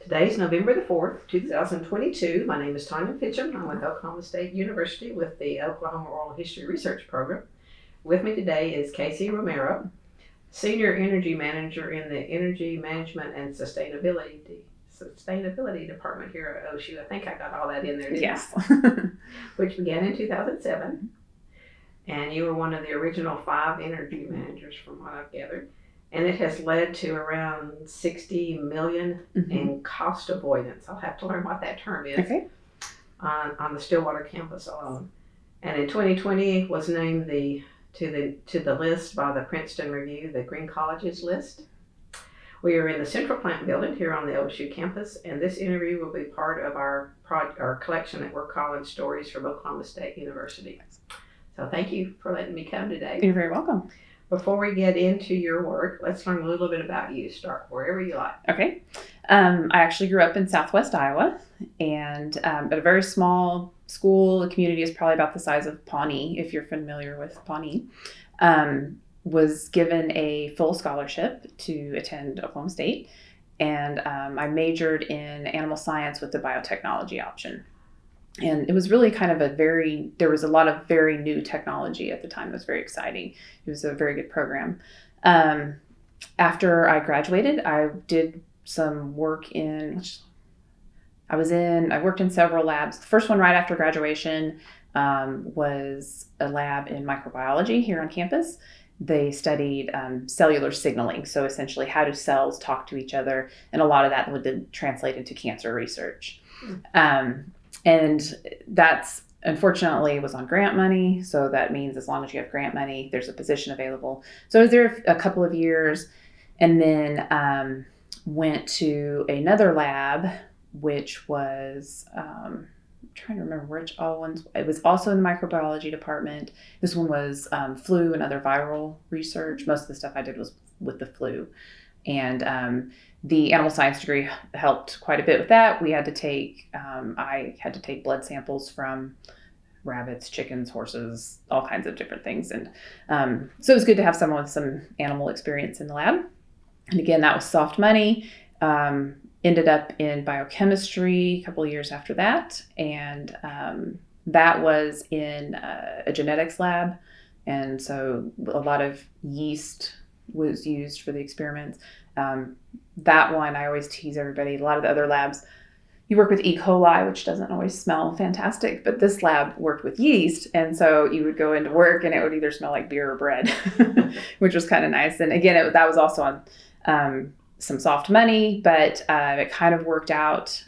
Today's November the 4th, 2022. My name is Tanya Finchum. I'm with Oklahoma State University with the Oklahoma Oral History Research Program. With me today is Casey Romero, Senior Energy Manager in the Energy Management and Sustainability Department here at OSU. I think I got all that in there, didn't Yes. I? Which began in 2007. And you were one of the original 5 energy managers from what I've gathered. And it has led to around $60 million in cost avoidance. I'll have to learn what that term is. Okay. On the Stillwater campus alone. And in 2020 was named to the list by the Princeton Review, the Green Colleges list. We are in the Central Plant Building here on the OSU campus, and this interview will be part of our collection that we're calling Stories from Oklahoma State University. So thank you for letting me come today. You're very welcome. Before we get into your work, let's learn a little bit about you. Start wherever you like. Okay. I actually grew up in Southwest Iowa, and at a very small school. The community is probably about the size of Pawnee, if you're familiar with Pawnee. Was given a full scholarship to attend Oklahoma State, and I majored in animal science with the biotechnology option. And it was really kind of there was a lot of very new technology at the time. It was very exciting. It was a very good program. After I graduated, I did some work I worked in several labs. The first one right after graduation was a lab in microbiology here on campus. They studied cellular signaling. So essentially how do cells talk to each other? And a lot of that would then translate into cancer research. And that's, unfortunately, was on grant money. So that means as long as you have grant money, there's a position available. So I was there a couple of years and then went to another lab, which was, I'm trying to remember which all ones. It was also in the microbiology department. This one was flu and other viral research. Most of the stuff I did was with the flu. And the animal science degree helped quite a bit with that. We had to take, I had to take blood samples from rabbits, chickens, horses, all kinds of different things. And so it was good to have someone with some animal experience in the lab. And again, that was soft money. Ended up in biochemistry a couple of years after that. And that was in a genetics lab. And so a lot of yeast was used for the experiments. That one, I always tease everybody. A lot of the other labs, you work with E. coli, which doesn't always smell fantastic, but this lab worked with yeast. And so you would go into work and it would either smell like beer or bread, which was kind of nice. And again, that was also on some soft money, but it kind of worked out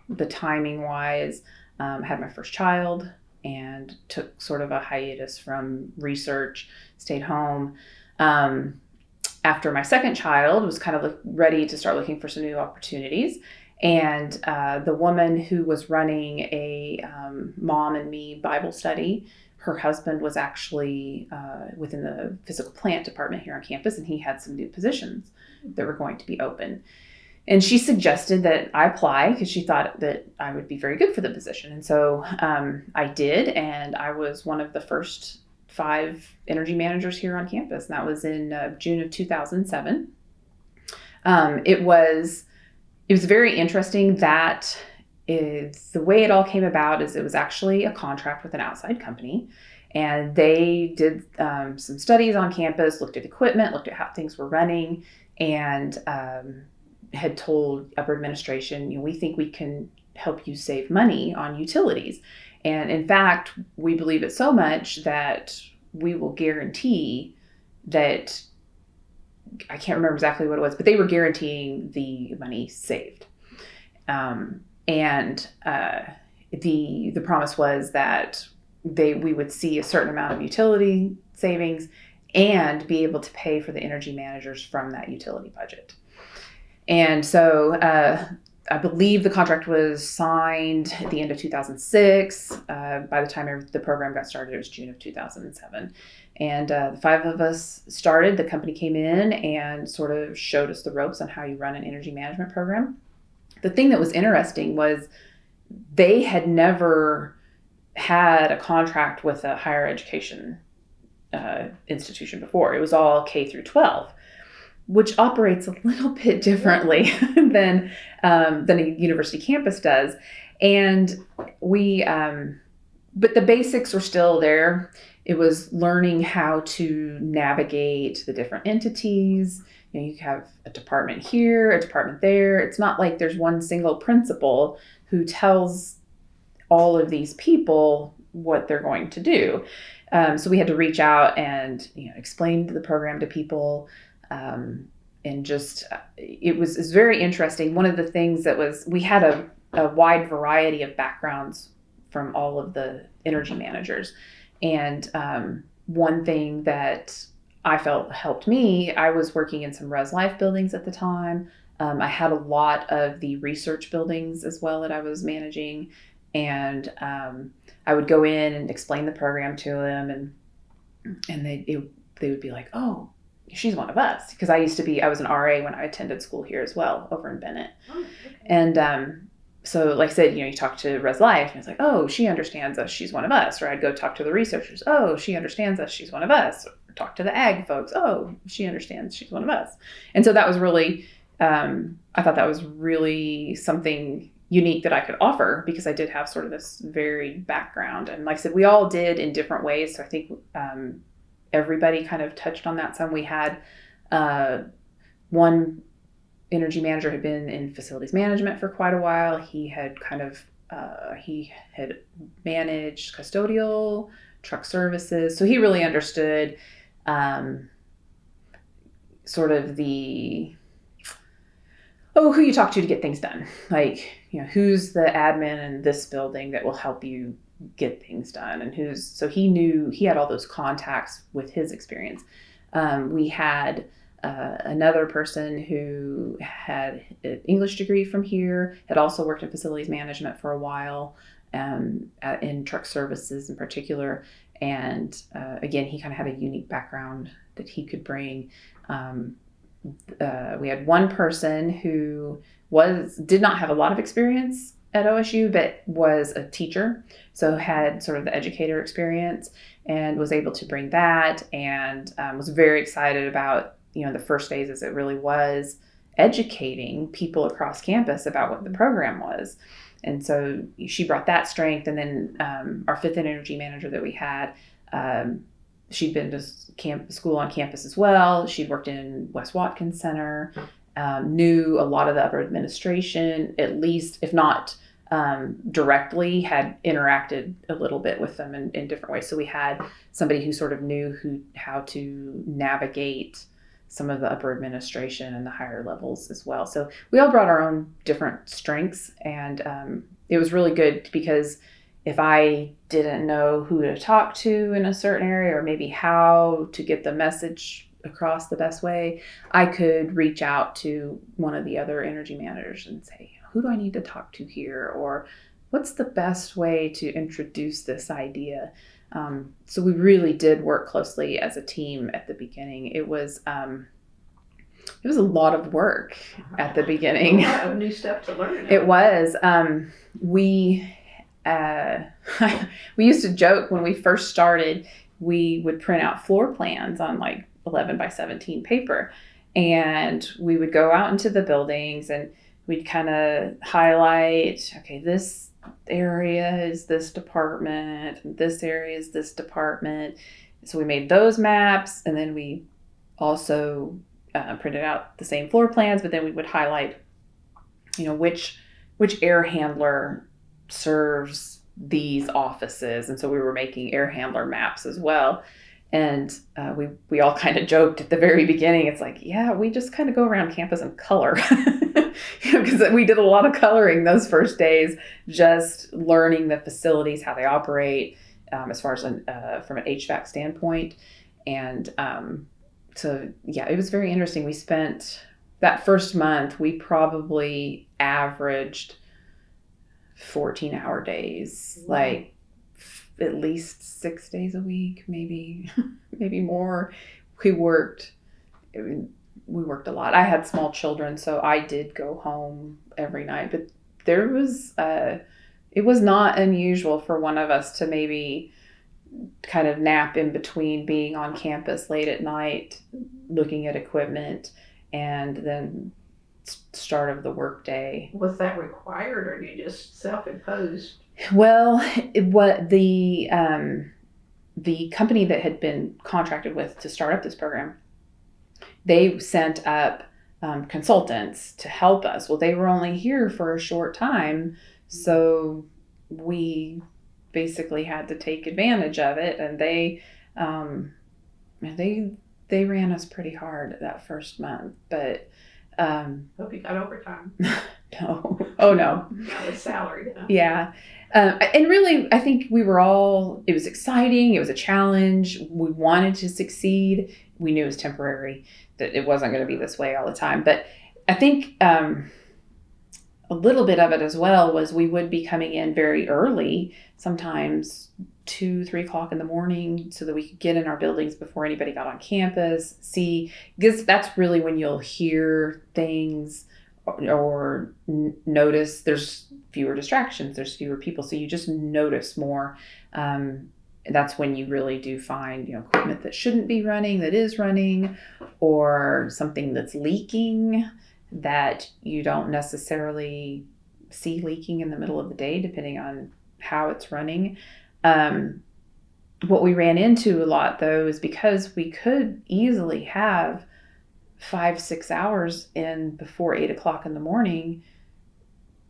the timing wise. I had my first child and took sort of a hiatus from research, stayed home. After my second child, was kind of ready to start looking for some new opportunities. And the woman who was running a Mom and Me Bible study, her husband was actually within the physical plant department here on campus, and he had some new positions that were going to be open. And she suggested that I apply because she thought that I would be very good for the position. And so I did, and I was one of the first 5 energy managers here on campus. And that was in June of 2007. It was very interesting that the way it all came about is it was actually a contract with an outside company. And they did some studies on campus, looked at equipment, looked at how things were running, and had told upper administration, we think we can help you save money on utilities. And in fact, we believe it so much that we will guarantee that, I can't remember exactly what it was, but they were guaranteeing the money saved. And the promise was that we would see a certain amount of utility savings and be able to pay for the energy managers from that utility budget. And so I believe the contract was signed at the end of 2006. By the time the program got started, it was June of 2007. And the 5 of us started. The company came in and sort of showed us the ropes on how you run an energy management program. The thing that was interesting was they had never had a contract with a higher education institution before. It was all K through 12. which operates a little bit differently than a university campus does. And we, but the basics are still there. It was learning how to navigate the different entities. You have a department here, a department there. It's not like there's one single principal who tells all of these people what they're going to do. So we had to reach out and explain the program to people. And just, it was very interesting. One of the things that was, we had a wide variety of backgrounds from all of the energy managers. And one thing that I felt helped me, I was working in some Res Life buildings at the time. I had a lot of the research buildings as well that I was managing. And I would go in and explain the program to them, and they would be like, "Oh, she's one of us," because I was an RA when I attended school here as well, over in Bennett. Oh, okay. And so, like I said, you talk to Res Life, and it's like, "Oh, she understands us; she's one of us." Or I'd go talk to the researchers. "Oh, she understands us; she's one of us." Or talk to the ag folks. "Oh, she understands; she's one of us." And so that was really, I thought that was really something unique that I could offer, because I did have sort of this varied background. And like I said, we all did in different ways. So I think everybody kind of touched on that some. We had one energy manager had been in facilities management for quite a while. He had he had managed custodial, truck services. So he really understood sort of who you talk to get things done. Like, who's the admin in this building that will help you get things done, and so he had all those contacts with his experience. We had another person who had an English degree from here, had also worked in facilities management for a while, in truck services in particular. And again, he kind of had a unique background that he could bring. We had one person who did not have a lot of experience at OSU, but was a teacher, so had sort of the educator experience, and was able to bring that, and was very excited about the first days, as it really was educating people across campus about what the program was. And so she brought that strength. And then our fifth energy manager that we had, she'd been to school on campus as well. She'd worked in West Watkins Center, knew a lot of the upper administration, at least, if not directly, had interacted a little bit with them in different ways. So we had somebody who sort of knew how to navigate some of the upper administration and the higher levels as well. So we all brought our own different strengths, and it was really good, because if I didn't know who to talk to in a certain area, or maybe how to get the message across the best way, I could reach out to one of the other energy managers and say, "Who do I need to talk to here?" Or "What's the best way to introduce this idea?" So we really did work closely as a team at the beginning. It was a lot of work at the beginning. A lot of new stuff to learn. It was. We used to joke when we first started, we would print out floor plans on like 11 by 17 paper, and we would go out into the buildings, and we'd kind of highlight, okay, this area is this department, and this area is this department. So we made those maps, and then we also printed out the same floor plans, but then we would highlight, which air handler serves these offices. And so we were making air handler maps as well. And we all kind of joked at the very beginning. It's like, yeah, we just kind of go around campus and color, because we did a lot of coloring those first days, just learning the facilities, how they operate, as far as from an HVAC standpoint. And so, yeah, it was very interesting. We spent that first month, we probably averaged 14-hour days, like at least 6 days a week, maybe more. We worked a lot. I had small children, so I did go home every night, but it was not unusual for one of us to maybe kind of nap in between being on campus late at night, looking at equipment, and then start of the workday. Was that required, or you just self-imposed? Well, what the company that had been contracted with to start up this program, they sent up consultants to help us. Well, they were only here for a short time, so we basically had to take advantage of it, and they ran us pretty hard that first month. But Hope you got overtime. no, oh no, Got a salary. yeah. And really, I think we were all, it was exciting. It was a challenge. We wanted to succeed. We knew it was temporary, that it wasn't going to be this way all the time. But I think a little bit of it as well was we would be coming in very early, sometimes 2-3 o'clock in the morning, so that we could get in our buildings before anybody got on campus. See, because that's really when you'll hear things or notice there's fewer distractions, there's fewer people, so you just notice more. That's when you really do find, equipment that shouldn't be running that is running, or something that's leaking that you don't necessarily see leaking in the middle of the day, depending on how it's running. What we ran into a lot, though, is because we could easily have 5-6 hours in before 8 o'clock in the morning,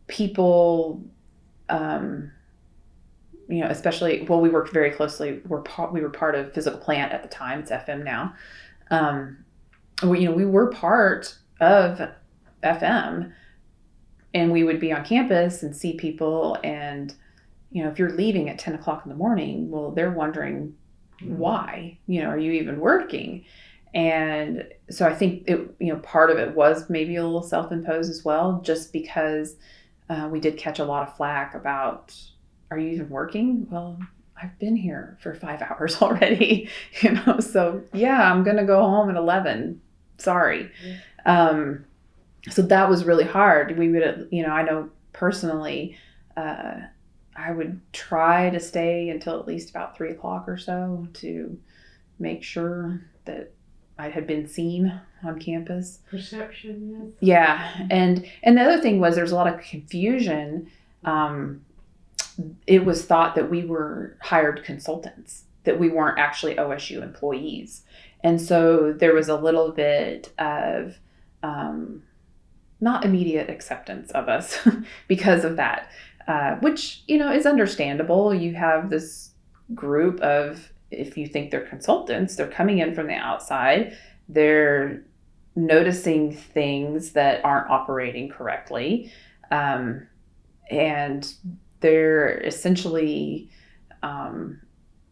people, especially, well, we worked very closely. We were part of physical plant at the time. It's FM now. We were part of FM, and we would be on campus and see people. And, if you're leaving at 10 o'clock in the morning, well, they're wondering why, are you even working? And so I think it, part of it was maybe a little self-imposed as well, just because we did catch a lot of flack about, are you even working? Well, I've been here for 5 hours already, so yeah, I'm going to go home at 11. Sorry. Yeah. So that was really hard. We would, I know personally, I would try to stay until at least about 3 o'clock or so to make sure that I had been seen on campus. Perception, yes. Yeah. And the other thing was there's a lot of confusion. It was thought that we were hired consultants, that we weren't actually OSU employees. And so there was a little bit of not immediate acceptance of us because of that, which, is understandable. You have this group of, if you think they're consultants, they're coming in from the outside, they're noticing things that aren't operating correctly, and they're essentially, and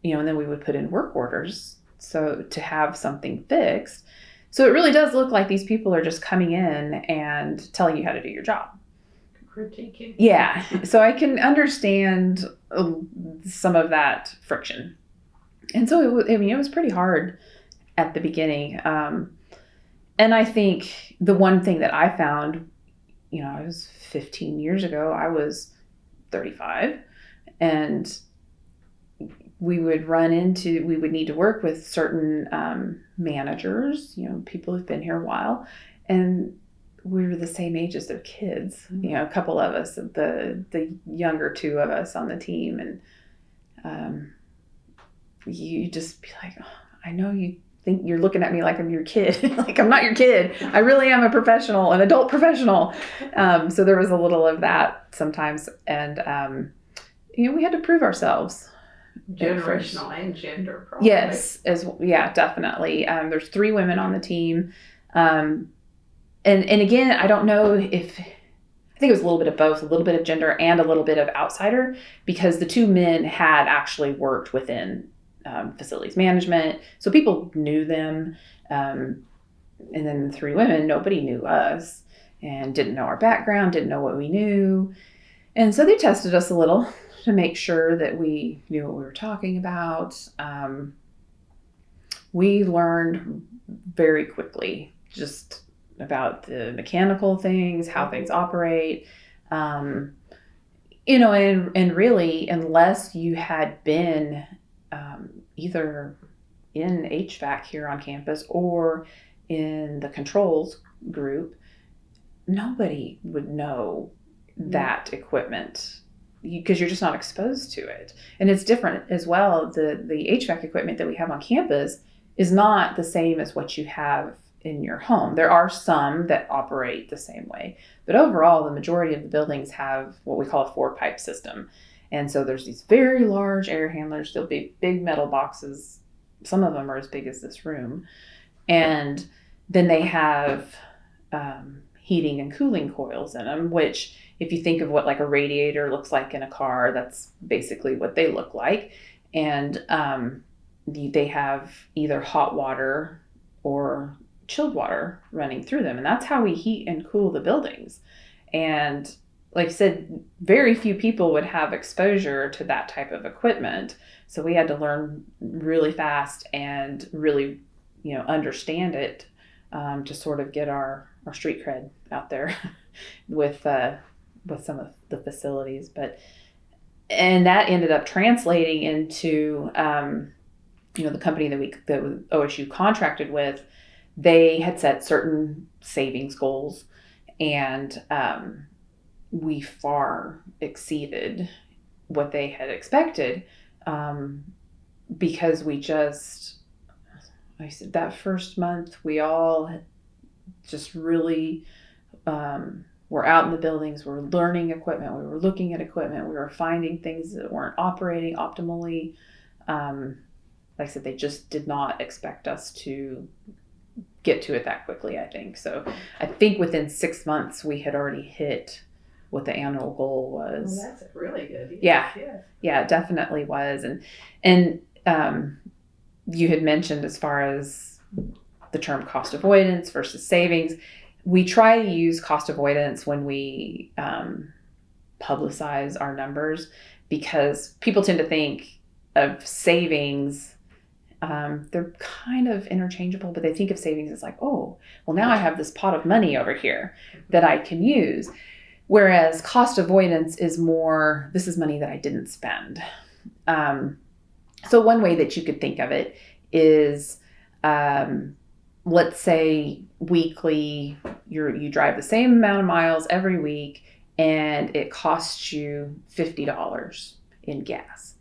then we would put in work orders so to have something fixed. So it really does look like these people are just coming in and telling you how to do your job. Critiquing. Yeah, so I can understand some of that friction. And so it was pretty hard at the beginning. And I think the one thing that I found, it was 15 years ago, I was 35, and we would need to work with certain managers, people who've been here a while, and we were the same age as their kids, a couple of us, the younger two of us on the team. And you just be like, oh, I know you think you're looking at me like I'm your kid. Like, I'm not your kid. I really am an adult professional. So there was a little of that sometimes. And, we had to prove ourselves. Generational and gender, probably. Yes, definitely. There's 3 women on the team. And again, I don't know I think it was a little bit of both, a little bit of gender and a little bit of outsider, because the 2 men had actually worked within facilities management, so people knew them. And then the 3 women, nobody knew us and didn't know our background, didn't know what we knew. And so they tested us a little to make sure that we knew what we were talking about. We learned very quickly just about the mechanical things, how things operate. And really, unless you had been either in HVAC here on campus or in the controls group, nobody would know that equipment because you're just not exposed to it. And it's different as well. The HVAC equipment that we have on campus is not the same as what you have in your home. There are some that operate the same way, but overall, the majority of the buildings have what we call a 4-pipe system. And so there's these very large air handlers. There'll be big metal boxes. Some of them are as big as this room. And then they have heating and cooling coils in them, which if you think of what like a radiator looks like in a car, that's basically what they look like. And they have either hot water or chilled water running through them. And that's how we heat and cool the buildings. And like I said, very few people would have exposure to that type of equipment. So we had to learn really fast and really, understand it to sort of get our street cred out there with some of the facilities. And that ended up translating into, the company that OSU contracted with. They had set certain savings goals, and we far exceeded what they had expected because I said that first month we all just really were out in the buildings. We were learning equipment. We were looking at equipment. We were finding things that weren't operating optimally. Like I said, they just did not expect us to get to it that quickly, I think. So I think within 6 months we had already hit what the annual goal was. Well, that's really good. Yeah, it definitely was. And you had mentioned as far as the term cost avoidance versus savings. We try to use cost avoidance when we publicize our numbers because people tend to think of savings. They're kind of interchangeable, but they think of savings as like, oh, well, now I have this pot of money over here that I can use. Whereas cost avoidance is more, this is money that I didn't spend. So one way that you could think of it is, let's say weekly, you drive the same amount of miles every week and it costs you $50 in gas.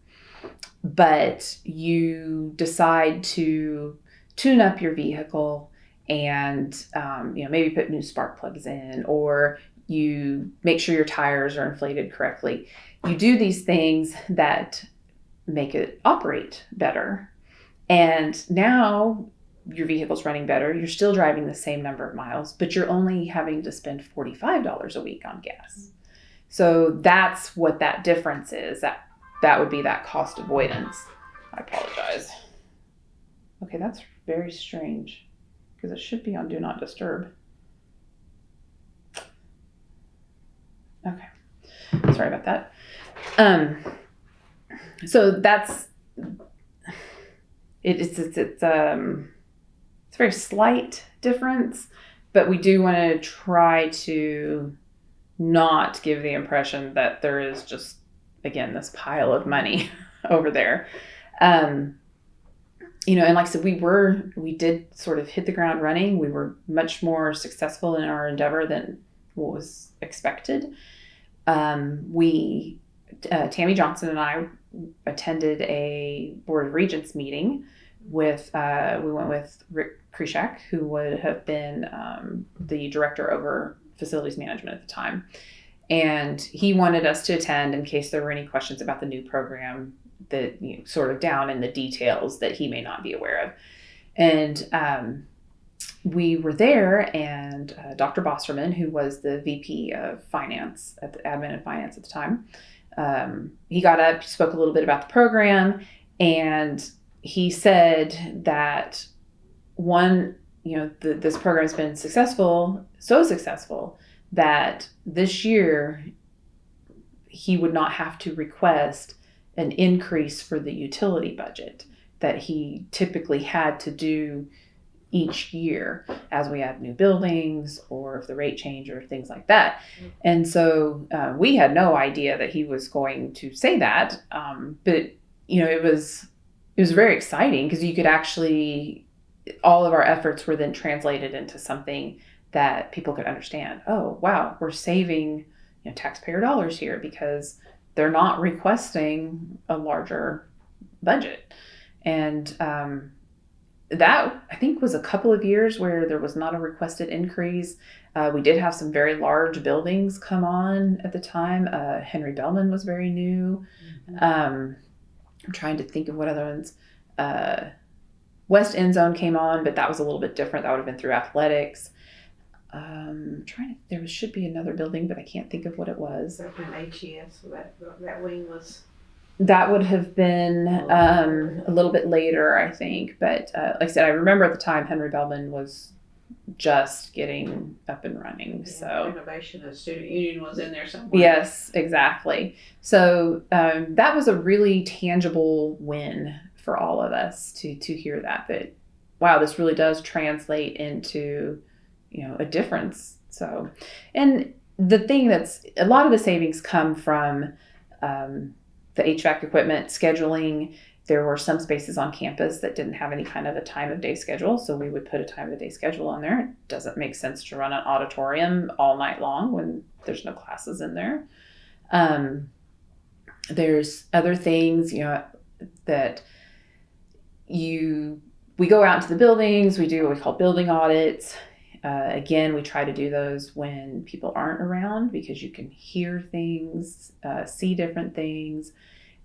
But you decide to tune up your vehicle and maybe put new spark plugs in, or you make sure your tires are inflated correctly. You do these things that make it operate better. And now your vehicle's running better. You're still driving the same number of miles, but you're only having to spend $45 a week on gas. So that's what that difference is. That would be that cost avoidance. I apologize. Okay, that's very strange because it should be on Do Not Disturb. Okay, sorry about that. So that's it's a very slight difference, but we do want to try to not give the impression that there is just, again, this pile of money over there. And like I said, we did sort of hit the ground running. We were much more successful in our endeavor than what was expected. Tammy Johnson and I attended a Board of Regents meeting with, we went with Rick Krishak, who would have been the director over facilities management at the time. And he wanted us to attend in case there were any questions about the new program that sort of down in the details that he may not be aware of. And we were there, and Dr. Bosserman, who was the VP of finance at the admin and finance at the time, he got up, spoke a little bit about the program, and he said that this program has been so successful that this year he would not have to request an increase for the utility budget that he typically had to do each year as we add new buildings or if the rate change or things like that. And so we had no idea that he was going to say that. But it was very exciting because you could actually, all of our efforts were then translated into something that people could understand. Oh, wow, we're saving taxpayer dollars here because they're not requesting a larger budget. And that, I think, was a couple of years where there was not a requested increase. We did have some very large buildings come on at the time. Henry Bellman was very new. I'm trying to think of what other ones. West End Zone came on, but that was a little bit different. That would have been through athletics. There should be another building, but I can't think of what it was. That when HES, that wing was. That would have been a little bit later, I think. But like I said, I remember at the time Henry Bellman was just getting up and running. Yeah, so Innovation and Student Union was in there somewhere. Yes, exactly. So that was a really tangible win for all of us to hear that wow, this really does translate into a difference. So, and the thing that's a lot of the savings come from the HVAC equipment scheduling. There were some spaces on campus that didn't have any kind of a time of day schedule, so we would put a time of day schedule on there. It doesn't make sense to run an auditorium all night long when there's no classes in there. There's other things, that we go out into the buildings, we do what we call building audits. Again, we try to do those when people aren't around because you can hear things, see different things.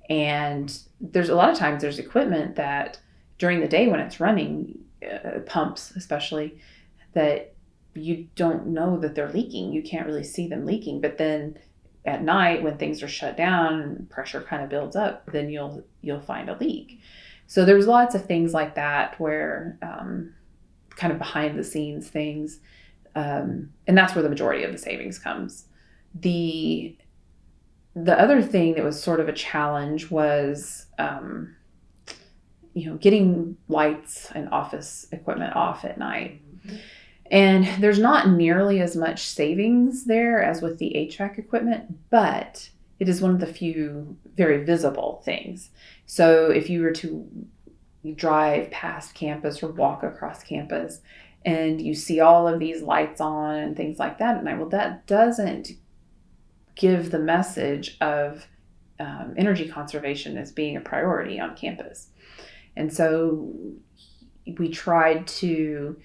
And there's a lot of times there's equipment that during the day when it's running, pumps especially, that you don't know that they're leaking. You can't really see them leaking. But then at night when things are shut down and pressure kind of builds up, then you'll find a leak. So there's lots of things like that where kind of behind the scenes things. And that's where the majority of the savings comes. The other thing that was sort of a challenge was, getting lights and office equipment off at night. Mm-hmm. And there's not nearly as much savings there as with the HVAC equipment, but it is one of the few very visible things. So if you were to drive past campus or walk across campus and you see all of these lights on and things like that at night, well, that doesn't give the message of energy conservation as being a priority on campus. And so we tried to,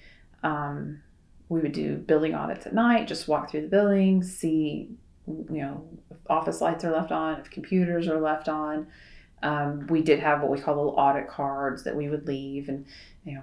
we would do building audits at night, just walk through the buildings, see, if office lights are left on, if computers are left on. We did have what we call little audit cards that we would leave and,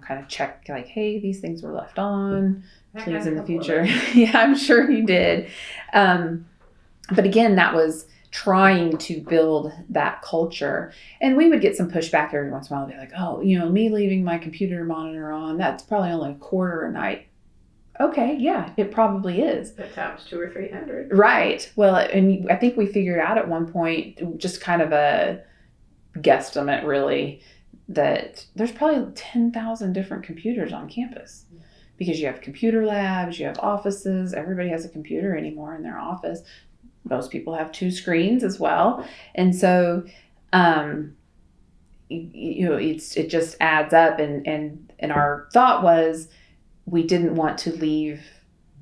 kind of check like, hey, these things were left on, please in the future. Yeah, I'm sure you did. But again, that was trying to build that culture. And we would get some pushback every once in a while. Be like, oh, me leaving my computer monitor on, that's probably only a quarter a night. Okay, yeah, it probably is. That times 200 or 300. Right. Well, and I think we figured out at one point, just kind of a guesstimate really, that there's probably 10,000 different computers on campus. Because you have computer labs, you have offices, everybody has a computer anymore in their office. Most people have 2 screens as well. And so, it just adds up. And our thought was we didn't want to leave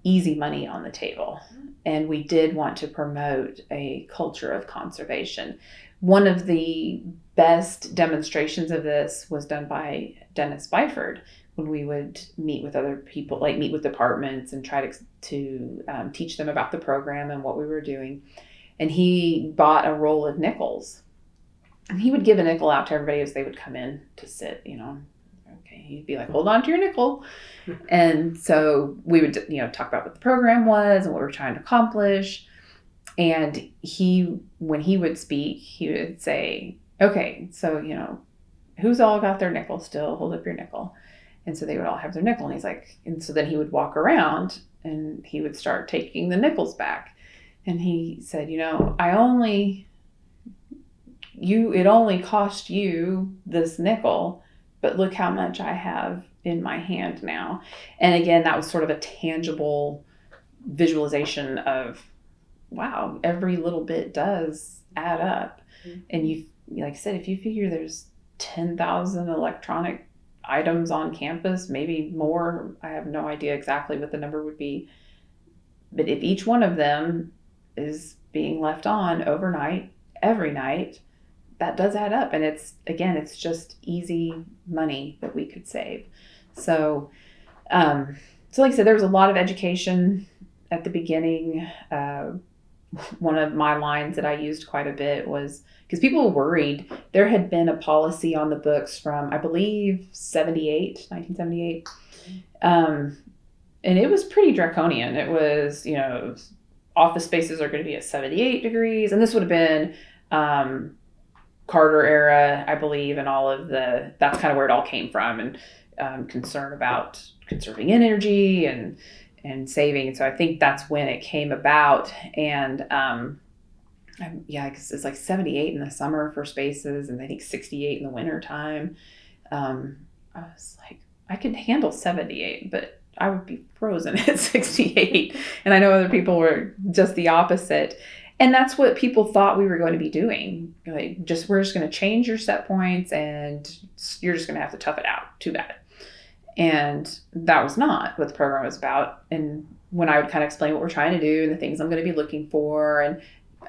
easy money on the table. And we did want to promote a culture of conservation. One of the best demonstrations of this was done by Dennis Byford when we would meet with other people, like meet with departments and try to teach them about the program and what we were doing. And he bought a roll of nickels. And he would give a nickel out to everybody as they would come in to sit, Okay, he'd be like, hold on to your nickel. And so we would, talk about what the program was and what we were trying to accomplish. And when he would speak, he would say, okay, so, who's all got their nickel still? Hold up your nickel. And so they would all have their nickel. And he's like, and so then he would walk around and he would start taking the nickels back. And he said, it only cost you this nickel, but look how much I have in my hand now. And again, that was sort of a tangible visualization of, wow, every little bit does add up. Mm-hmm. And like I said, if you figure there's 10,000 electronic items on campus, maybe more. I have no idea exactly what the number would be. But if each one of them is being left on overnight, every night, that does add up. And it's just easy money that we could save. So, so like I said, there was a lot of education at the beginning. One of my lines that I used quite a bit was, because people were worried, there had been a policy on the books from, I believe, 1978. And it was pretty draconian. It was, office spaces are going to be at 78 degrees. And this would have been Carter era, I believe, and that's kind of where it all came from. And concern about conserving energy and saving. And so I think that's when it came about. And because it's like 78 in the summer for spaces, and I think 68 in the winter time. I was like, I could handle 78, but I would be frozen at 68. And I know other people were just the opposite. And that's what people thought we were going to be doing. Like, we're just going to change your set points and you're just going to have to tough it out. Too bad. And that was not what the program was about. And when I would kind of explain what we're trying to do and the things I'm going to be looking for, and,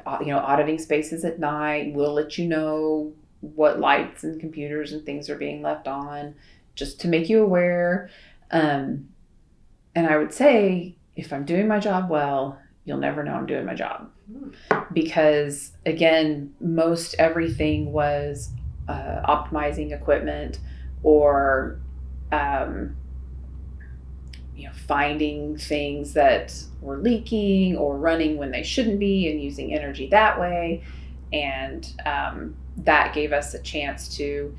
auditing spaces at night, we'll let you know what lights and computers and things are being left on, just to make you aware. And I would say, if I'm doing my job well, you'll never know I'm doing my job. Because, again, most everything was optimizing equipment or, finding things that were leaking or running when they shouldn't be and using energy that way. And that gave us a chance to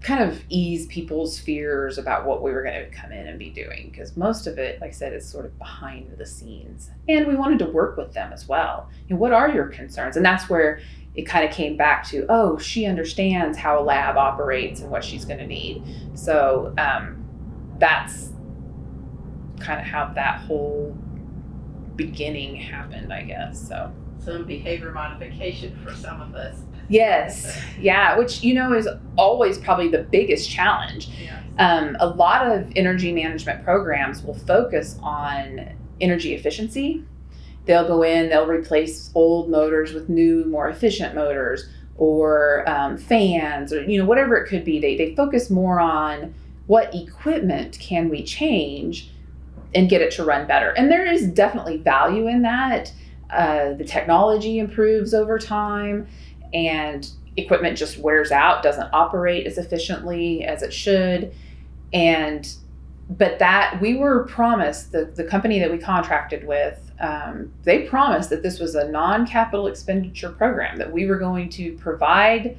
kind of ease people's fears about what we were going to come in and be doing, because most of it, like I said, is sort of behind the scenes, and we wanted to work with them as well. What are your concerns? And that's where it kind of came back to, oh, she understands how a lab operates and what she's going to need. So that's kind of how that whole beginning happened, I guess. So some behavior modification for some of us. Yes. Yeah. Which, is always probably the biggest challenge. Yes. A lot of energy management programs will focus on energy efficiency. They'll go in, they'll replace old motors with new, more efficient motors, or fans, or, whatever it could be. They focus more on what equipment can we change and get it to run better. And there is definitely value in that. The technology improves over time, and equipment just wears out, doesn't operate as efficiently as it should. But that we were promised, the company that we contracted with, they promised that this was a non-capital expenditure program, that we were going to provide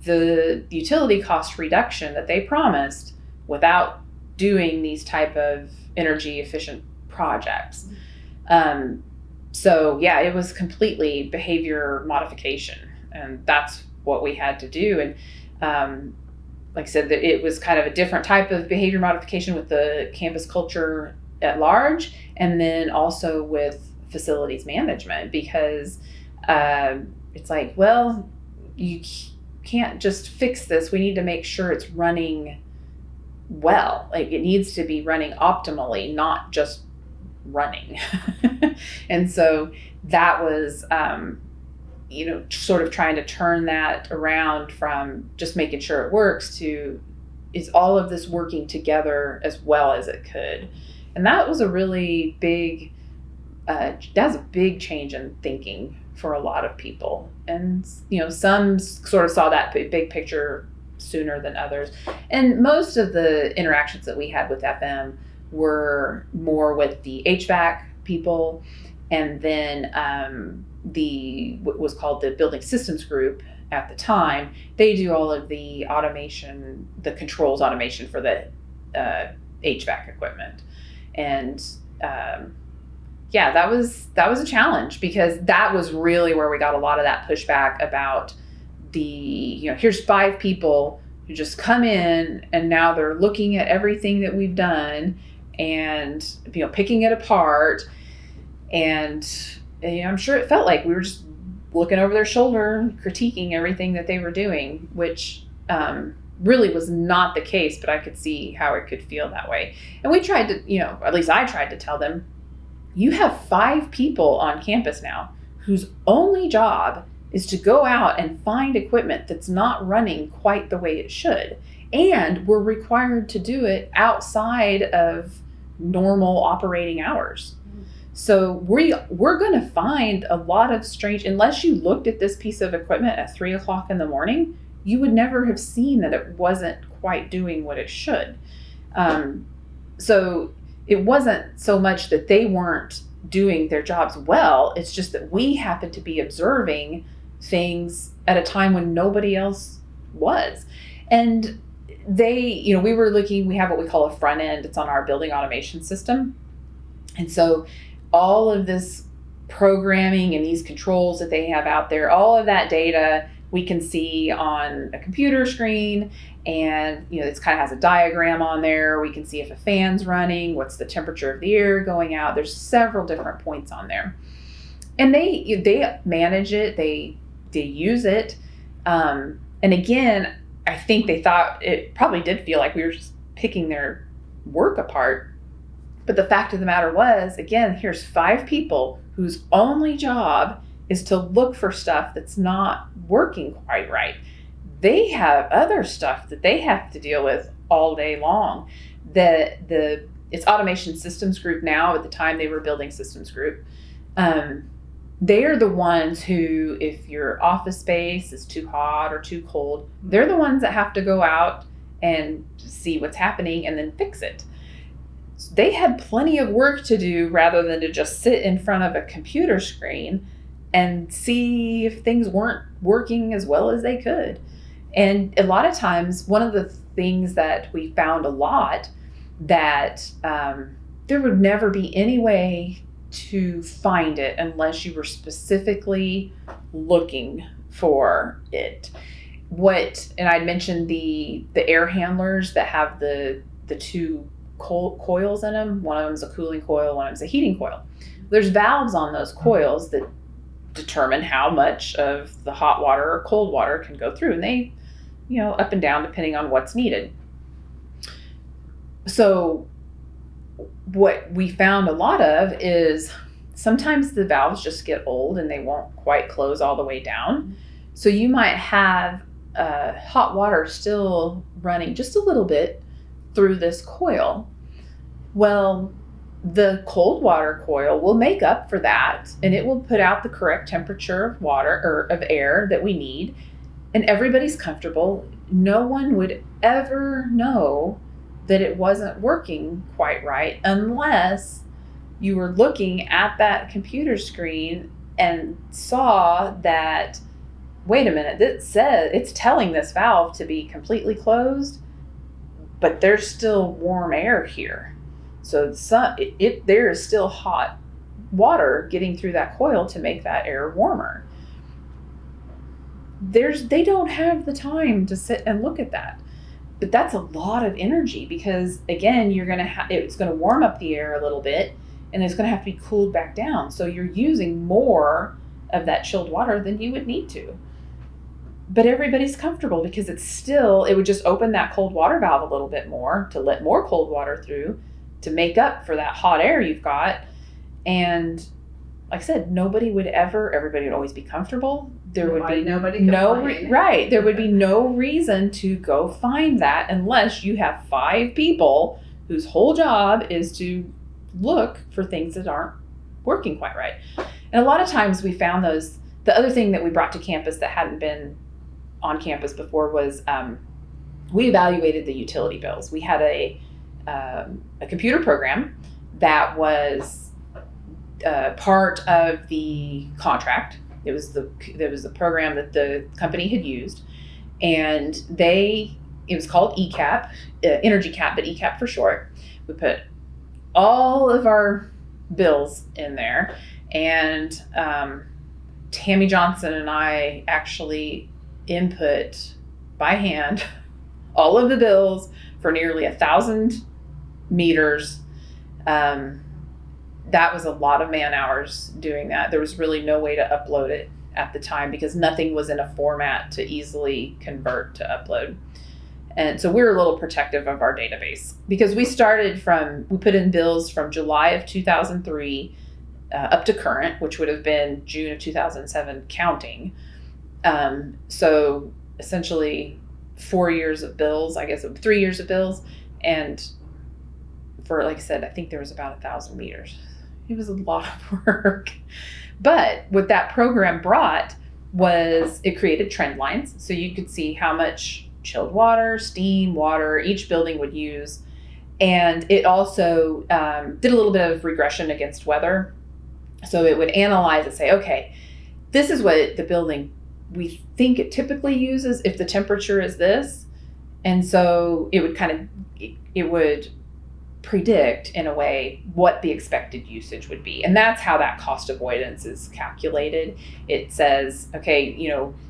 the utility cost reduction that they promised without doing these type of energy efficient projects. So yeah, it was completely behavior modification, and that's what we had to do. And like I said, that it was kind of a different type of behavior modification with the campus culture at large, and then also with facilities management, because it's like, well, you can't just fix this. We need to make sure it's running well. Like, it needs to be running optimally, not just running. And so that was sort of trying to turn that around from just making sure it works to, is all of this working together as well as it could? And that was a really big that's a big change in thinking for a lot of people. And some sort of saw that big picture sooner than others. And most of the interactions that we had with FM were more with the HVAC people, and then what was called the building systems group at the time. They do all of the automation, the controls automation for the HVAC equipment. And that was a challenge, because that was really where we got a lot of that pushback about here's 5 people who just come in, and now they're looking at everything that we've done and picking it apart. And I'm sure it felt like we were just looking over their shoulder, critiquing everything that they were doing, which really was not the case, but I could see how it could feel that way. And we tried to, at least I tried to tell them, you have 5 people on campus now whose only job is to go out and find equipment that's not running quite the way it should. And we're required to do it outside of normal operating hours. So we're going to find a lot of strange, unless you looked at this piece of equipment at 3 o'clock in the morning, you would never have seen that it wasn't quite doing what it should. So it wasn't so much that they weren't doing their jobs well, it's just that we happened to be observing things at a time when nobody else was. And we were looking, we have what we call a front end, it's on our building automation system. And so all of this programming and these controls that they have out there, all of that data we can see on a computer screen, and it kind of has a diagram on there. We can see if a fan's running, what's the temperature of the air going out. There's several different points on there, and they manage it. They use it, and again, I think they thought it probably did feel like we were just picking their work apart. But the fact of the matter was, again, here's 5 people whose only job is to look for stuff that's not working quite right. They have other stuff that they have to deal with all day long. It's Automation Systems Group now. At the time they were Building Systems Group. They're the ones who, if your office space is too hot or too cold, they're the ones that have to go out and see what's happening and then fix it. So they had plenty of work to do rather than to just sit in front of a computer screen and see if things weren't working as well as they could. And a lot of times, one of the things that we found a lot, that there would never be any way to find it unless you were specifically looking for it. And I'd mentioned the air handlers that have the 2 coils in them. One of them is a cooling coil, one of them is a heating coil. There's valves on those coils that determine how much of the hot water or cold water can go through, and they up and down depending on what's needed. So what we found a lot of is sometimes the valves just get old and they won't quite close all the way down. So you might have hot water still running just a little bit through this coil. Well, the cold water coil will make up for that, and it will put out the correct temperature of water or of air that we need, and everybody's comfortable. No one would ever know that it wasn't working quite right unless you were looking at that computer screen and saw that, wait a minute, it says it's telling this valve to be completely closed, but there's still warm air here. So there is still hot water getting through that coil to make that air warmer. They don't have the time to sit and look at that. But that's a lot of energy because, again, it's going to warm up the air a little bit, and it's going to have to be cooled back down. So you're using more of that chilled water than you would need to. But everybody's comfortable because it would just open that cold water valve a little bit more to let more cold water through to make up for that hot air you've got. And like I said, everybody would always be comfortable. There would be no reason to go find that unless you have 5 people whose whole job is to look for things that aren't working quite right. And a lot of times we found those. The other thing that we brought to campus that hadn't been on campus before was we evaluated the utility bills. We had a computer program that was part of the contract. It was the program that the company had used, and it was called ECAP, Energy Cap, but ECAP for short. We put all of our bills in there, and Tammy Johnson and I actually input by hand all of the bills for nearly 1,000 meters. That was a lot of man hours doing that. There was really no way to upload it at the time because nothing was in a format to easily convert to upload. And so we're a little protective of our database because we put in bills from July of 2003 up to current, which would have been June of 2007 counting. So essentially 4 years of bills, I guess 3 years of bills. And for, like I said, I think there was about 1,000 meters. It was a lot of work. But what that program brought was it created trend lines. So you could see how much chilled water, steam, water each building would use. And it also did a little bit of regression against weather. So it would analyze and say, okay, this is what the building we think it typically uses if the temperature is this. And so it would predict in a way what the expected usage would be. And that's how that cost avoidance is calculated. It says, okay,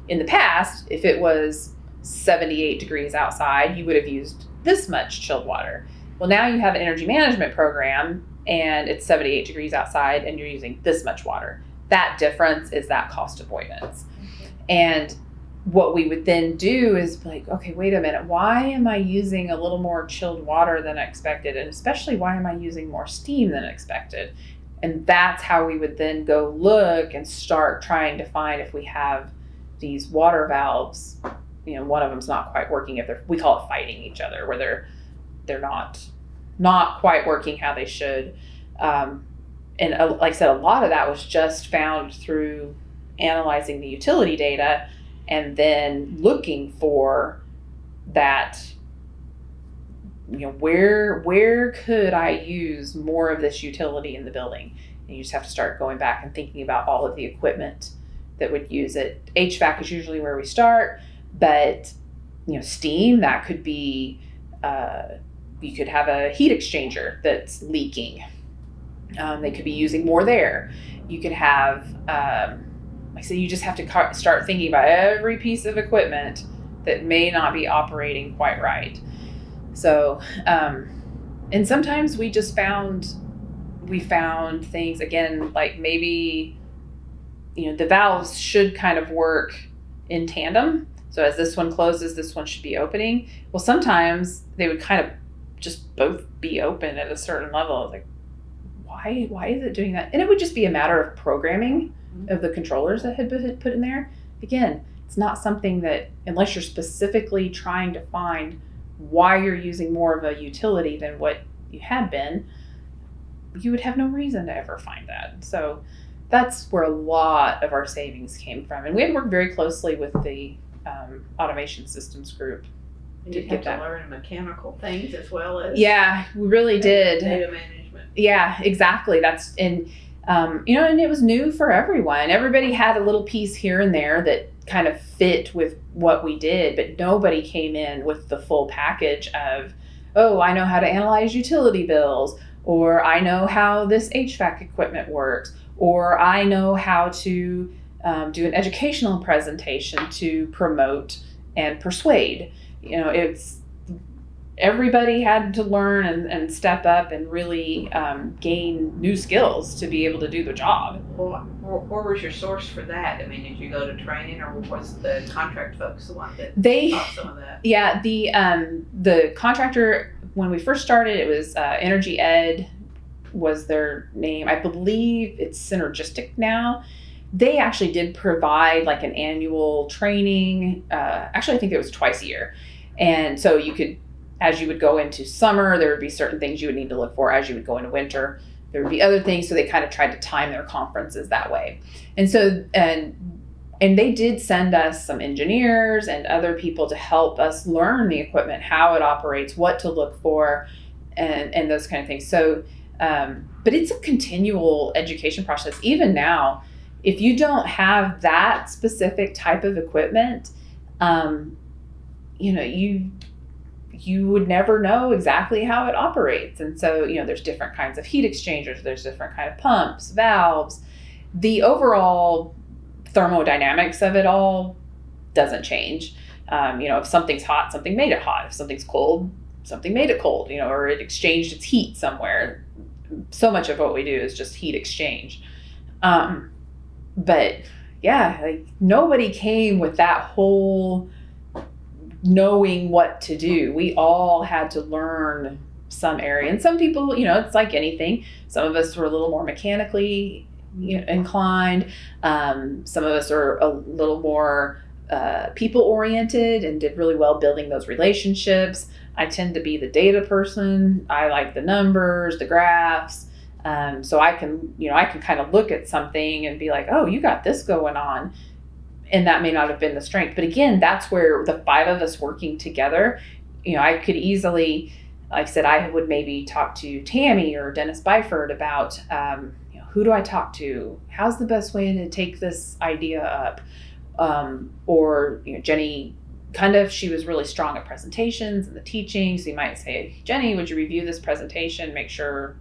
in the past, if it was 78 degrees outside, you would have used this much chilled water. Well, now you have an energy management program and it's 78 degrees outside and you're using this much water. That difference is that cost avoidance. And what we would then do is like, okay, wait a minute, why am I using a little more chilled water than expected? And especially, why am I using more steam than expected? And that's how we would then go look and start trying to find if we have these water valves, one of them's not quite working, we call it fighting each other, where they're not quite working how they should. And like I said, a lot of that was just found through analyzing the utility data and then looking for that, where could I use more of this utility in the building? And you just have to start going back and thinking about all of the equipment that would use it. HVAC is usually where we start, but steam, that could be, you could have a heat exchanger that's leaking. They could be using more there. You could have, like I said, you just have to start thinking about every piece of equipment that may not be operating quite right. So, and sometimes we found things, again, like maybe, the valves should kind of work in tandem. So as this one closes, this one should be opening. Well, sometimes they would kind of just both be open at a certain level. I was like, why is it doing that? And it would just be a matter of programming of the controllers that had been put in there. Again, it's not something that, unless you're specifically trying to find why you're using more of a utility than what you had been, you would have no reason to ever find that. So that's where a lot of our savings came from. And we had worked very closely with the automation systems group. You have to learn mechanical things as well as we really did. Data management. Yeah, exactly. And it was new for everyone. Everybody had a little piece here and there that kind of fit with what we did, but nobody came in with the full package of, oh, I know how to analyze utility bills, or I know how this HVAC equipment works, or I know how to do an educational presentation to promote and persuade. Everybody had to learn and step up and really gain new skills to be able to do the job. Well, where was your source for that? I mean, did you go to training, or was the contract folks the one that taught some of that? Yeah, the contractor, when we first started, it was Energy Ed was their name. I believe it's Synergistic now. They actually did provide like an annual training. Actually, I think it was twice a year. And so you could, as you would go into summer, there would be certain things you would need to look for. As you would go into winter, there would be other things. So they kind of tried to time their conferences that way. And so, and they did send us some engineers and other people to help us learn the equipment, how it operates, what to look for, and those kind of things. So, but it's a continual education process. Even now, if you don't have that specific type of equipment, you would never know exactly how it operates. And so, there's different kinds of heat exchangers, there's different kind of pumps, valves. The overall thermodynamics of it all doesn't change. If something's hot, something made it hot. If something's cold, something made it cold, or it exchanged its heat somewhere. So much of what we do is just heat exchange. But yeah, like nobody came with that whole knowing what to do. We all had to learn some area. And some people, it's like anything. Some of us were a little more mechanically inclined. Some of us are a little more people oriented and did really well building those relationships. I tend to be the data person. I like the numbers, the graphs. So I can kind of look at something and be like, oh, you got this going on. And that may not have been the strength. But again, that's where the 5 of us working together, I could easily, like I said, I would maybe talk to Tammy or Dennis Byford about, who do I talk to? How's the best way to take this idea up? Or Jenny, she was really strong at presentations and the teaching. So you might say, Jenny, would you review this presentation? Make sure,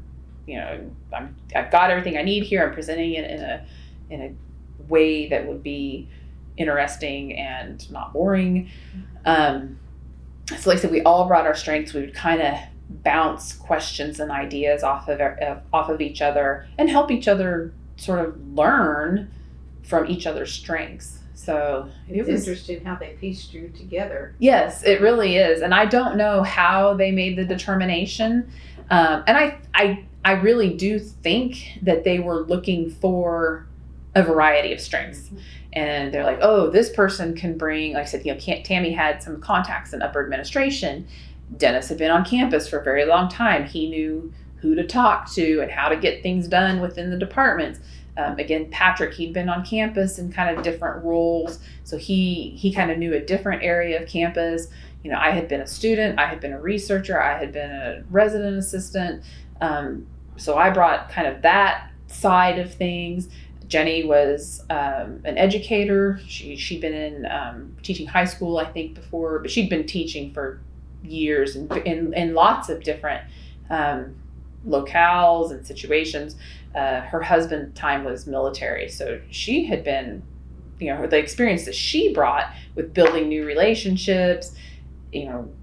I've got everything I need here. I'm presenting it in a way that would be interesting and not boring. So like I said, we all brought our strengths. We would kind of bounce questions and ideas off of each other and help each other sort of learn from each other's strengths. So it's interesting how they pieced you together. Yes, it really is. And I don't know how they made the determination. And I really do think that they were looking for a variety of strengths. And they're like, oh, this person can bring, like I said, Tammy had some contacts in upper administration. Dennis had been on campus for a very long time. He knew who to talk to and how to get things done within the departments. Again, Patrick, he'd been on campus in kind of different roles. So he kind of knew a different area of campus. I had been a student, I had been a researcher, I had been a resident assistant. So I brought kind of that side of things. Jenny was an educator. She'd been in teaching high school, I think, before, but she'd been teaching for years in lots of different locales and situations. Her husband's time was military, so she had been, the experience that she brought with building new relationships,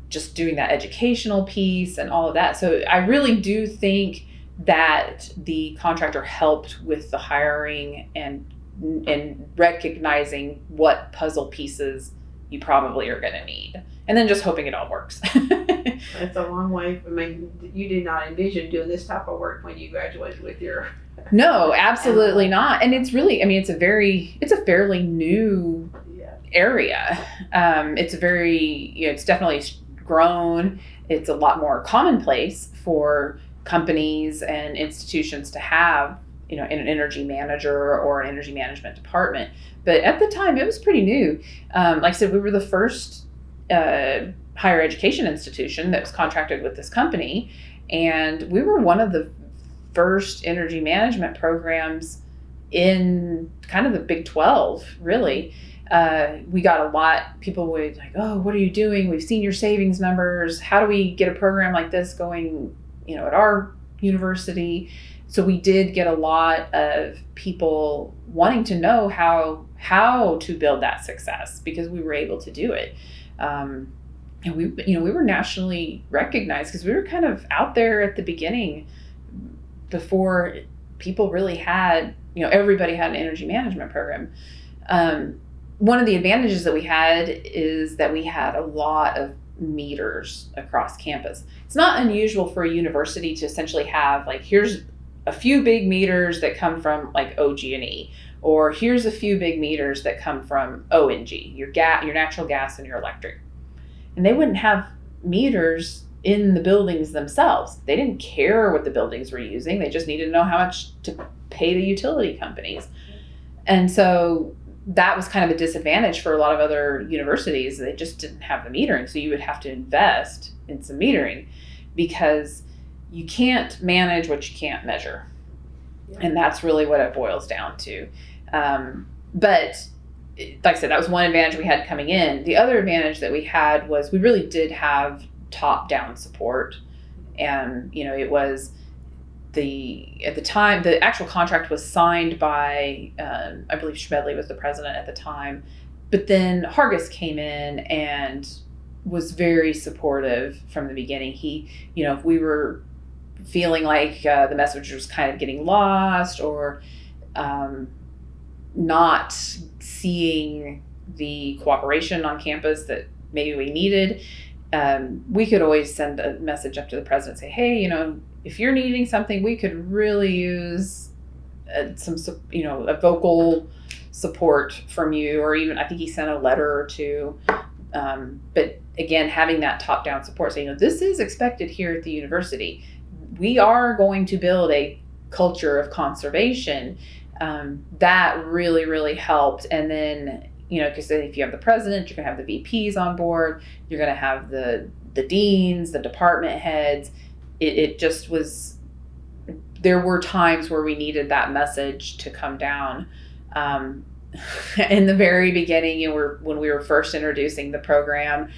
just doing that educational piece and all of that. So I really do think that the contractor helped with the hiring and recognizing what puzzle pieces you probably are going to need, and then just hoping it all works. That's a long way. I mean, you did not envision doing this type of work when you graduated with your. No, absolutely not. And it's really, it's a fairly new area. It's definitely grown. It's a lot more commonplace for companies and institutions to have, an energy manager or an energy management department. But at the time, it was pretty new. Like I said, we were the first higher education institution that was contracted with this company. And we were one of the first energy management programs in kind of the Big 12, really. We got a lot, people would like, oh, what are you doing? We've seen your savings numbers. How do we get a program like this going, at our university? So we did get a lot of people wanting to know how to build that success, because we were able to do it. And we were nationally recognized because we were kind of out there at the beginning before people really had, everybody had an energy management program. One of the advantages that we had is that we had a lot of meters across campus. It's not unusual for a university to essentially have, like, here's a few big meters that come from like OG&E, or here's a few big meters that come from ONG, your natural gas and your electric. And they wouldn't have meters in the buildings themselves. They didn't care what the buildings were using. They just needed to know how much to pay the utility companies. And so that was kind of a disadvantage for a lot of other universities. They just didn't have the metering. So you would have to invest in some metering, because you can't manage what you can't measure. Yeah. And that's really what it boils down to. But like I said, that was one advantage we had coming in. The other advantage that we had was we really did have top-down support. And, it was at the time, the actual contract was signed by, I believe Schmedley was the president at the time. But then Hargis came in and was very supportive from the beginning. He, if we were feeling like the message was kind of getting lost, or not seeing the cooperation on campus that maybe we needed, we could always send a message up to the president, say, hey, if you're needing something, we could really use some, a vocal support from you, or even I think he sent a letter or two. But again, having that top-down support, saying, this is expected here at the university. We are going to build a culture of conservation. That really, really helped. And then, because if you have the president, you're going to have the VPs on board, you're going to have the deans, the department heads. It just was, there were times where we needed that message to come down. In the very beginning, when we were first introducing the program,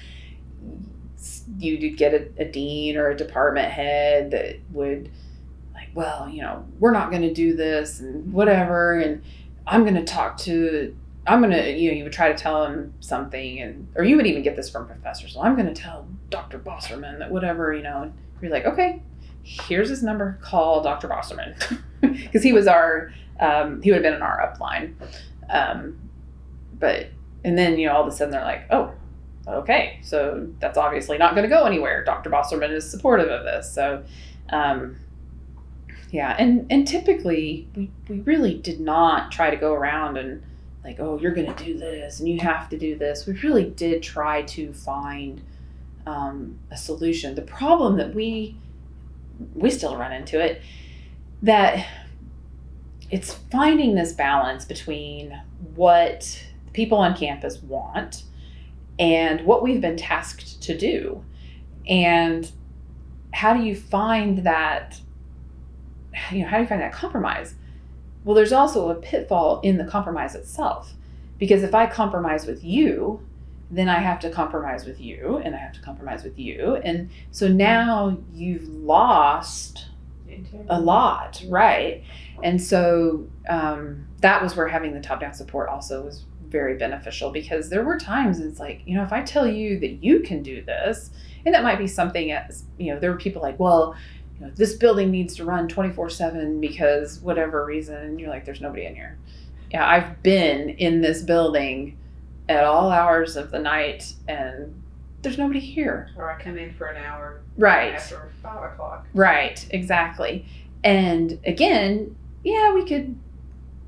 you did get a dean or a department head that would like, well, we're not going to do this and whatever, and you would try to tell him something, or you would even get this from professors. Well, I'm going to tell Dr. Bosserman that whatever, and you're like, okay, here's his number, call Dr. Bosserman. Because he was he would have been in our upline. And then, all of a sudden they're like, oh, okay, so that's obviously not going to go anywhere. Dr. Bosserman is supportive of this. So, yeah. And typically we really did not try to go around and like, oh, you're going to do this and you have to do this. We really did try to find, a solution. The problem that we still run into it, that it's finding this balance between what people on campus want and what we've been tasked to do. And how do you find that, how do you find that compromise? Well, there's also a pitfall in the compromise itself, because if I compromise with you, then I have to compromise with you, and I have to compromise with you. And so now you've lost a lot, right? And so that was where having the top-down support also was very beneficial, because there were times it's like, if I tell you that you can do this, and that might be something as, there were people like, well, this building needs to run 24/7 because whatever reason, and you're like, there's nobody in here. Yeah, I've been in this building at all hours of the night and there's nobody here. Or I come in for an hour right after 5 o'clock. Right, exactly. And again, yeah, we could,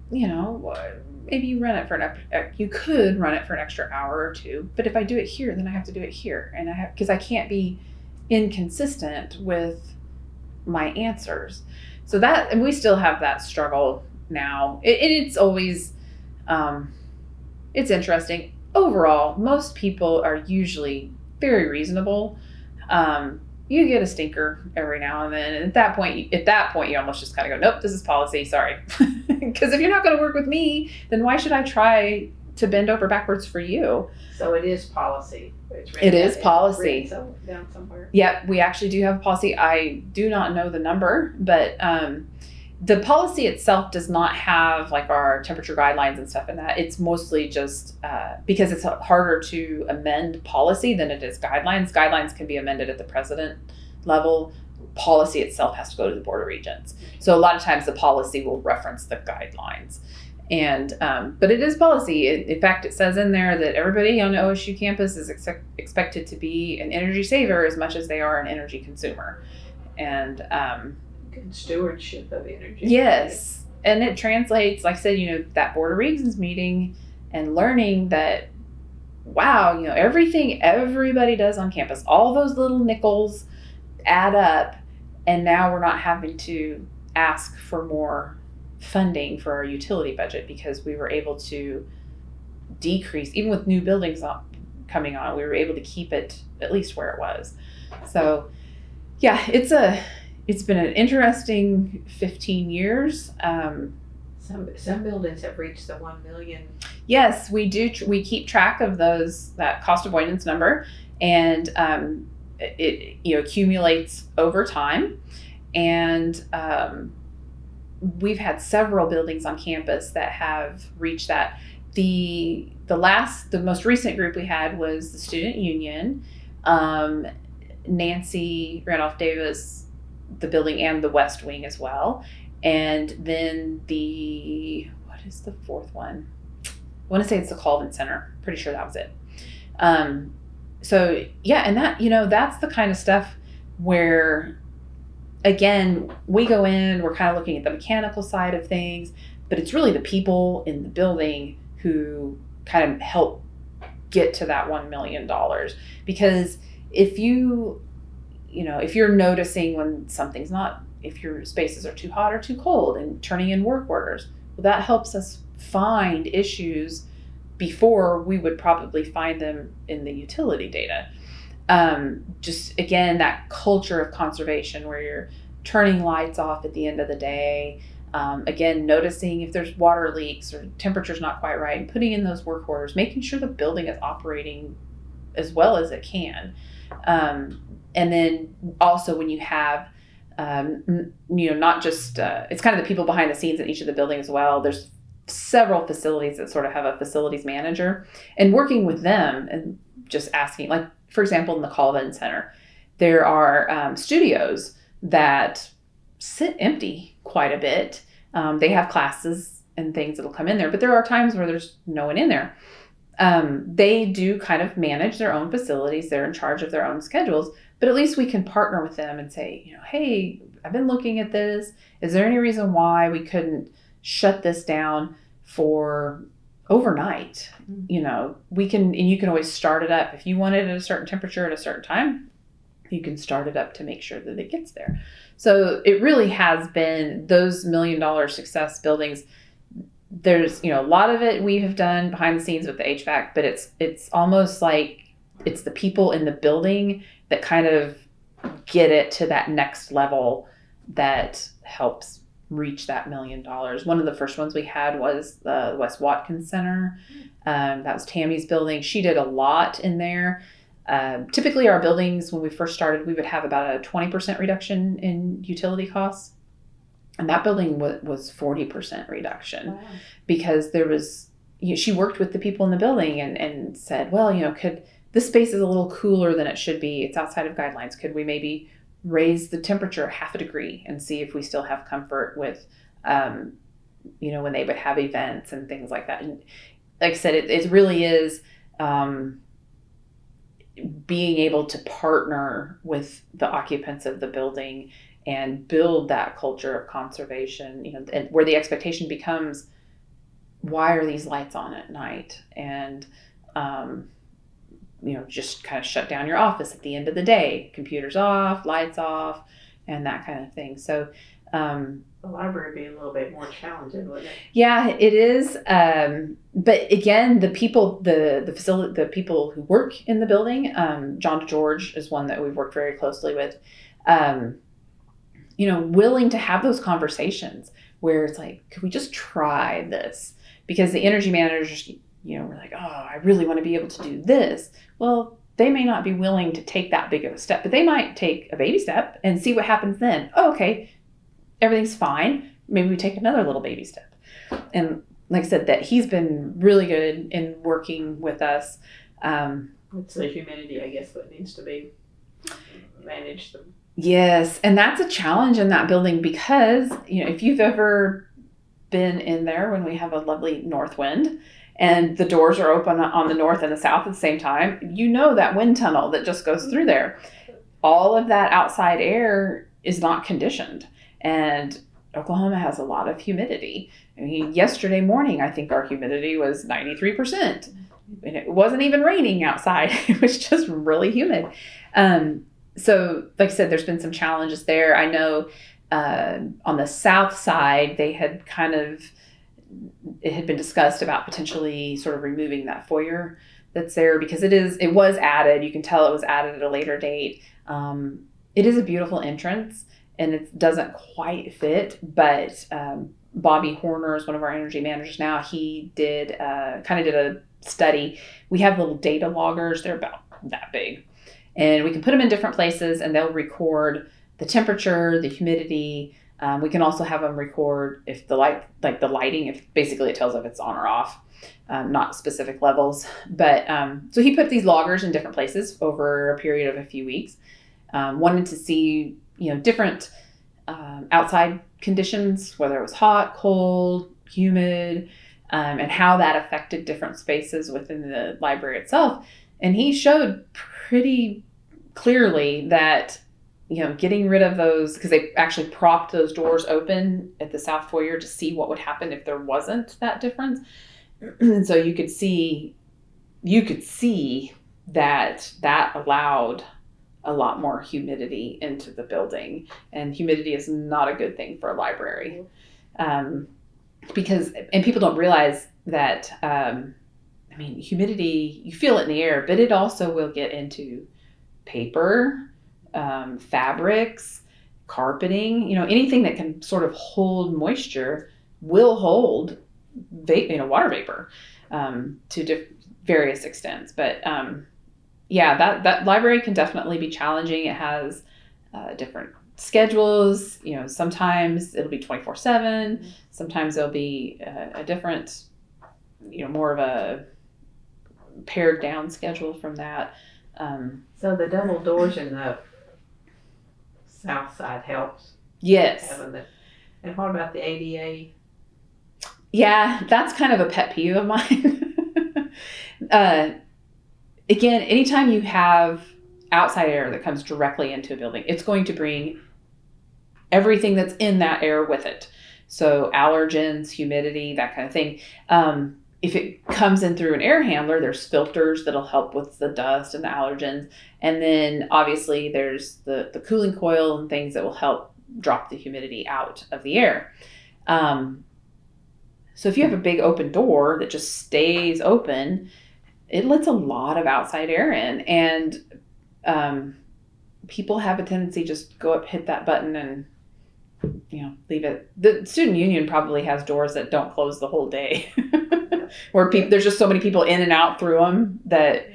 maybe you could run it for an extra hour or two, but if I do it here, then I have to do it here, and because I can't be inconsistent with my answers. So that, and we still have that struggle now. It's always, it's interesting. Overall, most people are usually very reasonable. You get a stinker every now and then. And at that point, you almost just kind of go, nope, this is policy. Sorry. Because if you're not going to work with me, then why should I try to bend over backwards for you? So it is policy. It is policy. Down somewhere. Yeah, we actually do have a policy. I do not know the number, but the policy itself does not have like our temperature guidelines and stuff in that. It's mostly just because it's harder to amend policy than it is guidelines. Guidelines can be amended at the president level. Policy itself has to go to the Board of Regents. So a lot of times the policy will reference the guidelines. And but it is policy. In fact, it says in there that everybody on the OSU campus is expected to be an energy saver as much as they are an energy consumer. And good stewardship of energy. Yes. And it translates, like I said, that Board of Regents meeting and learning that, wow, everything everybody does on campus, all those little nickels add up. And now we're not having to ask for more funding for our utility budget, because we were able to decrease, even with new buildings coming on, we were able to keep it at least where it was. So yeah, it's been an interesting 15 years. Some buildings have reached the 1 million. Yes, we do. We keep track of that cost avoidance number, and it accumulates over time. And we've had several buildings on campus that have reached that. The most recent group we had was the student union. Nancy Randolph Davis, the building, and the West Wing as well. And then what is the fourth one? I want to say it's the Colvin Center. Pretty sure that was it. So yeah, and that, that's the kind of stuff where, again, we go in, we're kind of looking at the mechanical side of things, but it's really the people in the building who kind of help get to that $1 million. Because if if you're noticing when something's not, if your spaces are too hot or too cold and turning in work orders, well, that helps us find issues before we would probably find them in the utility data. Just again, that culture of conservation where you're turning lights off at the end of the day. Again, noticing if there's water leaks or temperature's not quite right, and putting in those work orders, making sure the building is operating as well as it can. And then also when you have, not just, it's kind of the people behind the scenes in each of the buildings as well. There's several facilities that sort of have a facilities manager, and working with them and just asking, like, for example, in the Colvin Center, there are studios that sit empty quite a bit. They have classes and things that'll come in there, but there are times where there's no one in there. They do kind of manage their own facilities. They're in charge of their own schedules, but at least we can partner with them and say, hey, I've been looking at this. Is there any reason why we couldn't shut this down for overnight? We can, and you can always start it up. If you want it at a certain temperature at a certain time, you can start it up to make sure that it gets there. So it really has been those $1 million success buildings. There's, a lot of it we have done behind the scenes with the HVAC, but it's almost like it's the people in the building that kind of get it to that next level that helps reach that $1 million. One of the first ones we had was the West Watkins Center. That was Tammy's building. She did a lot in there. Typically our buildings, when we first started, we would have about a 20% reduction in utility costs. And that building was 40% reduction. Wow. Because there was, she worked with the people in the building and said, well, could this space is a little cooler than it should be. It's outside of guidelines. Could we maybe raise the temperature 0.5 degree and see if we still have comfort with, when they would have events and things like that. And like I said, it really is being able to partner with the occupants of the building and build that culture of conservation, and where the expectation becomes, why are these lights on at night? And, just kind of shut down your office at the end of the day, computers off, lights off, and that kind of thing. So, the library would be a little bit more challenging, wouldn't it? Yeah, it is. But again, the people, the facility, the people who work in the building, John DeGeorge is one that we've worked very closely with, willing to have those conversations where it's like, could we just try this? Because the energy managers, we're like, oh, I really want to be able to do this. Well, they may not be willing to take that big of a step, but they might take a baby step and see what happens then. Oh, okay, everything's fine. Maybe we take another little baby step. And like I said, that he's been really good in working with us. It's the humidity, I guess, that needs to be managed. Yes, and that's a challenge in that building because, if you've ever been in there when we have a lovely north wind and the doors are open on the north and the south at the same time, that wind tunnel that just goes through there. All of that outside air is not conditioned. And Oklahoma has a lot of humidity. I mean, yesterday morning, I think our humidity was 93%. And it wasn't even raining outside. It was just really humid. So, like I said, there's been some challenges there. I know on the south side, they had it had been discussed about potentially sort of removing that foyer that's there because it was added. You can tell it was added at a later date. It is a beautiful entrance and it doesn't quite fit, but Bobby Horner is one of our energy managers now. He did a study. We have little data loggers. They're about that big. And we can put them in different places and they'll record the temperature, the humidity. We can also have them record if the lighting, if basically it tells if it's on or off, not specific levels. But so he put these loggers in different places over a period of a few weeks, wanted to see, different outside conditions, whether it was hot, cold, humid, and how that affected different spaces within the library itself. And he showed pretty clearly that, getting rid of those, because they actually propped those doors open at the south foyer to see what would happen if there wasn't that difference. And so you could see that allowed a lot more humidity into the building, and humidity is not a good thing for a library. Because people don't realize that, humidity, you feel it in the air, but it also will get into paper, fabrics, carpeting, anything that can sort of hold moisture will hold water vapor to various extents. But that library can definitely be challenging. It has different schedules. Sometimes it'll be 24/7. Sometimes there'll be a different, more of a pared down schedule from that. So the double doors in the south side helps. Yes. And what about the ADA? Yeah, that's kind of a pet peeve of mine. Again, anytime you have outside air that comes directly into a building, it's going to bring everything that's in that air with it. So allergens, humidity, that kind of thing. If it comes in through an air handler, there's filters that'll help with the dust and the allergens. And then obviously there's the cooling coil and things that will help drop the humidity out of the air. So if you have a big open door that just stays open, it lets a lot of outside air in. And people have a tendency just go up, hit that button, and leave it. The student union probably has doors that don't close the whole day. Where there's just so many people in and out through them that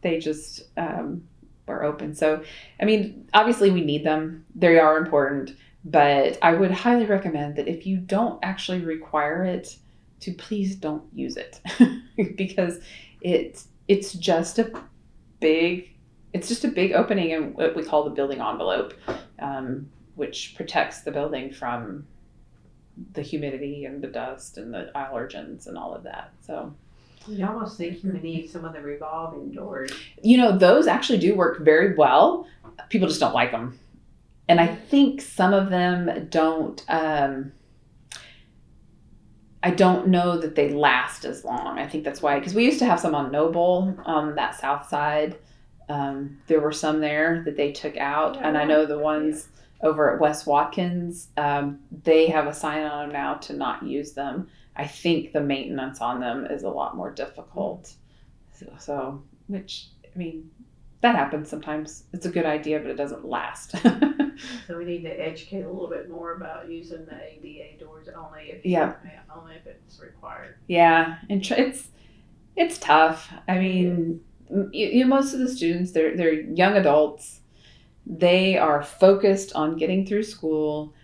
they just are open. So, obviously we need them. They are important, but I would highly recommend that if you don't actually require it, to please don't use it because it's just a big opening in what we call the building envelope, which protects the building from the humidity and the dust and the allergens and all of that. So you almost think you need some of the revolving doors. Those actually do work very well. People just don't like them. And I think some of them don't, I don't know that they last as long. I think that's why, because we used to have some on Noble, that south side. There were some there that they took out. And I know the ones over at West Watkins, they have a sign on them now to not use them. I think the maintenance on them is a lot more difficult. So that happens sometimes. It's a good idea, but it doesn't last. So we need to educate a little bit more about using the ADA doors only if it's required. Yeah, and it's tough. Most of the students, they're young adults. They are focused on getting through school.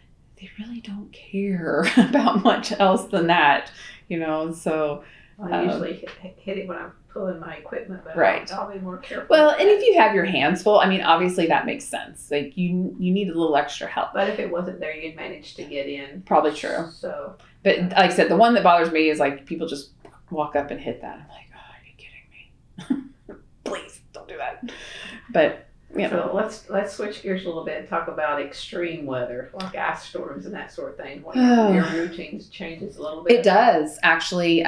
They really don't care about much else than that, so. I usually hit it when I'm pulling my equipment, but right. I'll be more careful. Well, and if you have your hands full, obviously that makes sense. Like you need a little extra help. But if it wasn't there, you'd manage to get in. Probably true. So. But like I said, the one that bothers me is like people just walk up and hit that. I'm like, oh, are you kidding me? Please don't do that. But. So let's switch gears a little bit and talk about extreme weather, like ice storms and that sort of thing. Your routines changes a little bit. It does, actually.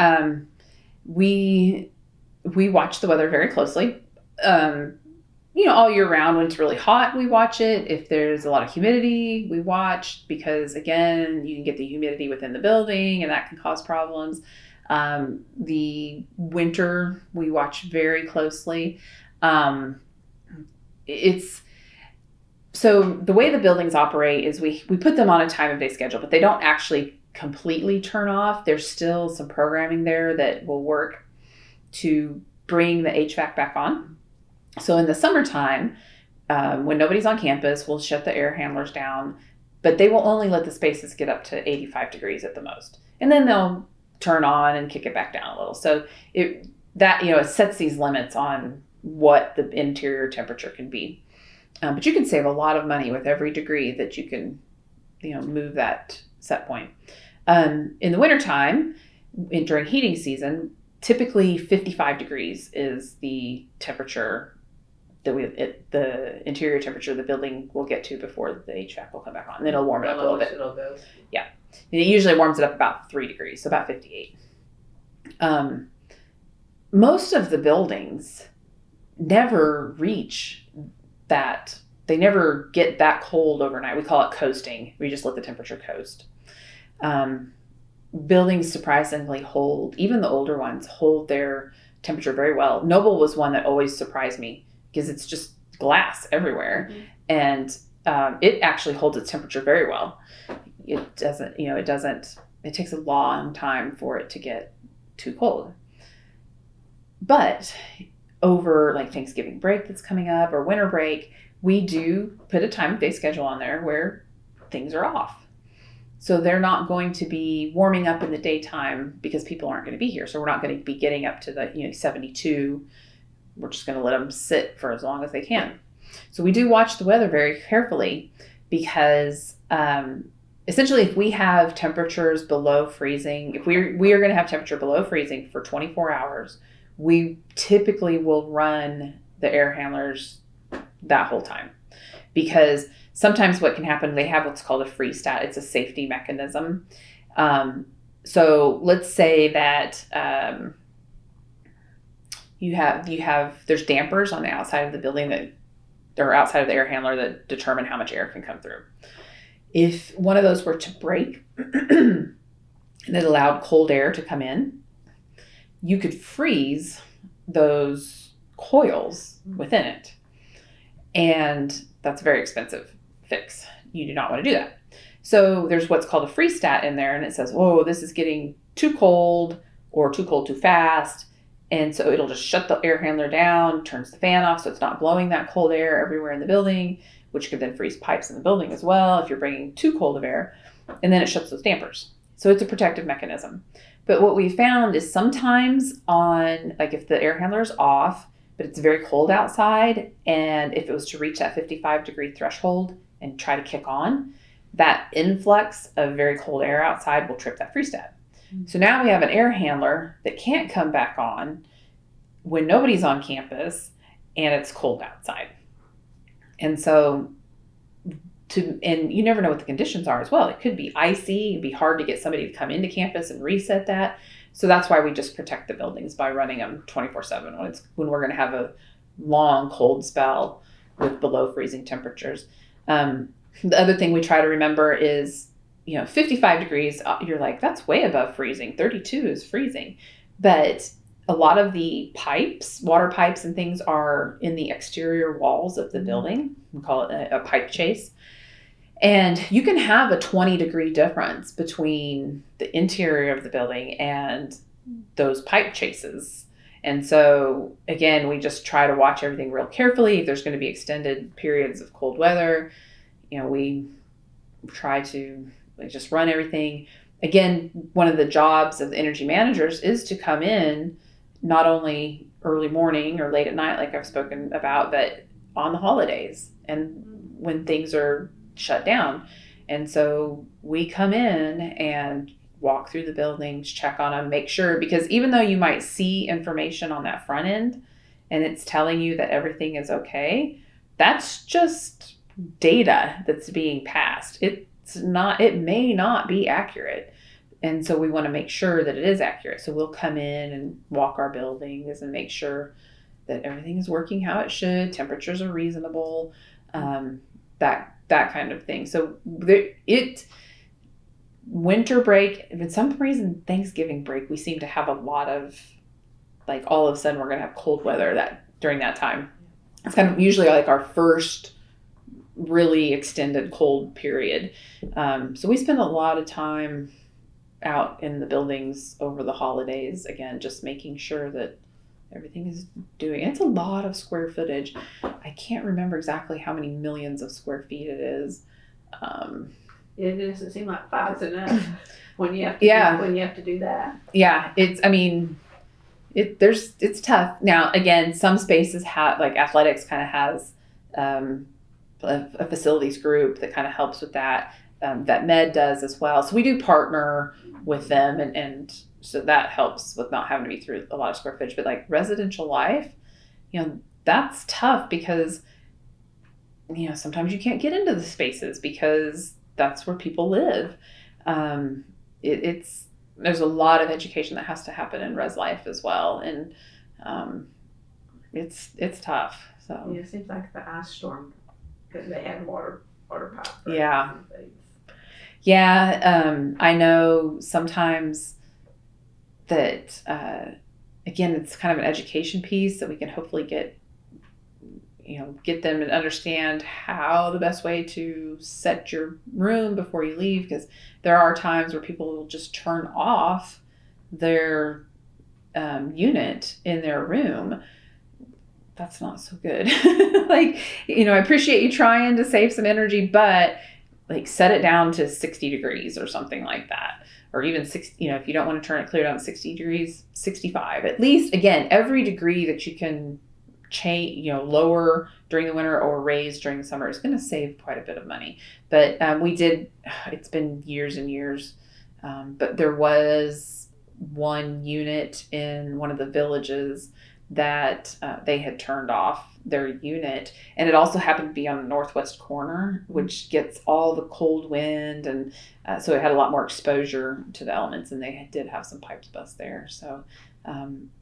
We watch the weather very closely. All year round. When it's really hot, we watch it. If there's a lot of humidity, we watch, because again, you can get the humidity within the building and that can cause problems. The winter, we watch very closely. So the way the buildings operate is we put them on a time of day schedule, but they don't actually completely turn off. There's still some programming there that will work to bring the HVAC back on. So in the summertime, when nobody's on campus, we'll shut the air handlers down, but they will only let the spaces get up to 85 degrees at the most. And then they'll turn on and kick it back down a little. So it sets these limits on what the interior temperature can be. But you can save a lot of money with every degree that you can, move that set point. In the wintertime, during heating season, typically 55 degrees is the temperature that the interior temperature of the building will get to before the HVAC will come back on. And it'll warm it up a little bit. It'll go. Yeah. It usually warms it up about 3 degrees, so about 58. Most of the buildings never reach that. They never get that cold overnight. We call it coasting. We just let the temperature coast. Buildings surprisingly hold, even the older ones, hold their temperature very well. Noble was one that always surprised me because it's just glass everywhere. Mm-hmm. And it actually holds its temperature very well. It doesn't, it takes a long time for it to get too cold. But over like Thanksgiving break that's coming up or winter break, we do put a time of day schedule on there where things are off. So they're not going to be warming up in the daytime because people aren't going to be here. So we're not going to be getting up to the 72. We're just going to let them sit for as long as they can. So we do watch the weather very carefully because essentially if we have temperatures below freezing, if we are going to have temperature below freezing for 24 hours, we typically will run the air handlers that whole time, because sometimes what can happen, they have what's called a freeze stat. It's a safety mechanism. So let's say that there's dampers on the outside of the building or outside of the air handler that determine how much air can come through. If one of those were to break and it allowed cold air to come in, you could freeze those coils within it. And that's a very expensive fix. You do not want to do that. So there's what's called a freeze stat in there, and it says, oh, this is getting too cold or too cold too fast. And so it'll just shut the air handler down, turns the fan off so it's not blowing that cold air everywhere in the building, which could then freeze pipes in the building as well if you're bringing too cold of air. And then it shuts those dampers. So it's a protective mechanism. But what we found is sometimes if the air handler is off, but it's very cold outside, and if it was to reach that 55 degree threshold and try to kick on, that influx of very cold air outside will trip that freeze stat. Mm-hmm. So now we have an air handler that can't come back on when nobody's on campus and it's cold outside. And so and you never know what the conditions are as well. It could be icy. It'd be hard to get somebody to come into campus and reset that. So that's why we just protect the buildings by running them 24/7 when we're going to have a long cold spell with below freezing temperatures. The other thing we try to remember is, 55 degrees, you're like, that's way above freezing. 32 is freezing. But a lot of the pipes, water pipes and things, are in the exterior walls of the building. We call it a pipe chase. And you can have a 20 degree difference between the interior of the building and those pipe chases. And so, again, we just try to watch everything real carefully. If there's going to be extended periods of cold weather, we try to just run everything. Again, one of the jobs of the energy managers is to come in not only early morning or late at night, like I've spoken about, but on the holidays and when things are shut down. And so we come in and walk through the buildings, check on them, make sure, because even though you might see information on that front end and it's telling you that everything is okay, that's just data that's being passed. It may not be accurate. And so we want to make sure that it is accurate. So we'll come in and walk our buildings and make sure that everything is working how it should, temperatures are reasonable, that kind of thing. So winter break, for some reason, Thanksgiving break, we seem to have a lot of, all of a sudden we're going to have cold weather during that time. It's kind of usually our first really extended cold period. So we spend a lot of time out in the buildings over the holidays, again, just making sure that everything is it's a lot of square footage. I can't remember exactly how many millions of square feet it is. It doesn't seem like 5's enough when you have to do that. Yeah, it's tough. Now, again, some spaces have, athletics kind of has a facilities group that kind of helps with that. That med does as well. So we do partner with them and so that helps with not having to be through a lot of square footage. But like residential life, that's tough because, sometimes you can't get into the spaces because that's where people live. There's a lot of education that has to happen in res life as well. And it's tough. So it seems like the ice storm, because they had water pipe. Yeah. Yeah. I know sometimes that, again, it's kind of an education piece that we can hopefully get them to understand how the best way to set your room before you leave, because there are times where people will just turn off their unit in their room. That's not so good. I appreciate you trying to save some energy, but like set it down to 60 degrees or something like that. Or even 60, if you don't want to turn it clear down to 60 degrees, 65. At least, again, every degree that you can change, lower during the winter or raise during the summer is going to save quite a bit of money. But it's been years and years, but there was one unit in one of the villages that they had turned off their unit, and it also happened to be on the northwest corner, which gets all the cold wind, and so it had a lot more exposure to the elements, and they did have some pipes bust there. So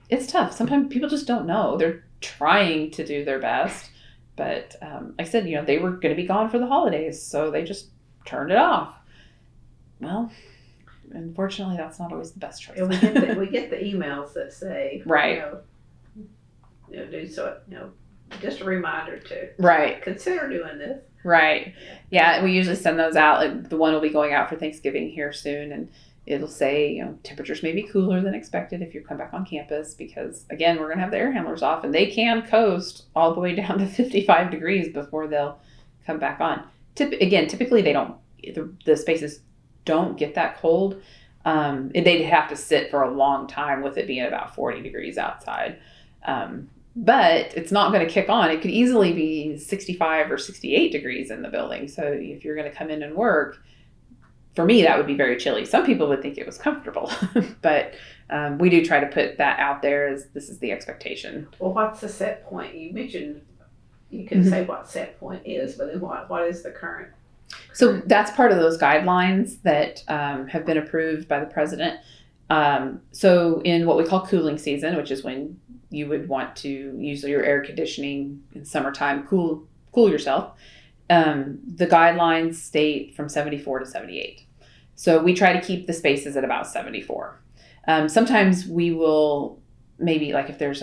it's tough. Sometimes people just don't know. They're trying to do their best, but like I said, they were going to be gone for the holidays, so they just turned it off. Well, unfortunately, that's not always the best choice. We get the emails that say, right, do so. Just a reminder to consider doing this. Right. Yeah, we usually send those out. Like the one will be going out for Thanksgiving here soon, and it'll say, temperatures may be cooler than expected if you come back on campus, because again, we're going to have the air handlers off, and they can coast all the way down to 55 degrees before they'll come back on. Typically they don't. The spaces don't get that cold. They'd have to sit for a long time with it being about 40 degrees outside. But it's not going to kick on. It could easily be 65 or 68 degrees in the building. So if you're going to come in and work, for me, that would be very chilly. Some people would think it was comfortable, but we do try to put that out there as this is the expectation. Well, what's the set point? You mentioned you can say what set point is, but then what is the current? So that's part of those guidelines that have been approved by the president. So in what we call cooling season, which is when you would want to use your air conditioning in summertime, cool yourself. The guidelines state from 74 to 78. So we try to keep the spaces at about 74. Sometimes we will maybe, like if there's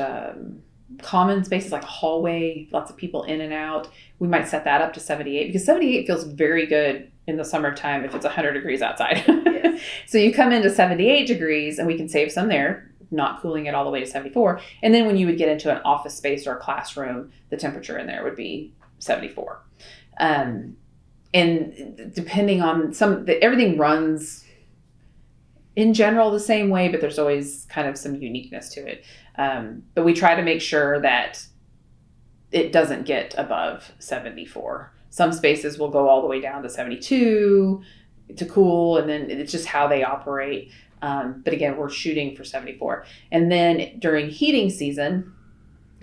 common spaces like a hallway, lots of people in and out, we might set that up to 78, because 78 feels very good in the summertime if it's 100 degrees outside. Yes. So you come into 78 degrees and we can save some there, not cooling it all the way to 74. And then when you would get into an office space or a classroom, the temperature in there would be 74. And depending on everything runs in general the same way, but there's always kind of some uniqueness to it. But we try to make sure that it doesn't get above 74. Some spaces will go all the way down to 72 to cool, and then it's just how they operate. But again, we're shooting for 74. And then during heating season,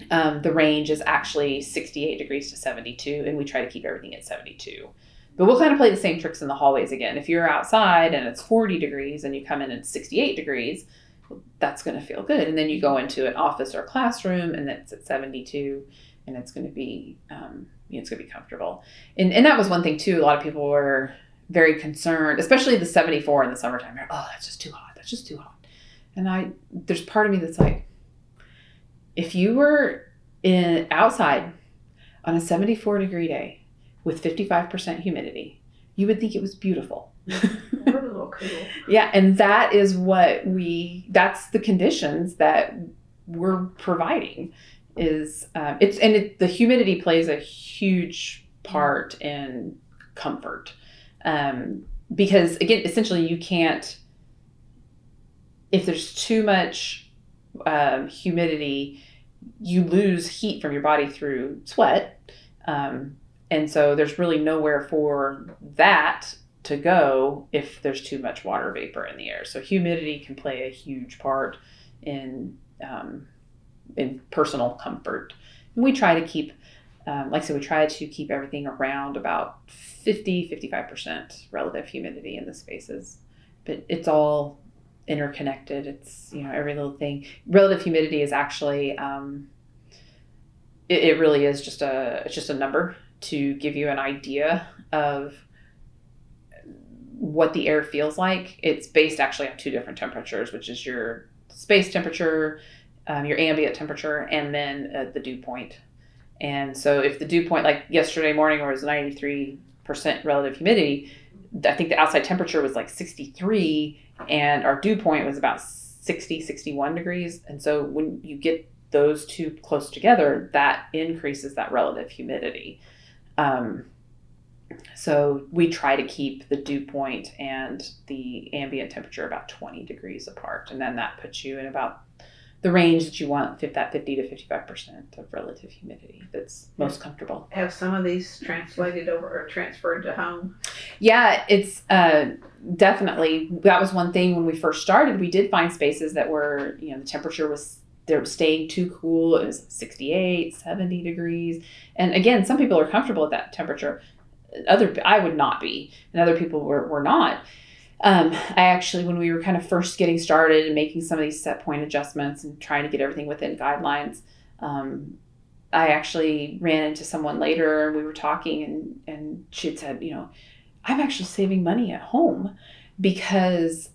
the range is actually 68 degrees to 72, and we try to keep everything at 72. But we'll kind of play the same tricks in the hallways again. If you're outside and it's 40 degrees and you come in at 68 degrees, well, that's going to feel good. And then you go into an office or classroom and it's at 72, and it's going to be it's going to be comfortable. And that was one thing too. A lot of people were very concerned, especially the 74 in the summertime. Oh, that's just too hot. That's just too hot. And there's part of me that's like, if you were outside on a 74 degree day with 55% humidity, you would think it was beautiful. We're a little cool. Yeah, and that is that's the conditions that we're providing. The humidity plays a huge part in comfort. Because again, essentially you can't, if there's too much humidity, you lose heat from your body through sweat. And so there's really nowhere for that to go if there's too much water vapor in the air. So humidity can play a huge part in personal comfort. And we try to keep, like I said, we try to keep everything around about 55% relative humidity in the spaces. But it's all interconnected. It's, every little thing. Relative humidity is actually, it really is just a number to give you an idea of what the air feels like. It's based actually on two different temperatures, which is your space temperature, your ambient temperature, and then the dew point. And so if the dew point, like yesterday morning where it was 93% relative humidity, I think the outside temperature was like 63 and our dew point was about 60, 61 degrees. And so when you get those two close together, that increases that relative humidity. So we try to keep the dew point and the ambient temperature about 20 degrees apart. And then that puts you in about the range that you want, that 50 to 55% of relative humidity that's most comfortable. Have some of these translated over or transferred to home? Yeah, it's definitely, that was one thing when we first started. We did find spaces that were, the temperature was, they were staying too cool. It was 68, 70 degrees. And again, some people are comfortable at that temperature. I would not be, and other people were not. I actually, when we were kind of first getting started and making some of these set point adjustments and trying to get everything within guidelines, I actually ran into someone later and we were talking and she had said, I'm actually saving money at home because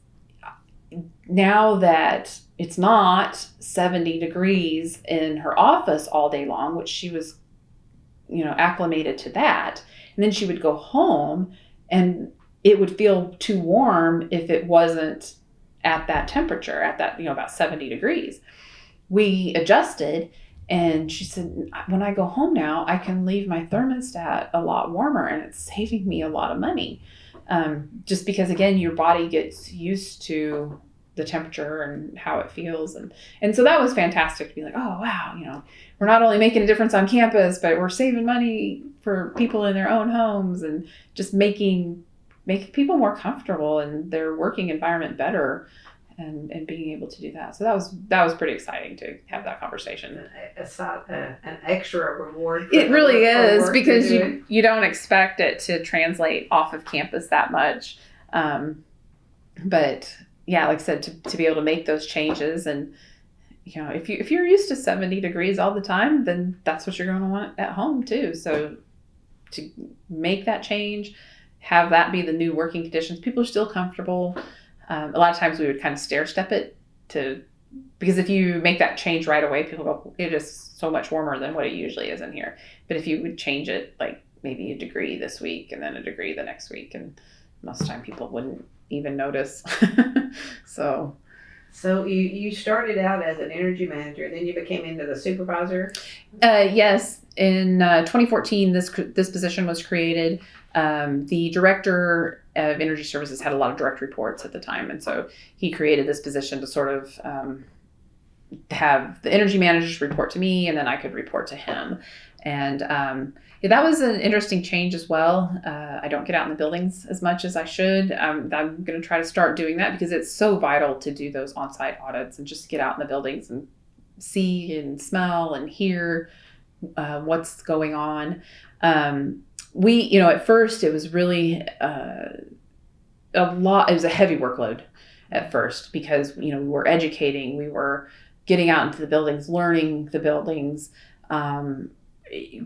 now that it's not 70 degrees in her office all day long, which she was, acclimated to that. And then she would go home and it would feel too warm if it wasn't at that temperature, at that, about 70 degrees. We adjusted and she said, when I go home now, I can leave my thermostat a lot warmer and it's saving me a lot of money. Just because, again, your body gets used to the temperature and how it feels. And so that was fantastic to be like, oh, wow, we're not only making a difference on campus, but we're saving money for people in their own homes and just making people more comfortable and their working environment better and being able to do that. So that was pretty exciting to have that conversation. An extra reward. It really is because you don't expect it to translate off of campus that much. But yeah, like I said, to be able to make those changes and, if you're used to 70 degrees all the time, then that's what you're going to want at home too. So to make that change, have that be the new working conditions, people are still comfortable. A lot of times we would kind of stair step it because if you make that change right away, people go, it is so much warmer than what it usually is in here. But if you would change it like maybe a degree this week and then a degree the next week, and most of the time people wouldn't even notice. So you started out as an energy manager, then you became into the supervisor? Yes. In 2014, this position was created. The director of energy services had a lot of direct reports at the time. And so he created this position to sort of have the energy managers report to me and then I could report to him. And that was an interesting change as well. I don't get out in the buildings as much as I should. I'm going to try to start doing that because it's so vital to do those on-site audits and just get out in the buildings and see and smell and hear what's going on. We, at first it was really a lot. It was a heavy workload at first because, we were educating, we were getting out into the buildings, learning the buildings.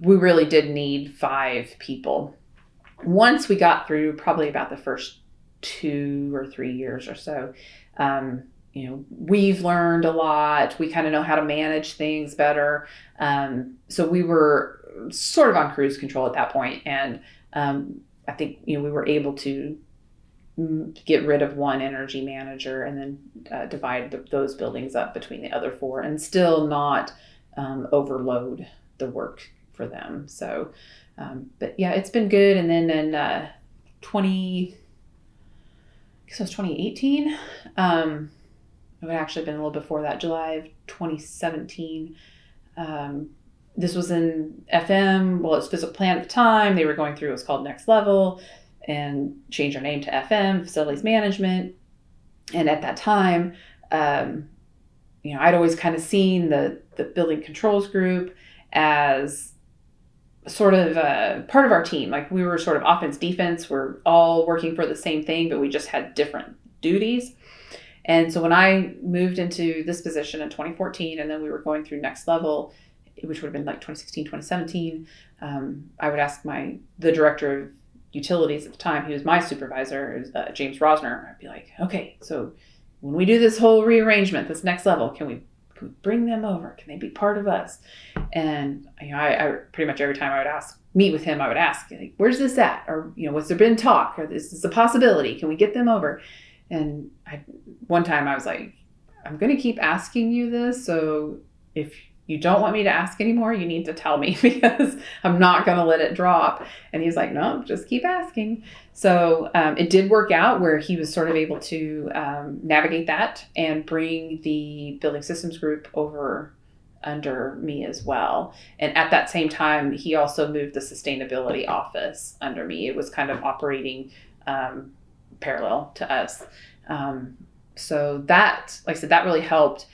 We really did need 5 people. Once we got through probably about the first 2 or 3 years or so, we've learned a lot. We kind of know how to manage things better. So we were sort of on cruise control at that point. And I think, we were able to get rid of one energy manager and then divide those buildings up between the other 4 and still not overload the work for them. So, but yeah, it's been good. And then in 2018, it would actually been a little before that, July of 2017. This was in FM. Well, it's physical plant at the time. They were going through what's called Next Level. and changed our name to FM, Facilities Management. And at that time, I'd always kind of seen the building controls group as sort of part of our team. Like we were sort of offense, defense. We're all working for the same thing, but we just had different duties. And so when I moved into this position in 2014, and then we were going through next level, which would have been like 2016, 2017, I would ask the director of utilities at the time, he was my supervisor, James Rosner. I'd be like, okay, so when we do this whole rearrangement, this next level, can we bring them over? Can they be part of us? And I pretty much every time I would meet with him, I would ask, like, where's this at? Or, what's there been talk? Or is this a possibility? Can we get them over? And one time I was like, I'm going to keep asking you this. So if you don't want me to ask anymore, you need to tell me, because I'm not going to let it drop. And he's like, no, just keep asking. So it did work out where he was sort of able to navigate that and bring the building systems group over under me as well. And at that same time, he also moved the sustainability office under me. It was kind of operating parallel to us. So that, like I said, that really helped.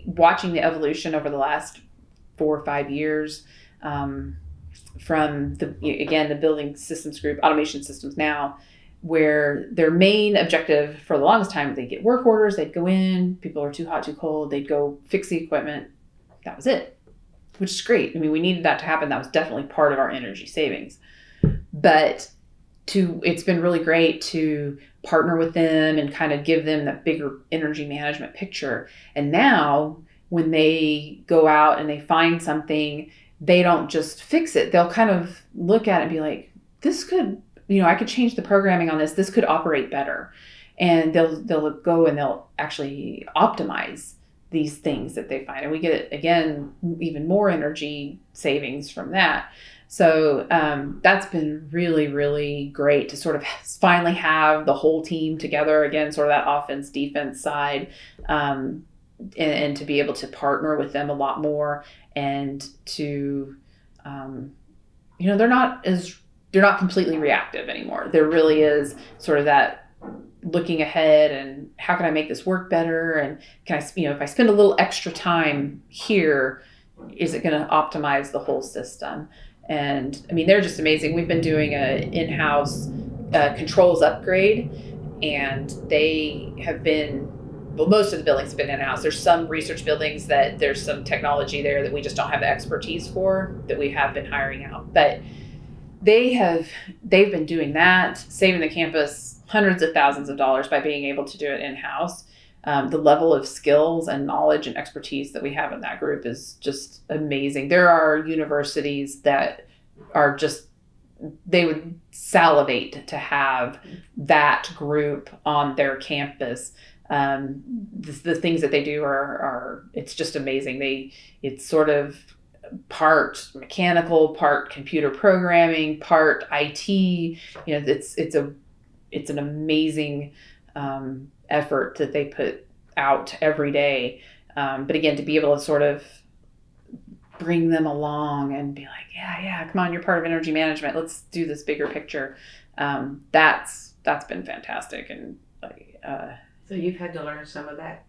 Watching the evolution over the last 4 or 5 years, from the building systems group, automation systems now, where their main objective for the longest time, they'd get work orders, they'd go in, people are too hot, too cold, they'd go fix the equipment. That was it, which is great. I mean, we needed that to happen. That was definitely part of our energy savings. But it's been really great to partner with them and kind of give them that bigger energy management picture. And now when they go out and they find something, they don't just fix it. They'll kind of look at it and be like, this could, I could change the programming on this. This could operate better. And they'll go and they'll actually optimize these things that they find. And we get, again, even more energy savings from that. So that's been really, really great to sort of finally have the whole team together again, sort of that offense, defense side, and to be able to partner with them a lot more, and to, they're not completely reactive anymore. There really is sort of that looking ahead and how can I make this work better? And can I, if I spend a little extra time here, is it going to optimize the whole system? And I mean, they're just amazing. We've been doing an in-house controls upgrade, and they have been, most of the buildings have been in-house. There's some research buildings that there's some technology there that we just don't have the expertise for, that we have been hiring out. But they've been doing that, saving the campus hundreds of thousands of dollars by being able to do it in-house. The level of skills and knowledge and expertise that we have in that group is just amazing. There are universities that are just, they would salivate to have that group on their campus. The things that they do are it's just amazing. It's sort of part mechanical, part computer programming, part IT. It's an amazing effort that they put out every day. But again, to be able to sort of bring them along and be like, yeah, come on, you're part of energy management. Let's do this bigger picture. That's been fantastic. And so you've had to learn some of that.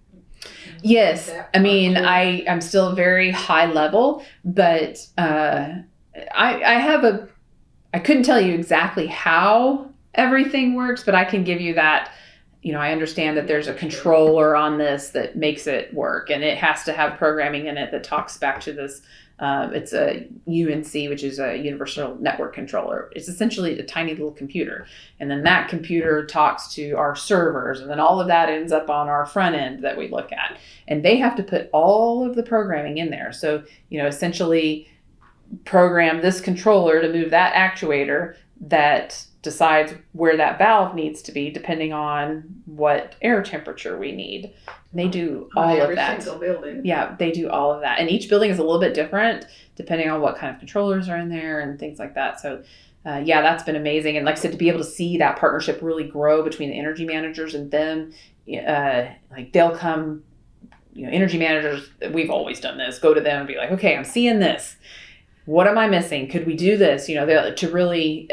Yes. I mean, I'm still very high level, but I couldn't tell you exactly how everything works, but I can give you that. I understand that there's a controller on this that makes it work, and it has to have programming in it that talks back to this. It's a UNC, which is a universal network controller. It's essentially a tiny little computer. And then that computer talks to our servers, and then all of that ends up on our front end that we look at. And they have to put all of the programming in there. So, essentially program this controller to move that actuator that decides where that valve needs to be depending on what air temperature we need. And they do all of that. Every single building. Yeah, they do all of that. And each building is a little bit different depending on what kind of controllers are in there and things like that. So that's been amazing. And like I said, to be able to see that partnership really grow between the energy managers and them, like they'll come, energy managers, we've always done this, go to them and be like, okay, I'm seeing this. what am I missing? Could we do this? To really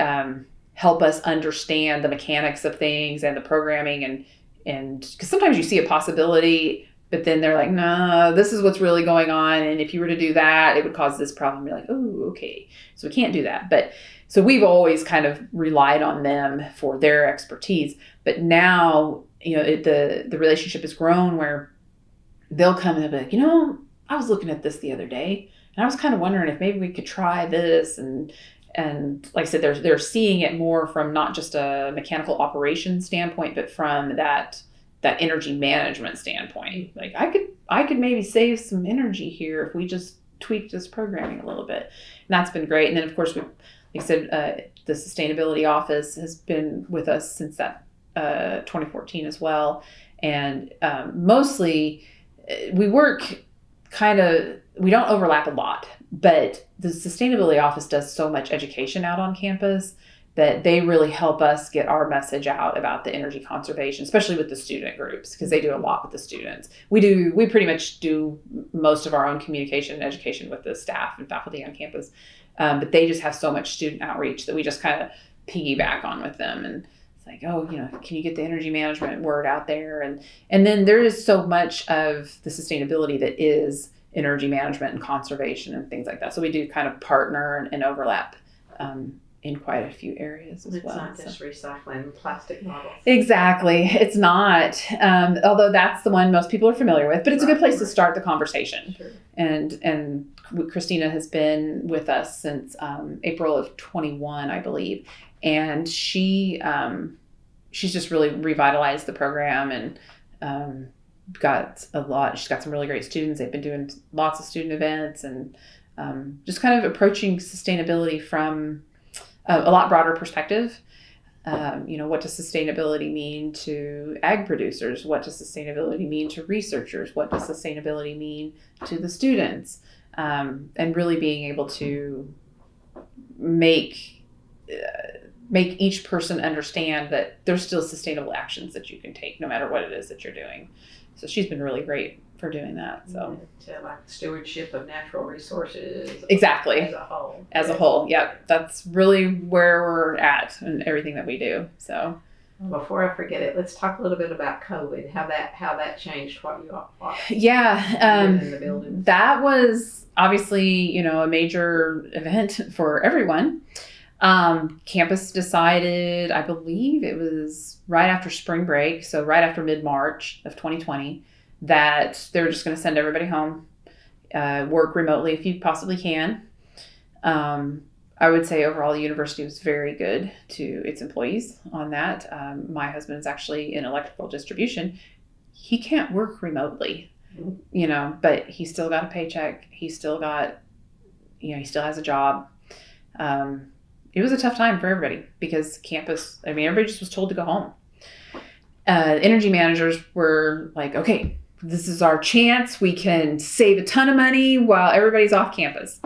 help us understand the mechanics of things and the programming, and because sometimes you see a possibility, but then they're like, no, this is what's really going on. And if you were to do that, it would cause this problem. You're like, oh, okay. So we can't do that. But so we've always kind of relied on them for their expertise. But now, the relationship has grown where they'll come and they'll be like, I was looking at this the other day and I was kind of wondering if maybe we could try this. And like I said, they're seeing it more from not just a mechanical operations standpoint, but from that energy management standpoint. Like I could maybe save some energy here if we just tweak this programming a little bit. And that's been great. And then of course, like I said, the sustainability office has been with us since that 2014 as well. And mostly we work we don't overlap a lot, but the sustainability office does so much education out on campus that they really help us get our message out about the energy conservation, especially with the student groups, because they do a lot with the students. We pretty much do most of our own communication and education with the staff and faculty on campus. But they just have so much student outreach that we just kind of piggyback on with them. And it's like, can you get the energy management word out there? And then there is so much of the sustainability that is energy management and conservation and things like that. So we do kind of partner and overlap in quite a few areas as well. It's not just recycling plastic bottles. Exactly. It's not. Although that's the one most people are familiar with, but it's a good place to start the conversation. Sure. And Christina has been with us since April of 21, I believe. And she's just really revitalized the program and she's got some really great students. They've been doing lots of student events and just kind of approaching sustainability from a lot broader perspective. What does sustainability mean to ag producers? What does sustainability mean to researchers? What does sustainability mean to the students? And really being able to make each person understand that there's still sustainable actions that you can take no matter what it is that you're doing. So she's been really great for doing that. So like stewardship of natural resources. Exactly. As a whole. Yep. That's really where we're at in everything that we do. So before I forget it, let's talk a little bit about COVID, how that changed what you all in the building. That was obviously, a major event for everyone. Campus decided, I believe it was right after spring break, so right after mid-March of 2020, that they were just going to send everybody home, work remotely if you possibly can. I would say overall the university was very good to its employees on that. My husband is actually in electrical distribution. He can't work remotely, but he still got a paycheck. He still got, he still has a job. It was a tough time for everybody because campus, everybody just was told to go home. Energy managers were like, okay, this is our chance. We can save a ton of money while everybody's off campus.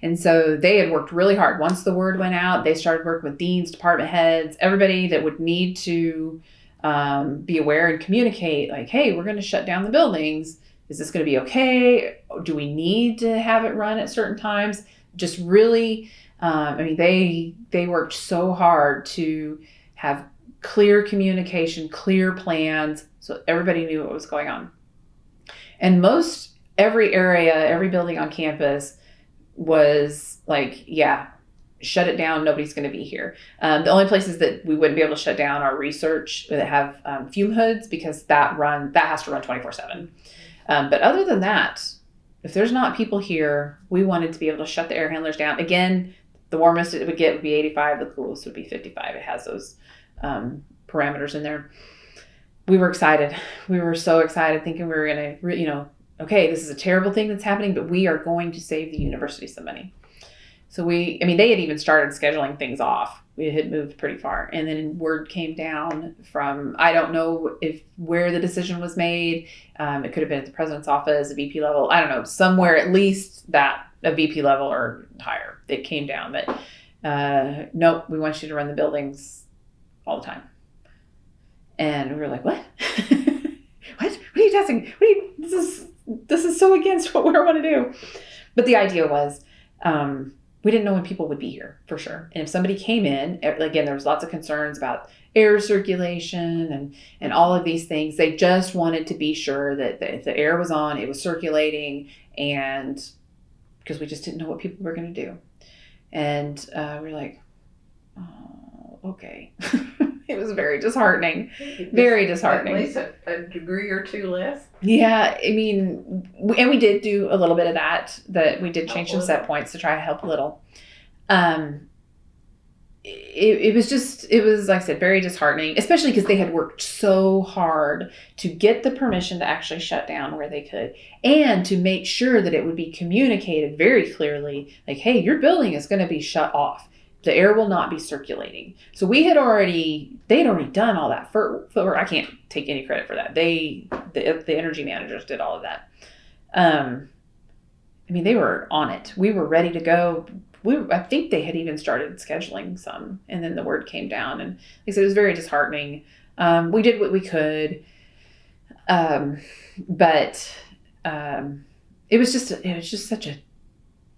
And so they had worked really hard. Once the word went out, they started working with deans, department heads, everybody that would need to be aware and communicate like, hey, we're going to shut down the buildings. Is this going to be okay? Do we need to have it run at certain times? Just really... they worked so hard to have clear communication, clear plans, so everybody knew what was going on. And every building on campus was like, yeah, shut it down. Nobody's going to be here. The only places that we wouldn't be able to shut down are research that have fume hoods because that has to run 24/7. But other than that, if there's not people here, we wanted to be able to shut the air handlers down. Again, the warmest it would get would be 85. The coolest would be 55. It has those parameters in there. We were excited. We were so excited thinking we were going to, okay, this is a terrible thing that's happening, but we are going to save the university some money. So they had even started scheduling things off. We had moved pretty far. And then word came down from, I don't know where the decision was made. It could have been at the president's office, a VP level. I don't know, somewhere at least that a VP level or higher. It came down that, nope, we want you to run the buildings all the time. And we were like, what? What are you testing? This is so against what we want to do. But the idea was, we didn't know when people would be here for sure. And if somebody came in, again, there was lots of concerns about air circulation and all of these things. They just wanted to be sure that if the air was on, it was circulating, and because we just didn't know what people were going to do. And we're like, oh, okay. It was very disheartening. Very disheartening. At least a degree or two less. Yeah, I mean, and we did do a little bit of that we did change some set points to try to help a little. It was, like I said, very disheartening, especially because they had worked so hard to get the permission to actually shut down where they could, and to make sure that it would be communicated very clearly, like, hey, your building is going to be shut off. The air will not be circulating. So they had already done all that for I can't take any credit for that. The energy managers did all of that. I mean, they were on it. We were ready to go. I think they had even started scheduling some, and then the word came down, and like I said, it was very disheartening. We did what we could. But it was just such a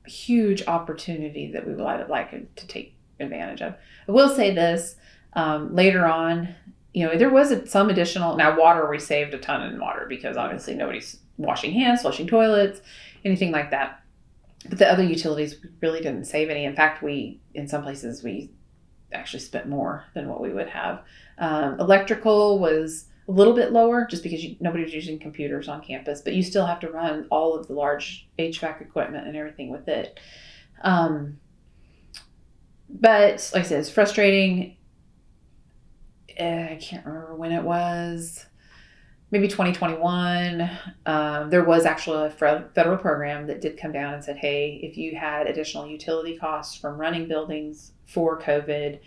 huge opportunity that we would like to take advantage of. I will say this, later on, there was some additional, now water, we saved a ton in water because obviously nobody's washing hands, flushing toilets, anything like that. But the other utilities, we really didn't save any. In fact, in some places, we actually spent more than what we would have. Electrical was a little bit lower just because nobody was using computers on campus, but you still have to run all of the large HVAC equipment and everything with it. But like I said, it's frustrating. I can't remember when it was. Maybe 2021. There was actually a federal program that did come down and said, hey, if you had additional utility costs from running buildings for COVID,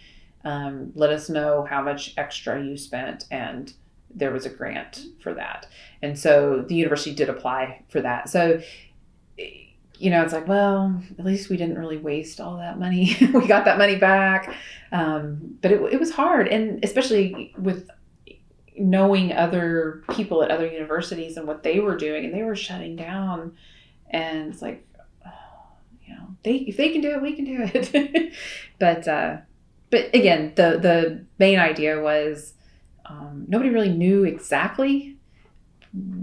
let us know how much extra you spent. And there was a grant for that. And so the university did apply for that. So, it's like, well, at least we didn't really waste all that money. We got that money back. But it was hard. And especially with knowing other people at other universities and what they were doing, and they were shutting down. And it's like, if they can do it, we can do it. But again, the main idea was, nobody really knew exactly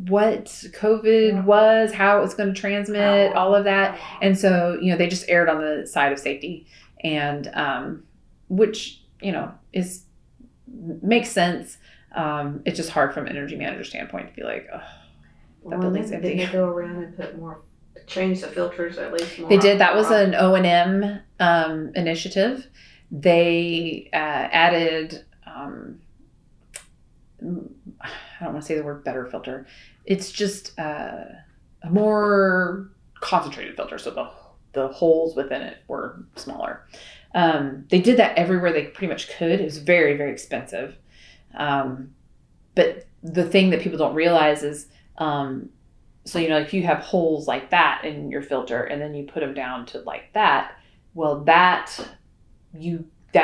what COVID was, how it was going to transmit, all of that. And so, they just erred on the side of safety, and which, makes sense. It's just hard from an energy manager standpoint to be like, oh, that building's empty. Did they go around and change the filters at least more? They did. That was an O&M initiative. They added, I don't want to say the word better filter. It's just a more concentrated filter. So the holes within it were smaller. They did that everywhere they pretty much could. It was very, very expensive. But the thing that people don't realize is, so, if you have holes like that in your filter and then you put them down to like that, well, that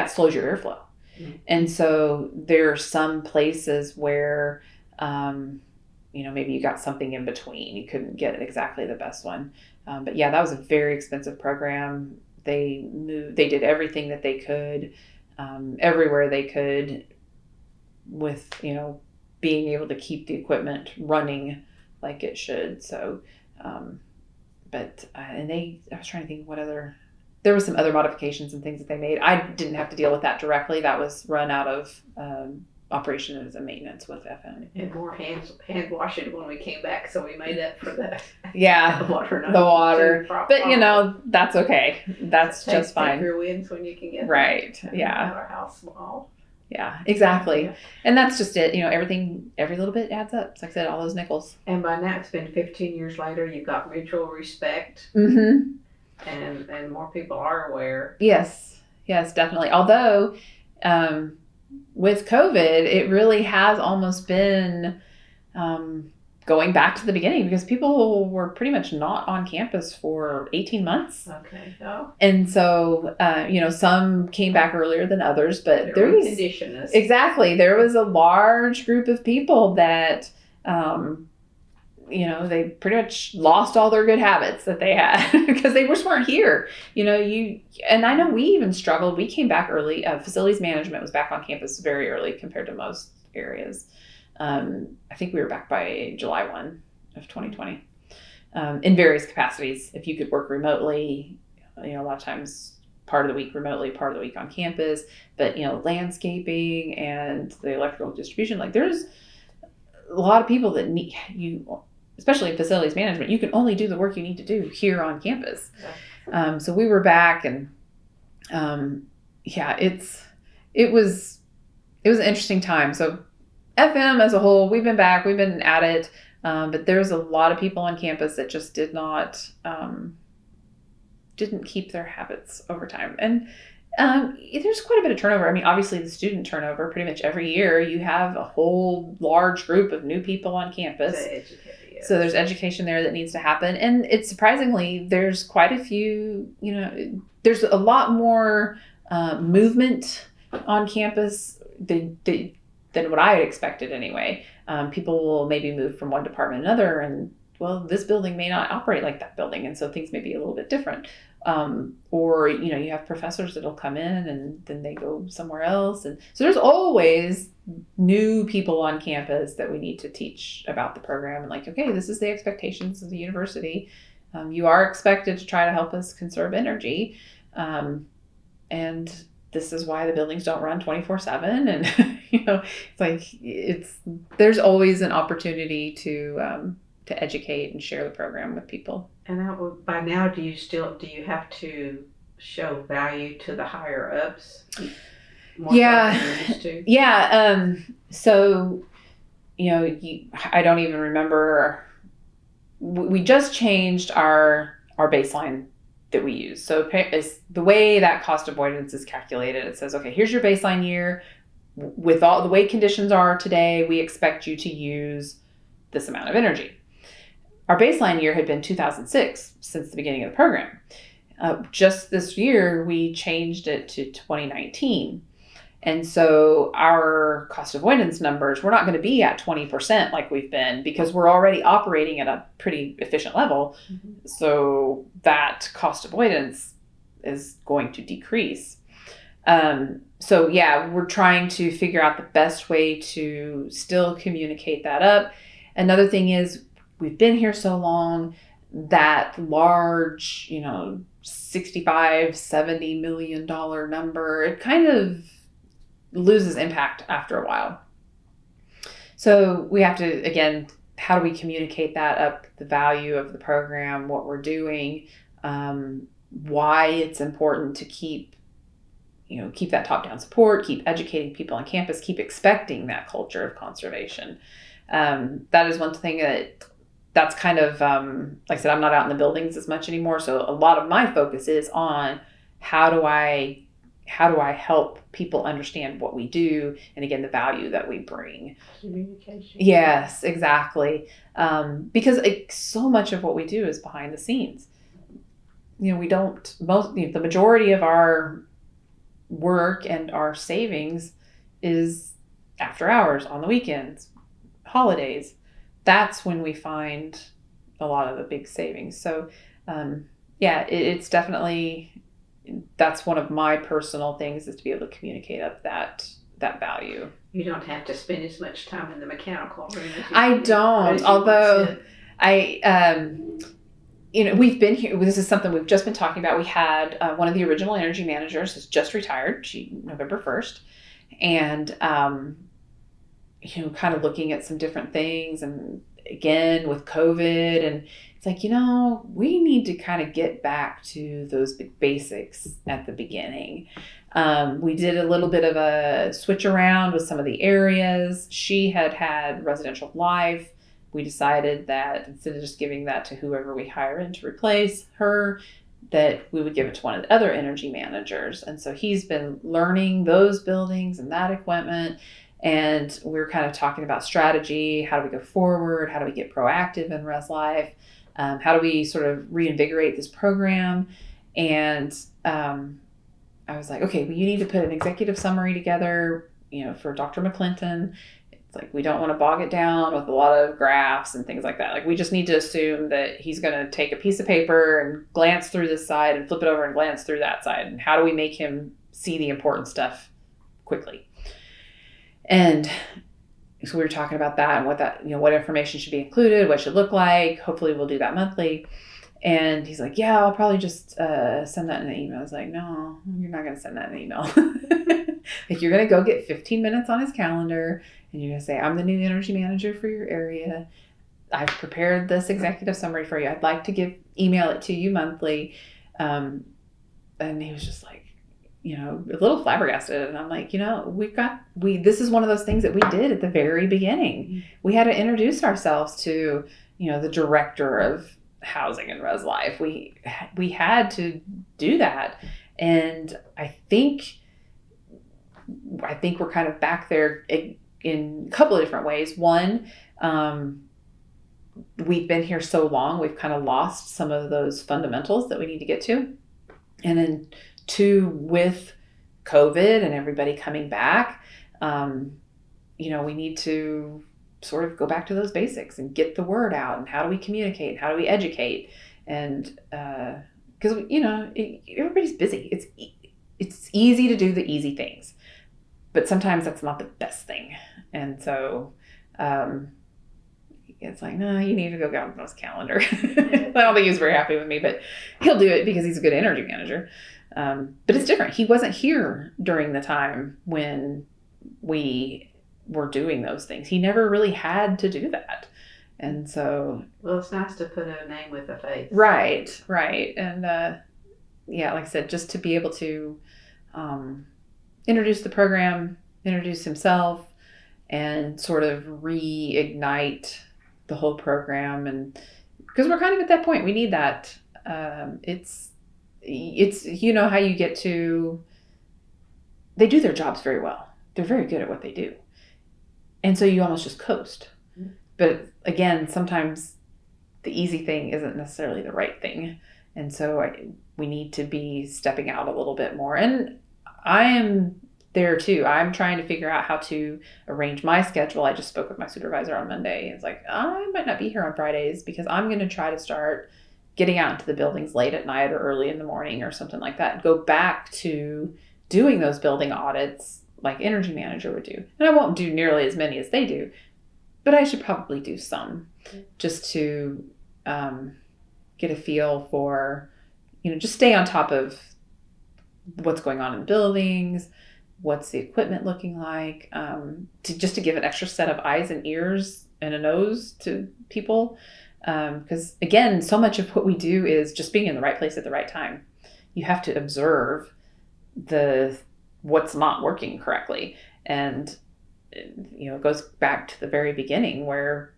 slows your airflow. Mm-hmm. And so there are some places where, maybe you got something in between. You couldn't get exactly the best one. But yeah, that was a very expensive program. They did everything that they could, everywhere they could, with, being able to keep the equipment running like it should. So, I was trying to think what other, there were some other modifications and things that they made. I didn't have to deal with that directly. That was run out of, operations and maintenance with FM. And more hand washing when we came back, so we made up for that. Yeah, the water. But that's okay. That's just fine. Take your wins when you can get right. Yeah. Our house small. Yeah, exactly. Yeah. And that's just it. Everything, every little bit adds up. Like I said, all those nickels. And by now it's been 15 years later. You've got mutual respect. Mm-hmm. And more people are aware. Yes, definitely. Although, with COVID, it really has almost been going back to the beginning, because people were pretty much not on campus for 18 months. Okay. Oh. And so, some came back earlier than others, but there was exactly, there was a large group of people that they pretty much lost all their good habits that they had because they just weren't here. And I know we even struggled. We came back early. Facilities management was back on campus very early compared to most areas. I think we were back by July 1 of 2020 in various capacities. If you could work remotely, a lot of times part of the week remotely, part of the week on campus, but landscaping and the electrical distribution, like there's a lot of people that need you, especially in facilities management. You can only do the work you need to do here on campus. Yeah. So we were back, and it was an interesting time. So FM as a whole, we've been back, we've been at it, but there's a lot of people on campus that just didn't keep their habits over time. And there's quite a bit of turnover. I mean, obviously the student turnover, pretty much every year you have a whole large group of new people on campus. So there's education there that needs to happen. And it's surprisingly, there's quite a few, there's a lot more movement on campus than what I had expected anyway. People will maybe move from one department to another, and this building may not operate like that building, and so things may be a little bit different. Or you have professors that'll come in and then they go somewhere else, and so there's always new people on campus that we need to teach about the program, and okay, this is the expectations of the university. You are expected to try to help us conserve energy, and this is why the buildings don't run 24/7, and there's always an opportunity to educate and share the program with people. And by now, do you have to show value to the higher ups? Yeah. So, I don't even remember. We just changed our baseline that we use. So the way that cost avoidance is calculated, it says, okay, here's your baseline year. With all the way conditions are today, we expect you to use this amount of energy. Our baseline year had been 2006 since the beginning of the program. Just this year, we changed it to 2019. And so our cost avoidance numbers, we're not going to be at 20% like we've been, because we're already operating at a pretty efficient level. Mm-hmm. So that cost avoidance is going to decrease. We're trying to figure out the best way to still communicate that up. Another thing is, we've been here so long, that large, $65, $70 million number, it kind of loses impact after a while. So we have to, again, how do we communicate that up, the value of the program, what we're doing, why it's important to keep that top-down support, keep educating people on campus, keep expecting that culture of conservation. That is one thing that's kind of, like I said, I'm not out in the buildings as much anymore. So a lot of my focus is on how do I help people understand what we do, and again, the value that we bring. Communication. Yes, exactly. Because so much of what we do is behind the scenes. The majority of our work and our savings is after hours, on the weekends, holidays. That's when we find a lot of the big savings. So, it's definitely, that's one of my personal things, is to be able to communicate up that value. You don't have to spend as much time in the mechanical room. I don't, although we've been here. This is something we've just been talking about. We had one of the original energy managers has just retired. November 1st. And, kind of looking at some different things, and again with COVID, and it's we need to kind of get back to those basics at the beginning. We did a little bit of a switch around with some of the areas. She had residential life. We decided that instead of just giving that to whoever we hire in to replace her, that we would give it to one of the other energy managers. And so he's been learning those buildings and that equipment. And we were kind of talking about strategy. How do we go forward? How do we get proactive in Res Life? How do we sort of reinvigorate this program? And I was like, okay, well, you need to put an executive summary together, for Dr. McClinton. It's like, we don't want to bog it down with a lot of graphs and things like that. Like, we just need to assume that he's going to take a piece of paper and glance through this side and flip it over and glance through that side. And how do we make him see the important stuff quickly? And so we were talking about that and what that, what information should be included, what it should look like. Hopefully we'll do that monthly. And he's like, yeah, I'll probably just send that in an email. I was like, no, you're not going to send that in an email. Like, you're going to go get 15 minutes on his calendar and you're going to say, I'm the new energy manager for your area. I've prepared this executive summary for you. I'd like to email it to you monthly. And he was just like, a little flabbergasted. And I'm like, this is one of those things that we did at the very beginning. We had to introduce ourselves to, the director of housing and res life. We had to do that. And I think we're kind of back there in a couple of different ways. One, we've been here so long, we've kind of lost some of those fundamentals that we need to get to. And then two, with COVID and everybody coming back, we need to sort of go back to those basics and get the word out. And how do we communicate? How do we educate? And because everybody's busy. It's easy to do the easy things, but sometimes that's not the best thing. And so it's like, no, you need to go get on his calendar. I don't think he's very happy with me, but he'll do it because he's a good energy manager. But it's different. He wasn't here during the time when we were doing those things. He never really had to do that. And so, well, it's nice to put a name with a face. Right. And like I said, just to be able to introduce the program, introduce himself, and sort of reignite the whole program. And because we're kind of at that point, we need that. It's how you get to, they do their jobs very well. They're very good at what they do. And so you almost just coast. But again, sometimes the easy thing isn't necessarily the right thing. And so we need to be stepping out a little bit more. And I am there too. I'm trying to figure out how to arrange my schedule. I just spoke with my supervisor on Monday. It's like, I might not be here on Fridays because I'm going to try to start getting out into the buildings late at night or early in the morning or something like that. And go back to doing those building audits like energy manager would do. And I won't do nearly as many as they do, but I should probably do some just to get a feel for, just stay on top of what's going on in the buildings, what's the equipment looking like, to give an extra set of eyes and ears and a nose to people. Because again, so much of what we do is just being in the right place at the right time. You have to observe what's not working correctly. And, it goes back to the very beginning where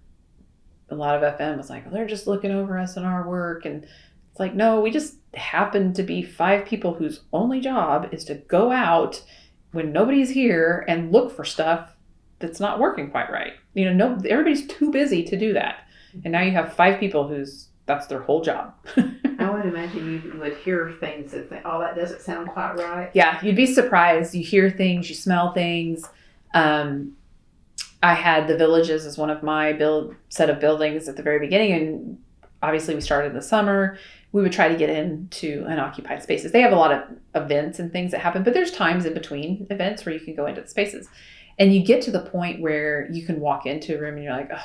a lot of FM was like, well, they're just looking over us and our work. And it's like, no, we just happen to be 5 people whose only job is to go out when nobody's here and look for stuff that's not working quite right. Everybody's too busy to do that. And now you have 5 people that's their whole job. I would imagine you would hear things that think, oh, that doesn't sound quite right. Yeah, you'd be surprised. You hear things, you smell things. I had the Villages as one of my set of buildings at the very beginning, and obviously we started in the summer. We would try to get into unoccupied spaces. They have a lot of events and things that happen, but there's times in between events where you can go into the spaces. And you get to the point where you can walk into a room and you're like, oh,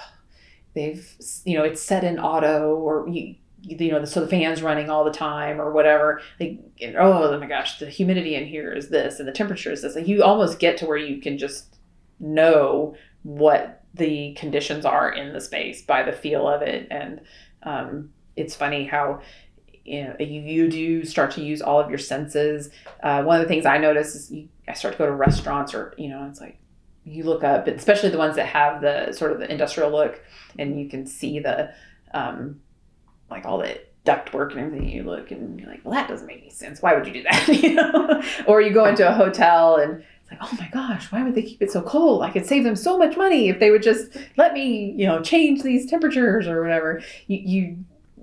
it's set in auto, or so the fan's running all the time or whatever. Like, oh my gosh, the humidity in here is this and the temperature is this. Like, you almost get to where you can just know what the conditions are in the space by the feel of it. And it's funny how you do start to use all of your senses. One of the things I notice is I start to go to restaurants, or it's like you look up, especially the ones that have the sort of the industrial look, and you can see the like all the duct work and everything. You look and you're like, well, that doesn't make any sense. Why would you do that? Or you go into a hotel and it's like, oh my gosh, why would they keep it so cold? I could save them so much money if they would just let me, change these temperatures or whatever.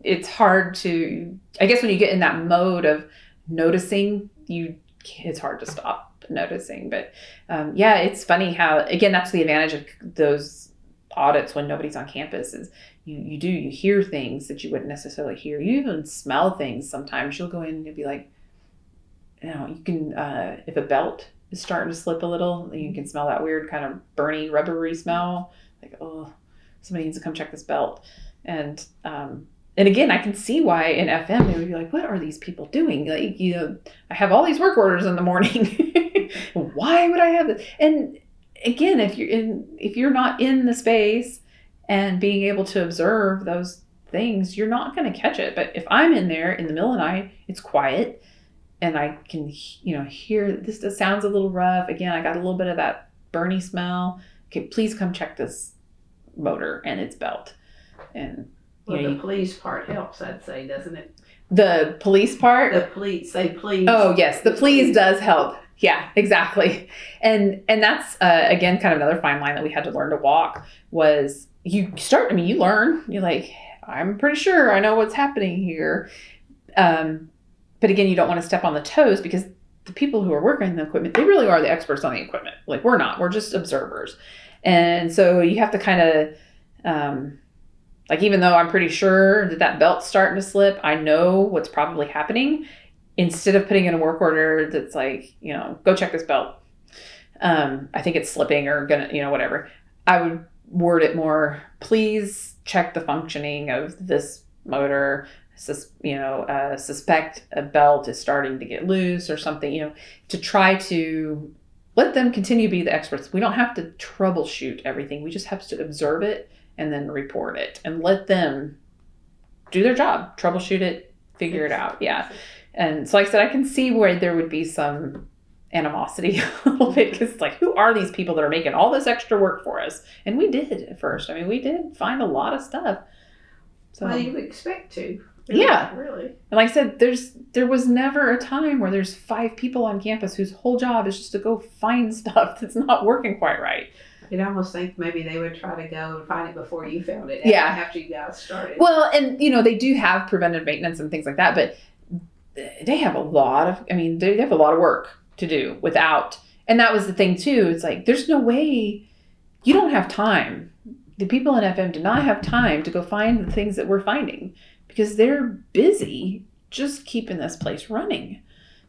It's hard to, I guess when you get in that mode of noticing, it's hard to stop noticing. But yeah, it's funny how, again, that's the advantage of those audits when nobody's on campus is you hear things that you wouldn't necessarily hear. You even smell things sometimes. You'll go in and you'll be like, you can, if a belt is starting to slip a little, you can smell that weird kind of burny, rubbery smell. Like, oh, somebody needs to come check this belt. And again, I can see why in FM they would be like, what are these people doing? Like, I have all these work orders in the morning. Why would I have this? And again, if you're not in the space and being able to observe those things, you're not going to catch it. But if I'm in there in the middle of the night, it's quiet, and I can, hear this. Sounds a little rough. Again, I got a little bit of that burny smell. Okay, please come check this motor and its belt. And the police part helps, I'd say, doesn't it? The police part? The police, say please. Oh, yes. The please does help. Yeah, exactly. And that's, again, kind of another fine line that we had to learn to walk was you learn. You're like, I'm pretty sure I know what's happening here. But again, you don't want to step on the toes because the people who are working the equipment, they really are the experts on the equipment. Like, we're not. We're just observers. And so you have to kind of... like, even though I'm pretty sure that belt's starting to slip, I know what's probably happening. Instead of putting in a work order that's like, go check this belt. I think it's slipping or gonna, whatever. I would word it more, please check the functioning of this motor. Suspect a belt is starting to get loose or something, to try to let them continue to be the experts. We don't have to troubleshoot everything. We just have to observe it and then report it and let them do their job, troubleshoot it, figure it out. Yeah. And so like I said, I can see where there would be some animosity a little bit because it's like, who are these people that are making all this extra work for us? And we did at first. I mean, we did find a lot of stuff. So, well, you would expect to. Really, yeah. Really. And like I said, there was never a time where there's 5 people on campus whose whole job is just to go find stuff that's not working quite right. You'd almost think maybe they would try to go and find it before you found it. Yeah. After you guys started. Well, and they do have preventive maintenance and things like that, but they have a lot of work to do without. And that was the thing too. It's like, there's no way you don't have time. The people in FM do not have time to go find the things that we're finding because they're busy just keeping this place running.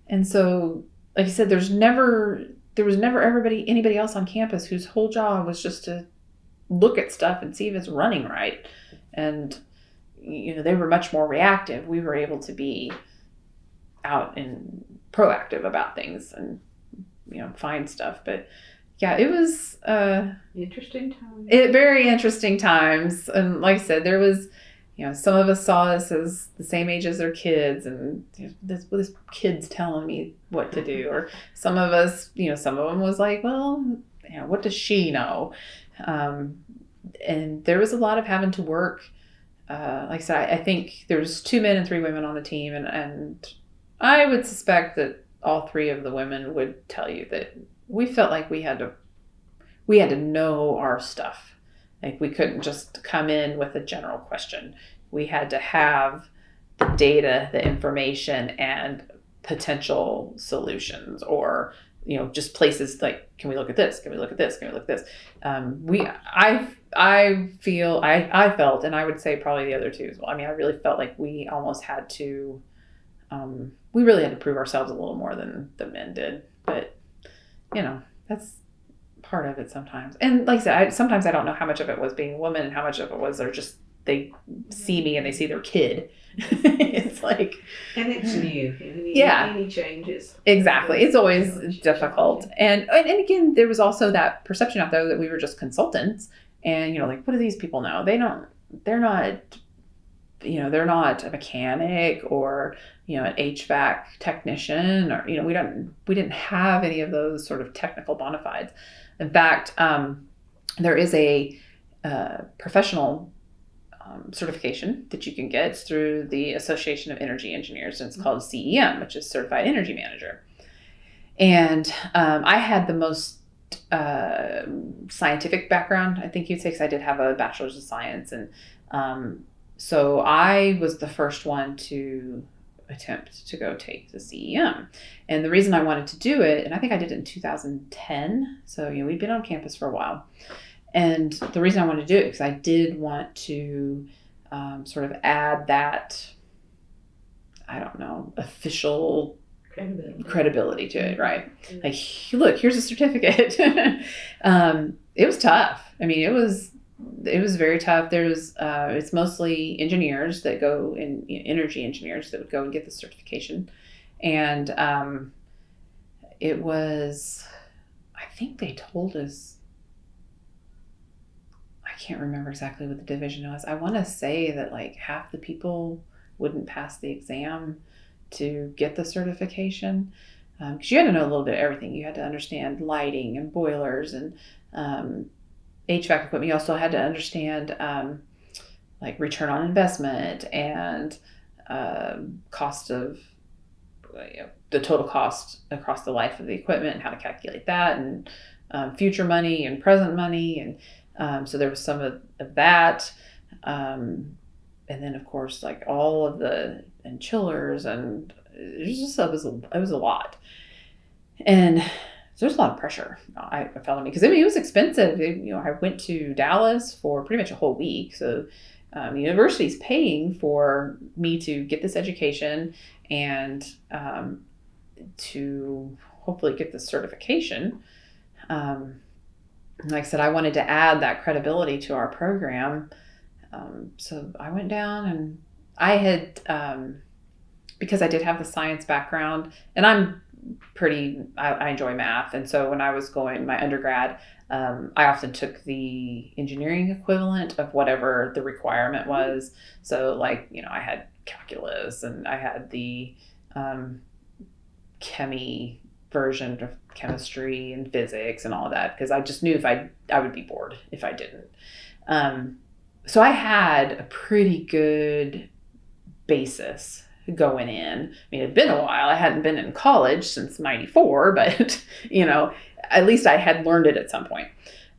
And so, like I said, there was never anybody else on campus whose whole job was just to look at stuff and see if it's running right. And, they were much more reactive. We were able to be out and proactive about things and, find stuff. But yeah, it was interesting times. Very interesting times. And like I said, there was, some of us saw us as the same age as their kids, and this kid's telling me what to do. Or some of us, some of them was like, well, what does she know? And there was a lot of having to work. Like I said, I think there was 2 men and 3 women on the team, and I would suspect that all 3 of the women would tell you that we felt like we had to know our stuff. Like, we couldn't just come in with a general question. We had to have the data, the information, and potential solutions, or, just places like, can we look at this? Can we look at this? Can we look at this? I felt, and I would say probably the other 2 as well. I mean, I really felt like we almost had to, we really had to prove ourselves a little more than the men did. But, that's part of it sometimes. And like I said, sometimes I don't know how much of it was being a woman and how much of it was they see me and they see their kid. It's like, and it's new. Any changes. Exactly. It's always difficult. And again, there was also that perception out there that we were just consultants, and like, what do these people know? They're not a mechanic or an HVAC technician, or we didn't have any of those sort of technical bona fides. In fact, there is a professional certification that you can get through the Association of Energy Engineers, and it's called CEM, which is Certified Energy Manager. And I had the most scientific background, I think you'd say, because I did have a bachelor's of science, and so I was the first one to attempt to go take the CEM. And the reason I wanted to do it, and I think I did it in 2010, so we'd been on campus for a while. And the reason I wanted to do it because I did want to sort of add that, I don't know, official credibility to it, right? Like, look, here's a certificate. It was tough. I mean, it was very tough. It's mostly engineers that go in, energy engineers that would go and get the certification. And it was, I think they told us, I can't remember exactly what the division was. I want to say that like half the people wouldn't pass the exam to get the certification, because you had to know a little bit of everything. You had to understand lighting and boilers and HVAC equipment. You also had to understand like return on investment and cost of the total cost across the life of the equipment and how to calculate that, and future money and present money, and so there was some of that, and then of course like all of the and chillers, and it was a lot, and there's a lot of pressure I felt on me because it was expensive. I went to Dallas for pretty much a whole week, so the university's paying for me to get this education and to hopefully get the certification. Like I said, I wanted to add that credibility to our program, so I went down and I had because I did have the science background, and I enjoy math. And so when I was going my undergrad, I often took the engineering equivalent of whatever the requirement was. So like, I had calculus and I had the chemi version of chemistry and physics and all of that, because I just knew I would be bored if I didn't. So I had a pretty good basis going in. I mean, it had been a while. I hadn't been in college since '94, but at least I had learned it at some point.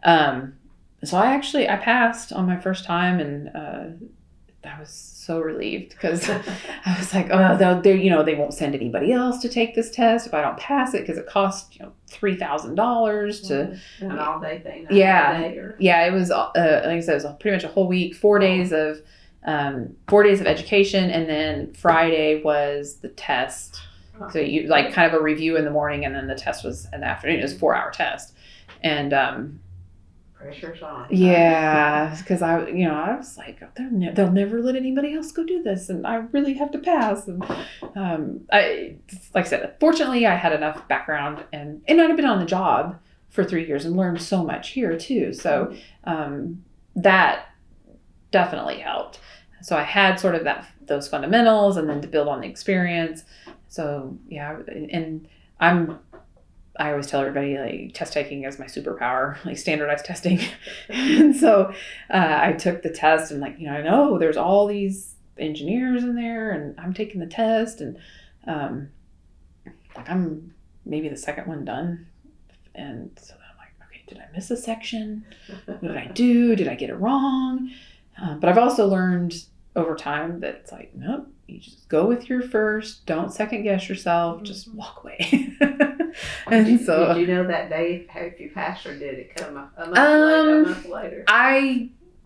So I passed on my first time, and I was so relieved because I was like, oh, they won't send anybody else to take this test if I don't pass it, because it costs $3,000 to an all day thing. Yeah, it was like I said, it was pretty much a whole week, 4 days of 4 days of education, and then Friday was the test. So you like kind of a review in the morning, and then the test was in the afternoon. It was a 4-hour test, and pressure's on. Yeah, because I was like, they'll never let anybody else go do this, and I really have to pass. And like I said, fortunately, I had enough background, and I'd been on the job for 3 years and learned so much here too. So that definitely helped. So I had sort of those fundamentals, and then to build on the experience. So yeah, and I always tell everybody, like, test taking is my superpower, like standardized testing. And so I took the test, and I know there's all these engineers in there, and I'm taking the test, and I'm maybe the second one done. And so I'm like, okay, did I miss a section? What did I do? Did I get it wrong? But I've also learned over time that it's like, nope, you just go with your first, don't second guess yourself, just walk away. And did you know that day if you passed, or did it come a month later?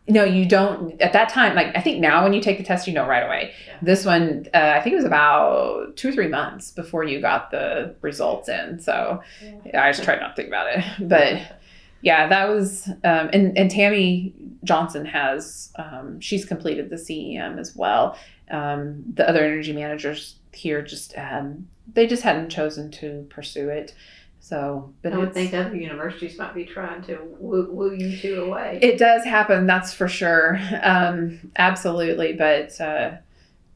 No, you don't at that time. Like, I think now when you take the test, right away. Yeah. This one, I think it was about 2 or 3 months before you got the results in. So I just tried not to think about it. But yeah, that was, and Tammy Johnson has, she's completed the CEM as well. The other energy managers here they just hadn't chosen to pursue it. So, but I would think other universities might be trying to woo you two away. It does happen, that's for sure. Absolutely. But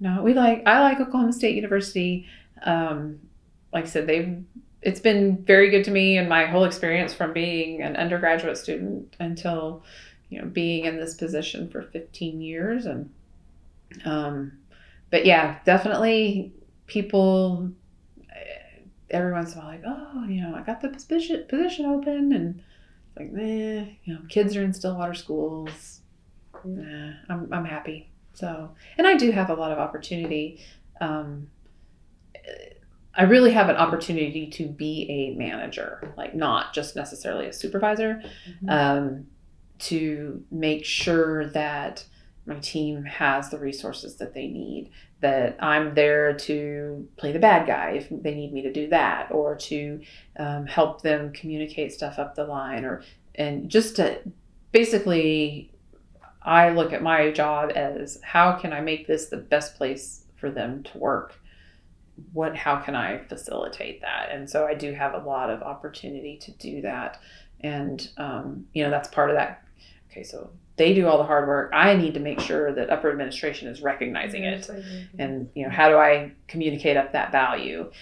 no, I like Oklahoma State University. Like I said, it's been very good to me in my whole experience from being an undergraduate student until, being in this position for 15 years. And, but yeah, definitely people, every once in a while, like, oh, I got the position open, and it's like, kids are in Stillwater schools. I'm happy. So, and I do have a lot of opportunity. I really have an opportunity to be a manager, like not just necessarily a supervisor, to make sure that my team has the resources that they need, that I'm there to play the bad guy if they need me to do that, or to help them communicate stuff up the line, and just to basically, I look at my job as how can I make this the best place for them to work? How can I facilitate that? And so I do have a lot of opportunity to do that. And, that's part of that. Okay, so they do all the hard work. I need to make sure that upper administration is recognizing it. And, how do I communicate up that value?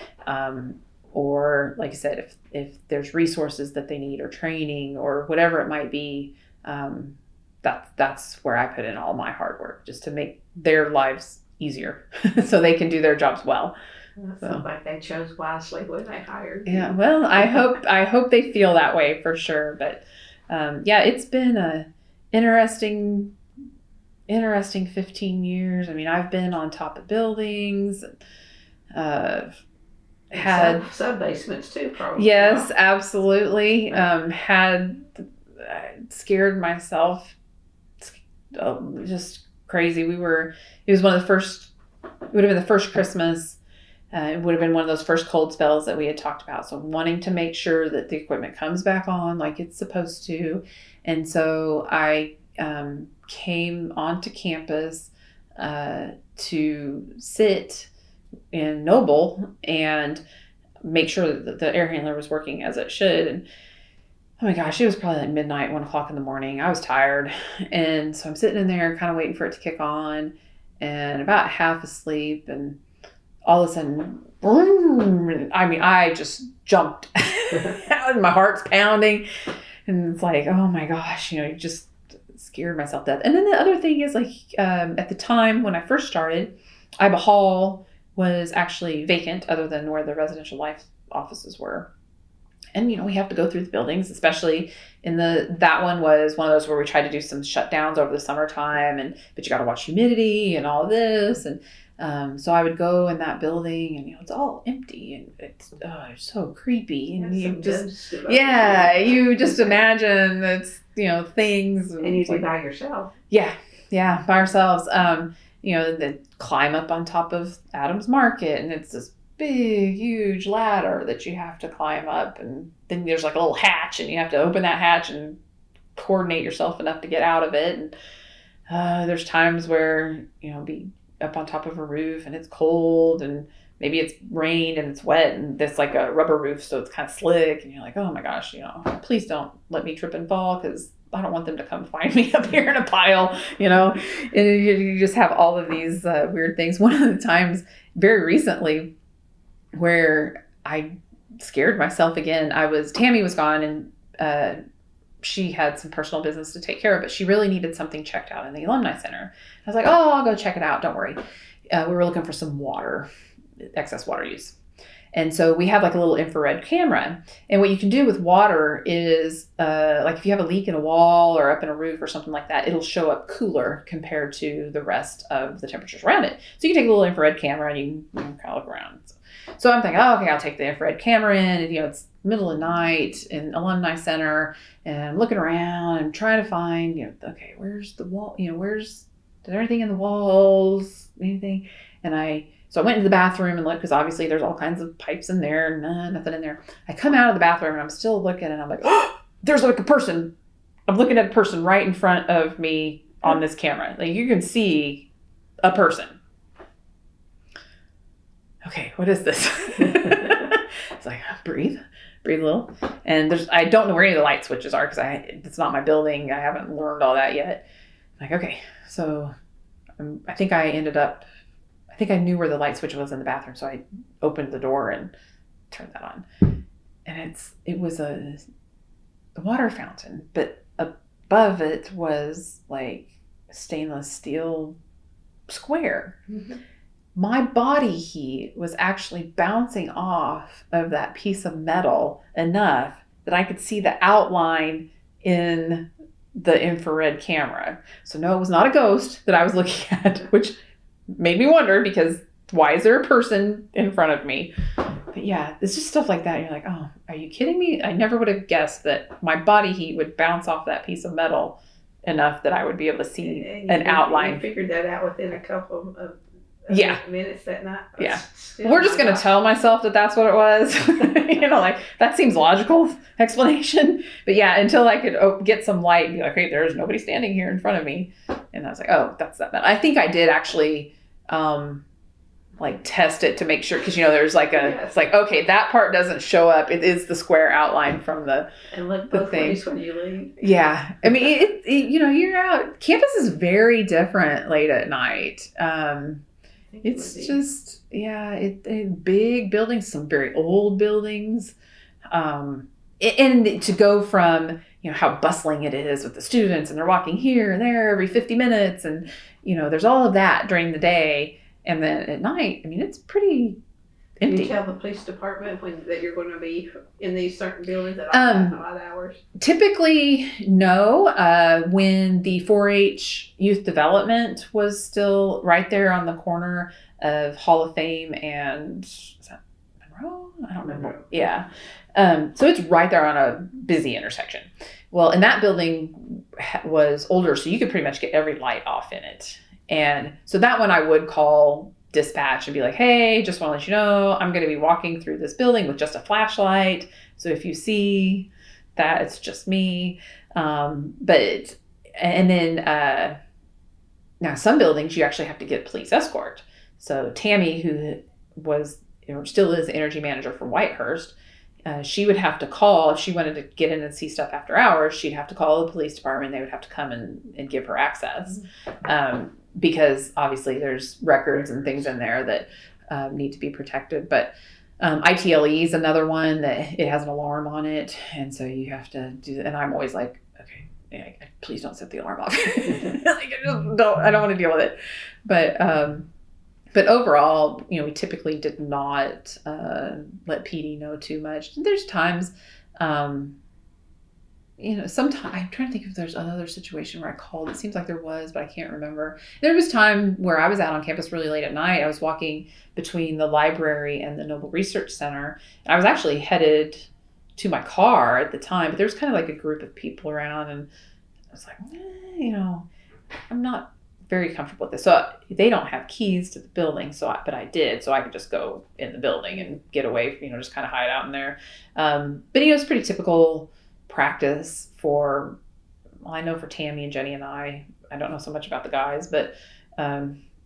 Or like I said, if there's resources that they need or training or whatever it might be, that's where I put in all my hard work, just to make their lives easier so they can do their jobs well. That sounds like they chose wisely when they hired you. Yeah, well, I hope they feel that way for sure. But it's been a interesting 15 years. I mean, I've been on top of buildings, had sub-basements too, probably. Yes, absolutely. Had scared myself, just crazy. It was one of the first, it would have been the first Christmas. It would have been one of those first cold spells that we had talked about. So wanting to make sure that the equipment comes back on like it's supposed to. And so I came onto campus to sit in Noble and make sure that the air handler was working as it should. And oh my gosh, it was probably like midnight, 1 o'clock in the morning. I was tired. And so I'm sitting in there kind of waiting for it to kick on and about half asleep, and all of a sudden, boom, I mean, I just jumped and my heart's pounding, and it's like, oh my gosh, just scared myself to death. And then the other thing is, like, at the time when I first started, Iba Hall was actually vacant other than where the residential life offices were. And, we have to go through the buildings, especially that one was one of those where we tried to do some shutdowns over the summertime, but you got to watch humidity and all of this. And so I would go in that building, and, it's all empty, and it's so creepy. And you just imagine it's, things. And you'd be by yourself. Yeah, by ourselves. Then climb up on top of Adams Market, and it's this big, huge ladder that you have to climb up, and then there's like a little hatch, and you have to open that hatch and coordinate yourself enough to get out of it. And there's times where be up on top of a roof and it's cold, and maybe it's rained and it's wet, and it's like a rubber roof, so it's kind of slick, and you're like, oh my gosh, please don't let me trip and fall, because I don't want them to come find me up here in a pile, and you just have all of these weird things. One of the times very recently where I scared myself again, Tammy was gone, and she had some personal business to take care of, but she really needed something checked out in the Alumni Center. I was like, oh, I'll go check it out. Don't worry. We were looking for some excess water use. And so we have like a little infrared camera. And what you can do with water is, like if you have a leak in a wall or up in a roof or something like that, it'll show up cooler compared to the rest of the temperatures around it. So you can take a little infrared camera and you can kind of look around. So I'm thinking, oh, okay, I'll take the infrared camera in, and, it's middle of night in Alumni Center, and I'm looking around and trying to find, okay, where's the wall? Is there anything in the walls? Anything? So I went into the bathroom and looked, because obviously there's all kinds of pipes in there, nothing in there. I come out of the bathroom and I'm still looking, and I'm like, oh, there's like a person. I'm looking at a person right in front of me on this camera. Like, you can see a person. Okay, what is this? It's like, breathe a little. And I don't know where any of the light switches are, because it's not my building. I haven't learned all that yet. I'm like, okay, so I think I knew where the light switch was in the bathroom, so I opened the door and turned that on. And it was a water fountain, but above it was like a stainless steel square. Mm-hmm. My body heat was actually bouncing off of that piece of metal enough that I could see the outline in the infrared camera. So no, it was not a ghost that I was looking at, which made me wonder, because why is there a person in front of me? But yeah, it's just stuff like that. You're like, oh, are you kidding me? I never would have guessed that my body heat would bounce off that piece of metal enough that I would be able to see an outline. You figured that out within a couple of minutes that night. Yeah. We're just going to tell myself that that's what it was. Like that seems logical explanation. But yeah, until I could get some light and be like, hey, there's nobody standing here in front of me. And I was like, oh, that's that bad. I think I did actually test it to make sure, because there's it's like, okay, that part doesn't show up. It is the square outline from the and look both ways when you leave. Yeah, I mean, you're out. Campus is very different late at night. It's just big buildings, some very old buildings, and to go from how bustling it is with the students and they're walking here and there every 50 minutes, and there's all of that during the day. And then at night, I mean, it's pretty empty. Do you tell the police department that you're going to be in these certain buildings at odd hours? Typically, no. When the 4-H youth development was still right there on the corner of Hall of Fame and is that Monroe? I don't remember. Yeah. So it's right there on a busy intersection. Well, and that building was older, so you could pretty much get every light off in it. And so that one I would call dispatch and be like, hey, just want to let you know, I'm going to be walking through this building with just a flashlight. So if you see that, it's just me. Now some buildings you actually have to get police escort. So Tammy, who was, still is the energy manager for Whitehurst, she would have to call if she wanted to get in and see stuff after hours. She'd have to call the police department. They would have to come and give her access. Because obviously there's records and things in there that need to be protected. But ITLE is another one that it has an alarm on it. And so you have to do that. And I'm always like, okay, please don't set the alarm off. I don't want to deal with it. But overall, we typically did not let PD know too much. There's times, sometimes I'm trying to think if there's another situation where I called. It seems like there was, but I can't remember. There was time where I was out on campus really late at night. I was walking between the library and the Noble Research Center. And I was actually headed to my car at the time, but there was kind of like a group of people around, and I was like, I'm not very comfortable with this. So they don't have keys to the building, but I did, so I could just go in the building and get away, just kind of hide out in there. But it's pretty typical practice for, I know for Tammy and Jenny and I don't know so much about the guys, but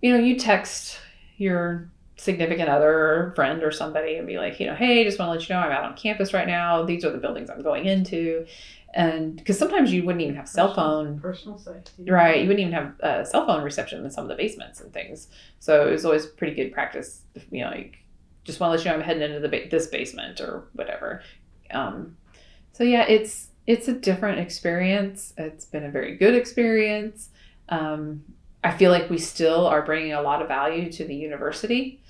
you text your significant other or friend or somebody and be like, hey, just want to let you know I'm out on campus right now. These are the buildings I'm going into. And because sometimes you wouldn't even have personal safety, right? You wouldn't even have cell phone reception in some of the basements and things. So it was always pretty good practice. Just want to let you know I'm heading into this basement or whatever. So yeah, it's a different experience. It's been a very good experience. I feel like we still are bringing a lot of value to the university.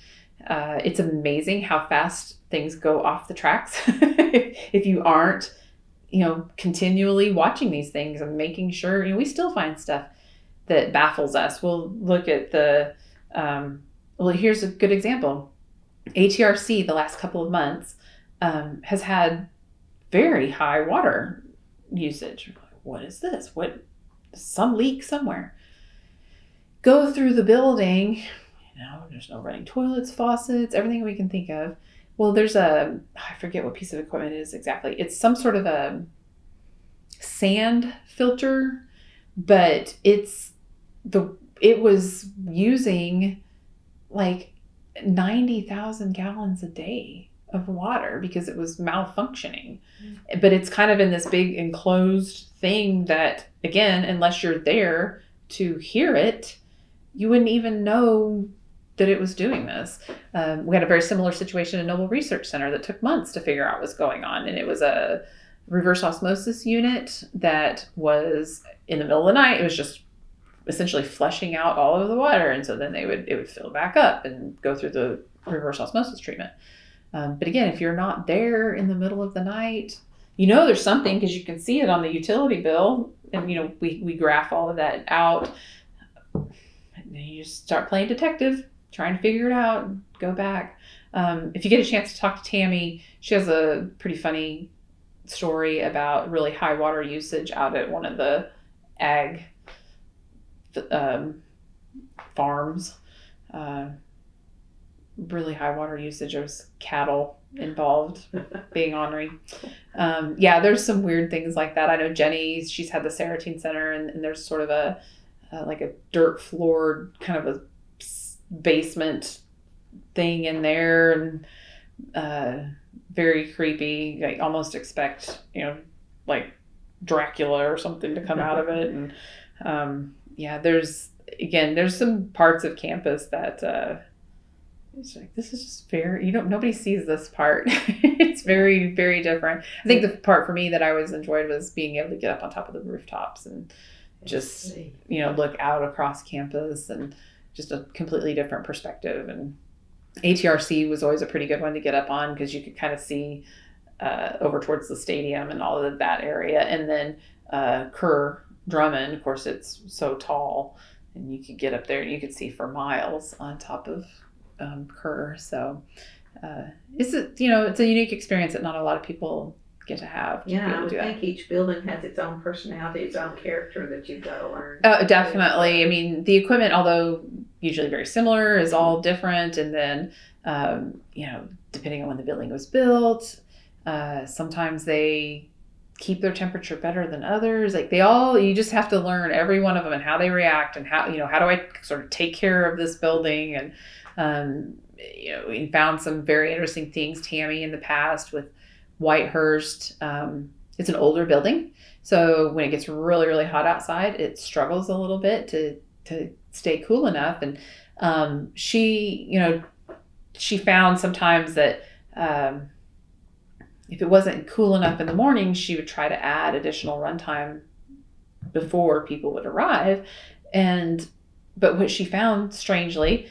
It's amazing how fast things go off the tracks if you aren't, continually watching these things and making sure, we still find stuff that baffles us. We'll look at here's a good example. ATRC the last couple of months has had very high water usage. What is this? Some leak somewhere. Go through the building, there's no running toilets, faucets, everything we can think of. Well, there's I forget what piece of equipment it is exactly. It's some sort of a sand filter, but it was using like 90,000 gallons a day of water because it was malfunctioning. But it's kind of in this big enclosed thing that, again, unless you're there to hear it, you wouldn't even know that it was doing this. We had a very similar situation in Noble Research Center that took months to figure out what's going on. And it was a reverse osmosis unit that was in the middle of the night. It was just essentially flushing out all of the water. And so then it would fill back up and go through the reverse osmosis treatment. But again, if you're not there in the middle of the night, there's something because you can see it on the utility bill. And, we graph all of that out. And you just start playing detective. trying to figure it out, go back. If you get a chance to talk to Tammy, she has a pretty funny story about really high water usage out at one of the ag farms. Really high water usage. There's cattle involved being ornery. There's some weird things like that. I know Jenny, she's had the Serotonin Center, and there's sort of a like a dirt floored kind of a basement thing in there, and very creepy. Like almost expect, like Dracula or something to come out of it. And there's some parts of campus that it's like, this is just very, nobody sees this part. It's very, very different. I think the part for me that I always enjoyed was being able to get up on top of the rooftops and just, look out across campus, and just a completely different perspective. And ATRC was always a pretty good one to get up on, because you could kind of see over towards the stadium and all of that area. And then Kerr Drummond, of course, it's so tall, and you could get up there and you could see for miles on top of Kerr. So it's a unique experience that not a lot of people get to have. I would think each building has its own personality, its own character that you've got to learn. Definitely. I mean, the equipment, although usually very similar, is all different. And then, depending on when the building was built, sometimes they keep their temperature better than others. Like you just have to learn every one of them and how they react, and how do I sort of take care of this building. And, we found some very interesting things, Tammy, in the past with Whitehurst. It's an older building, so when it gets really, really hot outside, it struggles a little bit to stay cool enough. And she found sometimes that if it wasn't cool enough in the morning, she would try to add additional runtime before people would arrive. But what she found, strangely,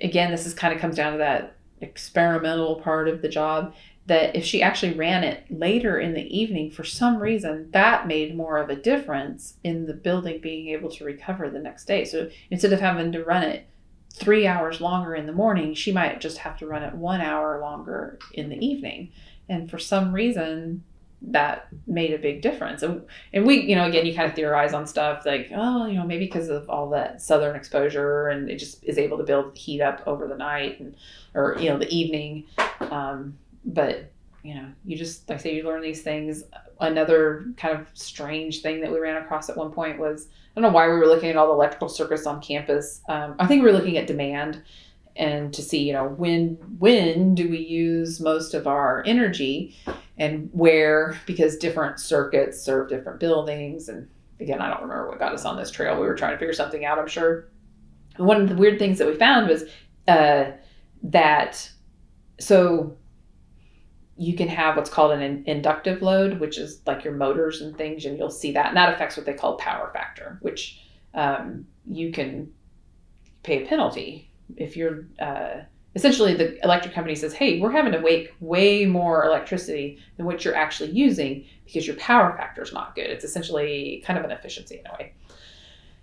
again, this is kind of comes down to that experimental part of the job, that if she actually ran it later in the evening, for some reason, that made more of a difference in the building being able to recover the next day. So instead of having to run it 3 hours longer in the morning, she might just have to run it 1 hour longer in the evening. And for some reason, that made a big difference. And we, again, you kind of theorize on stuff like, maybe because of all that southern exposure, and it just is able to build heat up over the night or the evening. But, you just, like I say, you learn these things. Another kind of strange thing that we ran across at one point was, I don't know why we were looking at all the electrical circuits on campus. I think we were looking at demand, and to see, when do we use most of our energy, and where, because different circuits serve different buildings. And again, I don't remember what got us on this trail. We were trying to figure something out, I'm sure. And one of the weird things that we found was so you can have what's called an inductive load, which is like your motors and things, and you'll see that. And that affects what they call power factor, which you can pay a penalty if you're essentially, the electric company says, hey, we're having to make way more electricity than what you're actually using because your power factor is not good. It's essentially kind of an efficiency in a way.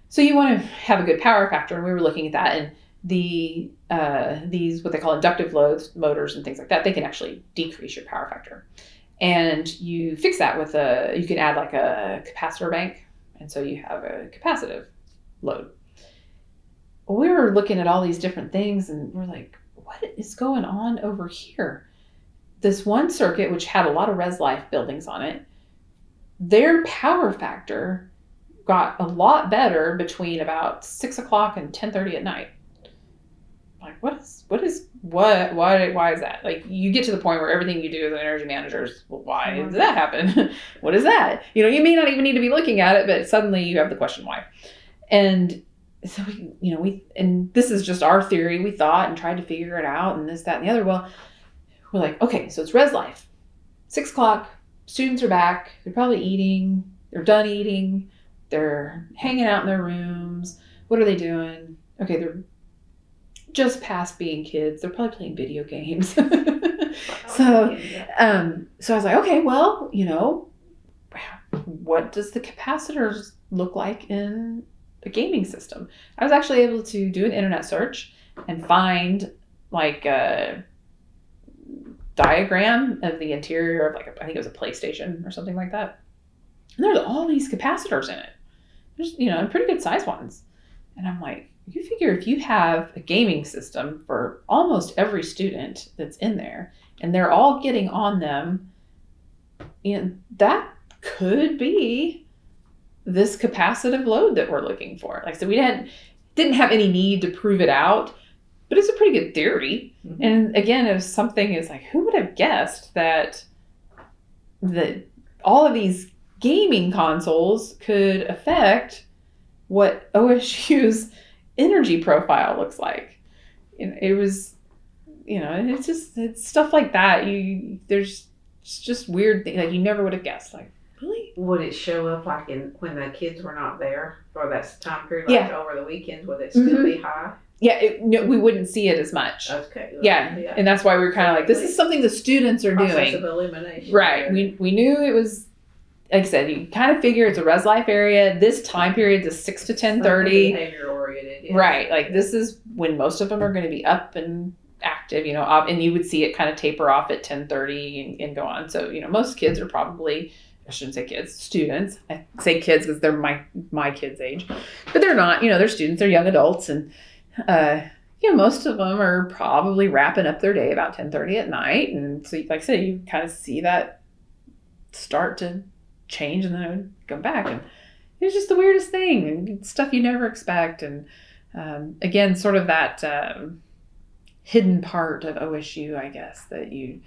So you want to have a good power factor, and we were looking at that, and these what they call inductive loads, motors and things like that, they can actually decrease your power factor. And you fix that with you can add like a capacitor bank, and so you have a capacitive load. Well, we were looking at all these different things, and we're like, what is going on over here? This one circuit, which had a lot of Res Life buildings on it, their power factor got a lot better between about 6 o'clock and 10:30 at night. Like, why is that? Like, you get to the point where everything you do as an energy manager is, well, why did that happen? What is that? You may not even need to be looking at it, but suddenly you have the question why. And so and this is just our theory. We thought and tried to figure it out, and this, that, and the other. Well, we're like, okay, so it's Res Life. 6 o'clock, students are back. They're probably eating. They're done eating. They're hanging out in their rooms. What are they doing? Okay, they're just past being kids. They're probably playing video games. So I was like, okay, well, what does the capacitors look like in a gaming system? I was actually able to do an internet search and find like a diagram of the interior of like I think it was a PlayStation or something like that. And there's all these capacitors in it. There's, pretty good size ones. And I'm like, you figure if you have a gaming system for almost every student that's in there and they're all getting on them, that could be this capacitive load that we're looking for. Like, so we didn't have any need to prove it out, but it's a pretty good theory. Mm-hmm. And again, if something is like, who would have guessed that all of these gaming consoles could affect what OSU's energy profile looks like? It was, it's stuff like that. There's just weird things like you never would have guessed. Like, really? Would it show up like when the kids were not there for that time period, like over the weekends? Would it still be high? Yeah, we wouldn't see it as much. Okay. Yeah, and that's why we were kind of like, this is something the students are doing. Process of elimination. Right. We knew it was, like I said, you kind of figure it's a res life area. This time period is 6 to 10:30. Behavior oriented. Yes. Right. Like this is when most of them are going to be up and active, and you would see it kind of taper off at 10:30 and go on. So, most kids are probably, I shouldn't say kids, students. I say kids because they're my kids' age, but they're not, they're students, they're young adults. And, most of them are probably wrapping up their day about 10:30 at night. And so, like I said, you kind of see that start to change and then it would come back. And it was just the weirdest thing and stuff you never expect. And, again, sort of that, hidden part of OSU, I guess, that you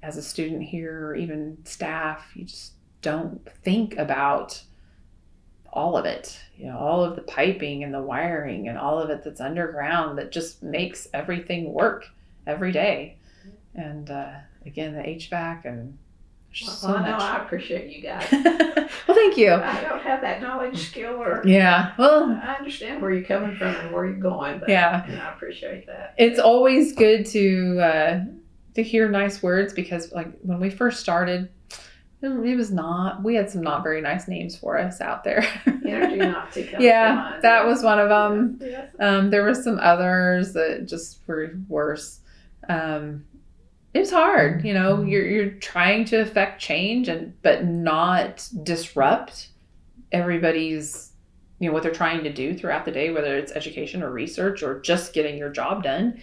as a student here or even staff, you just don't think about all of it, all of the piping and the wiring and all of it that's underground that just makes everything work every day. And again, the HVAC and so much. I appreciate you guys. Well, thank you. I don't have that knowledge, skill, or well, I understand where you're coming from and where you're going, but and I appreciate that. It's always good to hear nice words because, like, when we first started, it was we had some not very nice names for us out there. Energy Nazi. That was one of them. Yes. There were some others that just were worse. It was hard, you're trying to affect change but not disrupt everybody's, what they're trying to do throughout the day, whether it's education or research or just getting your job done.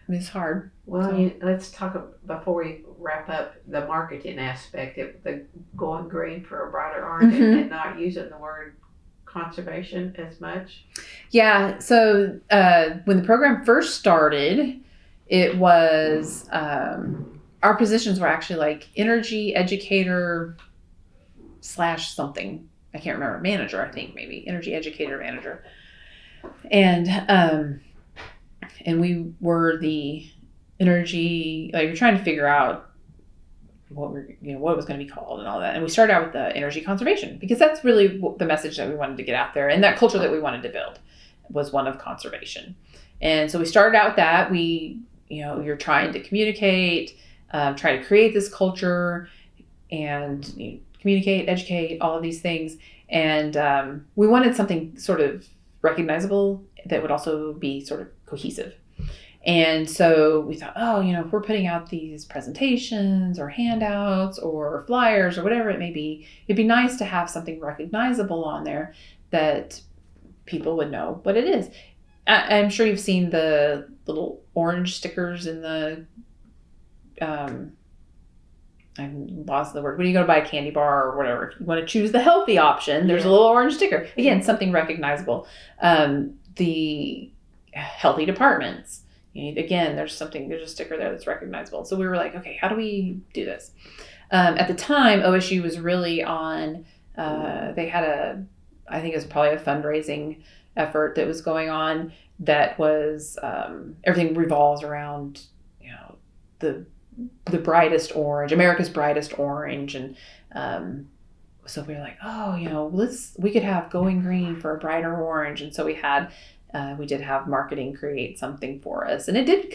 It's hard. Well, let's talk before we wrap up the marketing aspect of the going green for a brighter orange and not using the word conservation as much. Yeah. So when the program first started, it was, our positions were actually like energy educator / something. I can't remember. Manager, I think, maybe. Energy educator manager. And we were the energy, like we're trying to figure out what what it was going to be called and all that. And we started out with the energy conservation because that's really the message that we wanted to get out there. And that culture that we wanted to build was one of conservation. And so we started out with that. You're trying to communicate, try to create this culture and communicate, educate, all of these things. And we wanted something sort of recognizable that would also be sort of cohesive. And so we thought, if we're putting out these presentations or handouts or flyers or whatever it may be, it'd be nice to have something recognizable on there that people would know what it is. I'm sure you've seen the little orange stickers in the, I lost the word. When you go to buy a candy bar or whatever, if you want to choose the healthy option, there's a little orange sticker. Again, something recognizable. The healthy departments. Again, there's a sticker there that's recognizable. So we were like, okay, how do we do this? At the time, OSU was really on, they had I think it was probably a fundraising effort that was going on that was, everything revolves around, the brightest orange, America's brightest orange. And so we were like, we could have going green for a brighter orange. And so we did have marketing create something for us. And I think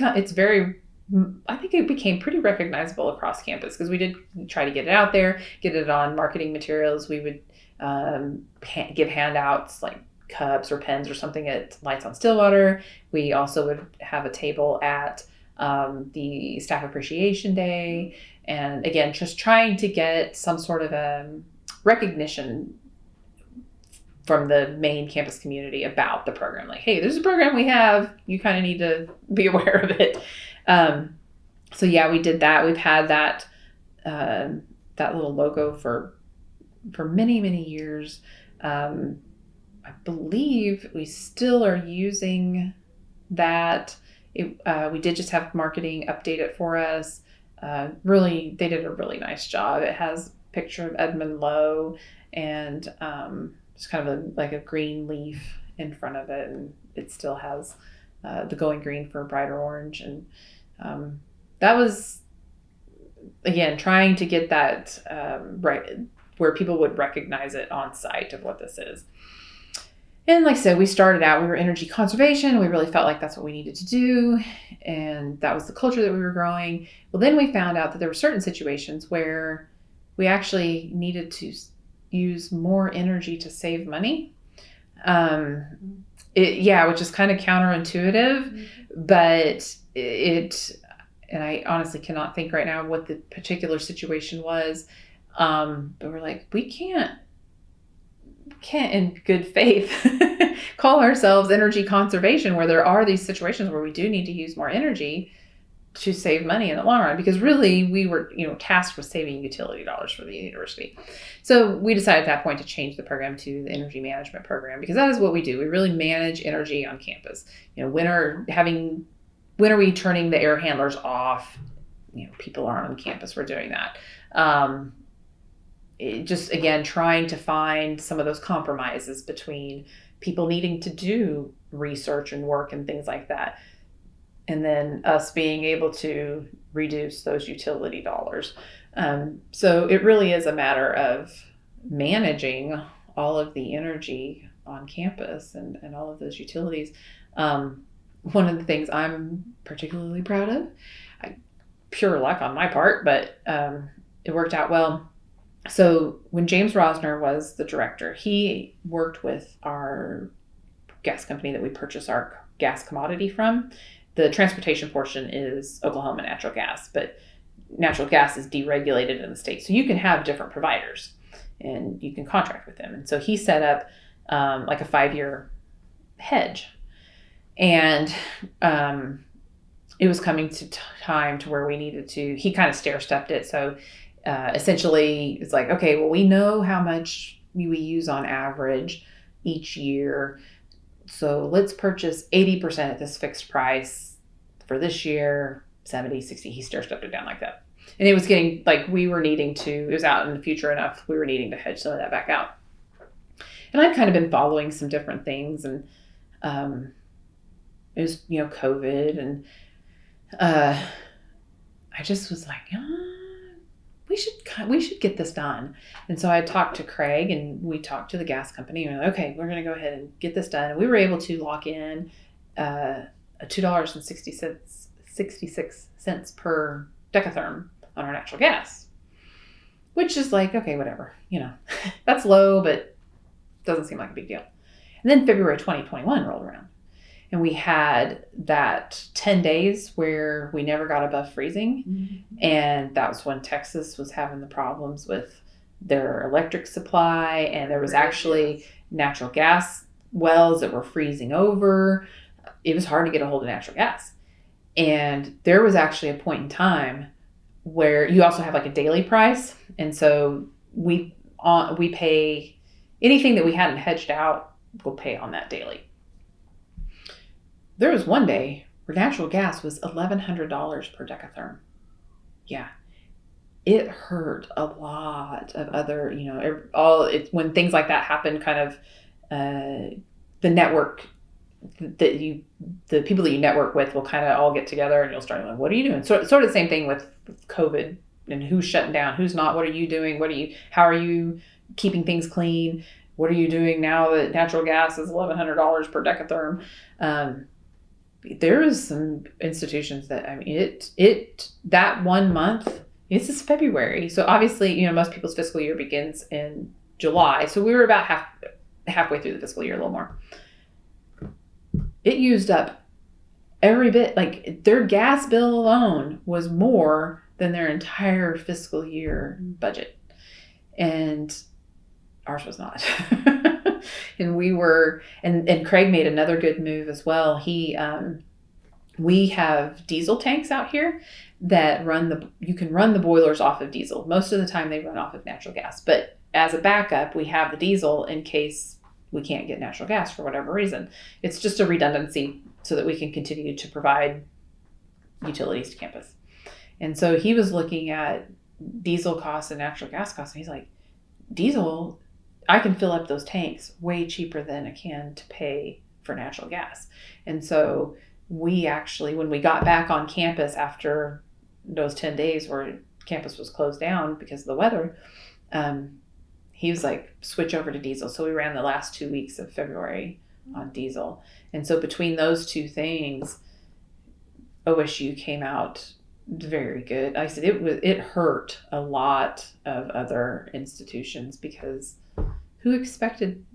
it became pretty recognizable across campus because we did try to get it out there, get it on marketing materials. We would give handouts like cups or pens or something at Lights on Stillwater. We also would have a table at the Staff Appreciation Day. And again, just trying to get some sort of recognition from the main campus community about the program. Like, hey, there's a program we have. You kind of need to be aware of it. So yeah, we did that. We've had that little logo for many, many years. I believe we still are using that. We did just have marketing update it for us. Really, they did a really nice job. It has a picture of Edmund Lowe and it's kind of like a green leaf in front of it, and it still has the going green for brighter orange. And that was, again, trying to get that right where people would recognize it on site of what this is. And like I said, we started out, we were energy conservation. We really felt like that's what we needed to do. And that was the culture that we were growing. Well, then we found out that there were certain situations where we actually needed to use more energy to save money. Which is kind of counterintuitive, but and I honestly cannot think right now what the particular situation was. But we're like, we can't in good faith call ourselves energy conservation where there are these situations where we do need to use more energy to save money in the long run, because really we were, tasked with saving utility dollars for the university. So we decided at that point to change the program to the energy management program, because that is what we do. We really manage energy on campus. When are we turning the air handlers off? People aren't on campus. We're doing that. Just, again, trying to find some of those compromises between people needing to do research and work and things like that, and then us being able to reduce those utility dollars. So it really is a matter of managing all of the energy on campus and all of those utilities. One of the things I'm particularly proud of, pure luck on my part, but it worked out well. So when James Rosner was the director, he worked with our gas company that we purchase our gas commodity from. The transportation portion is Oklahoma natural gas, but natural gas is deregulated in the state. So you can have different providers and you can contract with them. And so he set up like a 5-year hedge. And it was coming to time to where we needed to, he kind of stair-stepped it. So essentially it's like, okay, well, we know how much we use on average each year. So let's purchase 80% at this fixed price for this year, 70, 60, he stair-stepped it down like that. And it was getting like, it was out in the future enough, we were needing to hedge some of that back out. And I've kind of been following some different things, and it was, COVID, and I just was like, we should get this done. And so I talked to Craig, and we talked to the gas company, and we're like, okay, we're going to go ahead and get this done. And we were able to lock in a $2.66 per decatherm on our natural gas, which is like, okay, whatever, that's low, but doesn't seem like a big deal. And then February 2021 rolled around, and we had that 10 days where we never got above freezing. Mm-hmm. And that was when Texas was having the problems with their electric supply. And there was actually natural gas wells that were freezing over. It was hard to get a hold of natural gas. And there was actually a point in time where you also have like a daily price. And so we pay anything that we hadn't hedged out, we'll pay on that daily. There was one day where natural gas was $1,100 per decatherm. Yeah. It hurt a lot of other, when things like that happen, kind of the network the people that you network with will kind of all get together and you'll start like, what are you doing? Sort of the same thing with COVID and who's shutting down, who's not, what are you doing? How are you keeping things clean? What are you doing now that natural gas is $1,100 per decatherm? There is some institutions that, that 1 month, this is February. So obviously, most people's fiscal year begins in July. So we were about halfway through the fiscal year, a little more. It used up every bit. Like their gas bill alone was more than their entire fiscal year budget. And ours was not. And we were, and Craig made another good move as well. We have diesel tanks out here that you can run the boilers off of diesel. Most of the time they run off of natural gas, but as a backup, we have the diesel in case we can't get natural gas for whatever reason. It's just a redundancy so that we can continue to provide utilities to campus. And so he was looking at diesel costs and natural gas costs, and he's like, diesel, I can fill up those tanks way cheaper than I can to pay for natural gas. And so we actually, when we got back on campus after those 10 days where campus was closed down because of the weather, he was like, switch over to diesel. So we ran the last 2 weeks of February on diesel. And so between those two things, OSU came out very good. Like I said, it hurt a lot of other institutions because who expected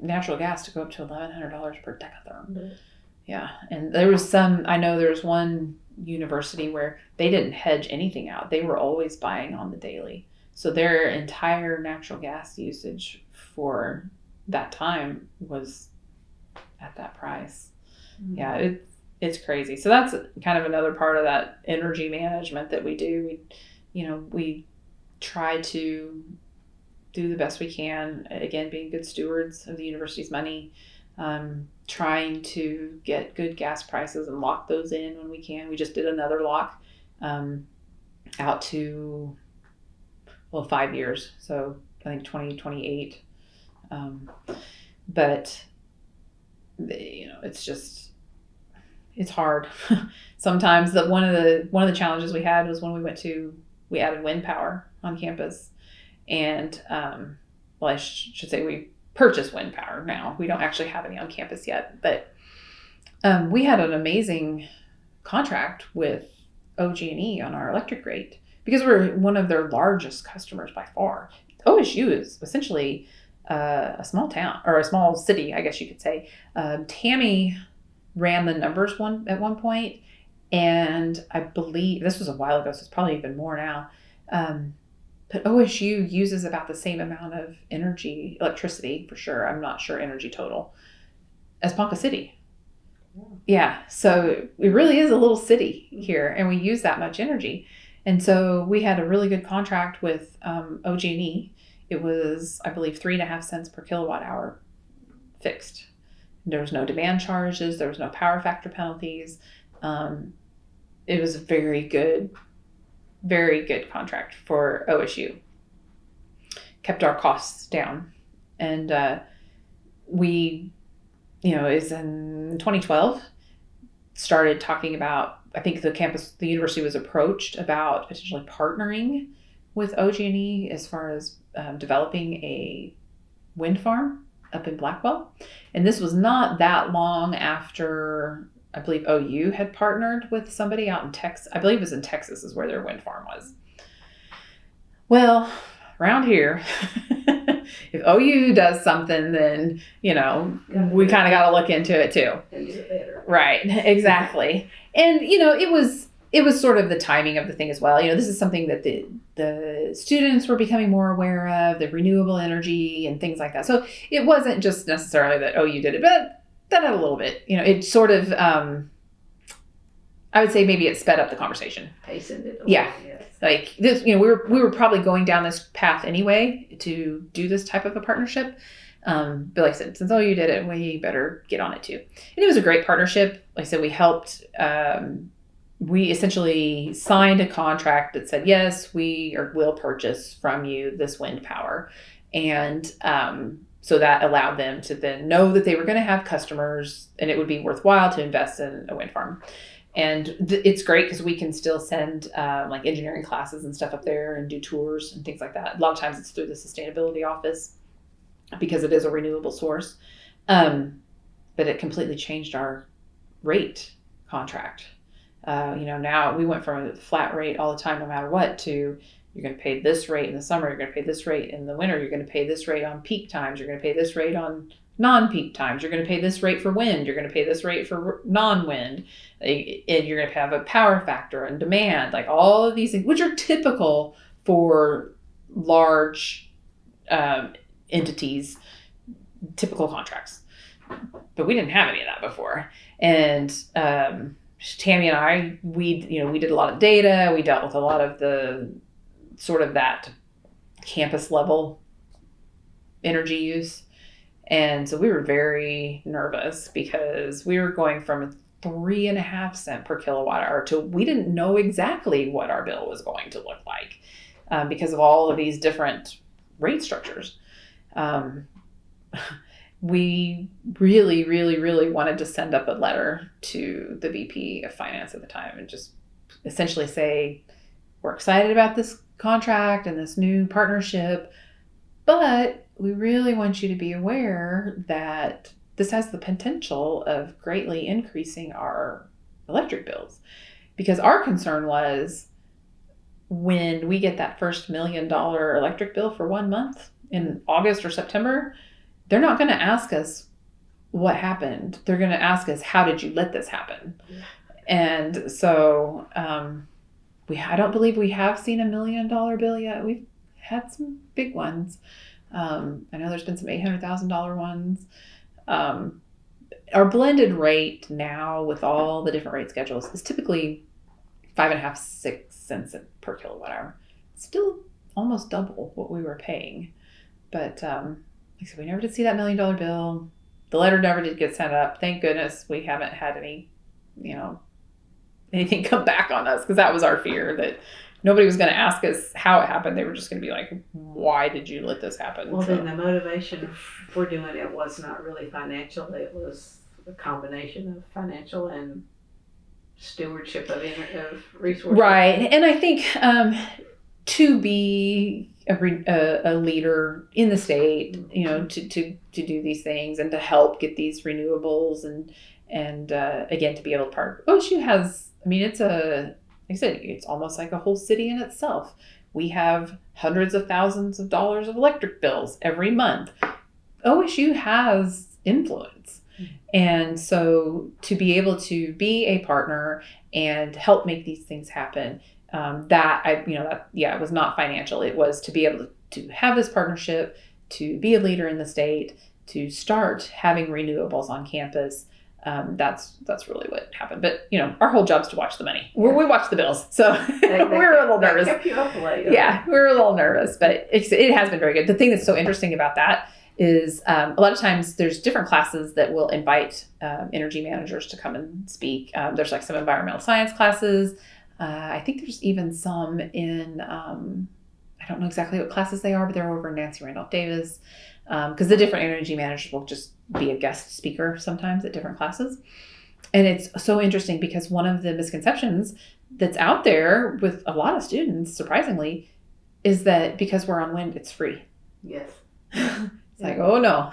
natural gas to go up to $1,100 per decatherm? Mm-hmm. Yeah. And there was I know there was one university where they didn't hedge anything out. They were always buying on the daily. So their entire natural gas usage for that time was at that price. Mm-hmm. Yeah, it's crazy. So that's kind of another part of that energy management that we do. We try to do the best we can, again, being good stewards of the university's money, trying to get good gas prices and lock those in when we can. We just did another lock out to, 5 years. So I think 2028. But, it's hard. Sometimes one of the challenges we had was when we added wind power on campus. And, I should say we purchased wind power now. We don't actually have any on campus yet, but we had an amazing contract with OG&E on our electric rate because we're one of their largest customers by far. OSU is essentially a small town, or a small city, I guess you could say. Tammy ran the numbers at one point, and I believe this was a while ago, so it's probably even more now. But OSU uses about the same amount of electricity for sure. I'm not sure energy total as Ponca City. Yeah, so it really is a little city here, and we use that much energy. And so we had a really good contract with OG&E. It was, I believe, 3.5 cents per kilowatt hour fixed. There was no demand charges. There was no power factor penalties. It was a very good contract for OSU. Kept our costs down. And we, is in 2012, started talking about, I think the university was approached about potentially partnering with OG&E as far as developing a wind farm up in Blackwell. And this was not that long after, I believe OU had partnered with somebody out in Texas. I believe it was in Texas is where their wind farm was. Well, around here, if OU does something, then, we kind of got to look into it too. And do it better. Right, exactly. And, it was sort of the timing of the thing as well. This is something that the students were becoming more aware of, the renewable energy and things like that. So it wasn't just necessarily that OU did it, but that had a little bit, it sort of, I would say maybe it sped up the conversation. Hastened it. Yeah. Yes. Like this, we were probably going down this path anyway to do this type of a partnership. But like I said, since OU did it, we better get on it too. And it was a great partnership. Like I said, we helped, we essentially signed a contract that said, yes, we will purchase from you this wind power. And, so that allowed them to then know that they were going to have customers and it would be worthwhile to invest in a wind farm. And it's great because we can still send like engineering classes and stuff up there and do tours and things like that. A lot of times it's through the sustainability office because it is a renewable source. But it completely changed our rate contract. Now we went from a flat rate all the time, no matter what, to you're going to pay this rate in the summer, you're going to pay this rate in the winter, you're going to pay this rate on peak times, you're going to pay this rate on non-peak times, you're going to pay this rate for wind, you're going to pay this rate for non-wind, and you're going to have a power factor and demand, like all of these things, which are typical for large entities, typical contracts. But we didn't have any of that before. And Tammy and I, we did a lot of data. We dealt with a lot of the sort of that campus level energy use. And so we were very nervous because we were going from 3.5 cents per kilowatt hour to we didn't know exactly what our bill was going to look like because of all of these different rate structures. We really, really, really wanted to send up a letter to the VP of Finance at the time and just essentially say, we're excited about this contract and this new partnership, but we really want you to be aware that this has the potential of greatly increasing our electric bills. Because our concern was when we get that first $1 million electric bill for 1 month in August or September, they're not going to ask us what happened. They're going to ask us, how did you let this happen? Yeah. And so I don't believe we have seen $1 million bill yet. We've had some big ones. I know there's been some $800,000 ones. Our blended rate now with all the different rate schedules is typically 5.5, 6 cents per kilowatt hour. Still almost double what we were paying. But like I said, we never did see that $1 million bill. The letter never did get sent up. Thank goodness we haven't had anything come back on us, because that was our fear, that nobody was going to ask us how it happened. They were just going to be like, why did you let this happen? Well, then the motivation for doing it was not really financial. It was a combination of financial and stewardship of resources. Right. And I think to be a leader in the state, to do these things and to help get these renewables and again, to be able to partner. OSU has, it's like I said, it's almost like a whole city in itself. We have hundreds of thousands of dollars of electric bills every month. OSU has influence. And so to be able to be a partner and help make these things happen, it was not financial. It was to be able to have this partnership, to be a leader in the state, to start having renewables on campus. That's really what happened. But, our whole job is to watch the money. We watch the bills. So we're a little nervous. Kept you up late. Yeah, we're a little nervous, but it has been very good. The thing that's so interesting about that is a lot of times there's different classes that will invite energy managers to come and speak. There's like some environmental science classes. I think there's even some in, I don't know exactly what classes they are, but they're over in Nancy Randolph Davis. Because the different energy managers will just be a guest speaker sometimes at different classes. And it's so interesting because one of the misconceptions that's out there with a lot of students, surprisingly, is that because we're on wind, it's free. Yes. It's like, oh no,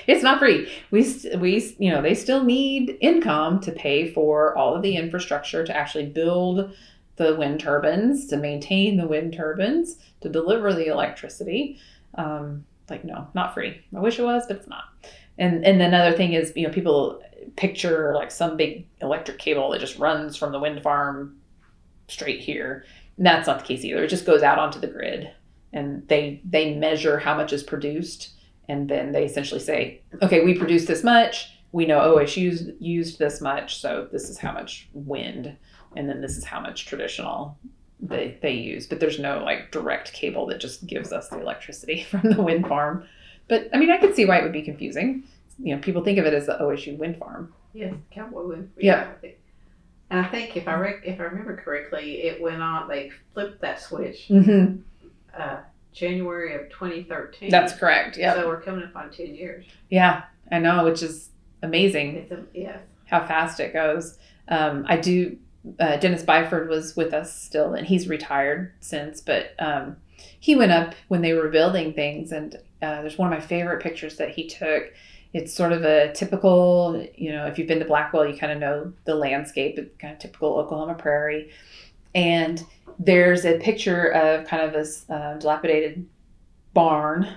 it's not free. We they still need income to pay for all of the infrastructure to actually build the wind turbines, to maintain the wind turbines, to deliver the electricity. No, not free. I wish it was, but it's not. And then another thing is, people picture like some big electric cable that just runs from the wind farm straight here. And that's not the case either. It just goes out onto the grid, and they measure how much is produced. And then they essentially say, okay, we produced this much. We know OSU's used this much. So this is how much wind. And then this is how much traditional they use. But there's no like direct cable that just gives us the electricity from the wind farm. But I could see why it would be confusing. People think of it as the OSU wind farm. Yes, Cowboy Wind. Yeah. And I think if I remember correctly, it went on, they flipped that switch. Mm-hmm. January of 2013. That's correct. Yeah. So we're coming up on 10 years. Yeah, I know, which is amazing. Yes. How fast it goes. Dennis Byford was with us still, and he's retired since, but he went up when they were building things, and there's one of my favorite pictures that he took It's sort of a typical, if you've been to Blackwell, you kind of know the landscape. It's kind of typical Oklahoma prairie. And there's a picture of kind of this dilapidated barn.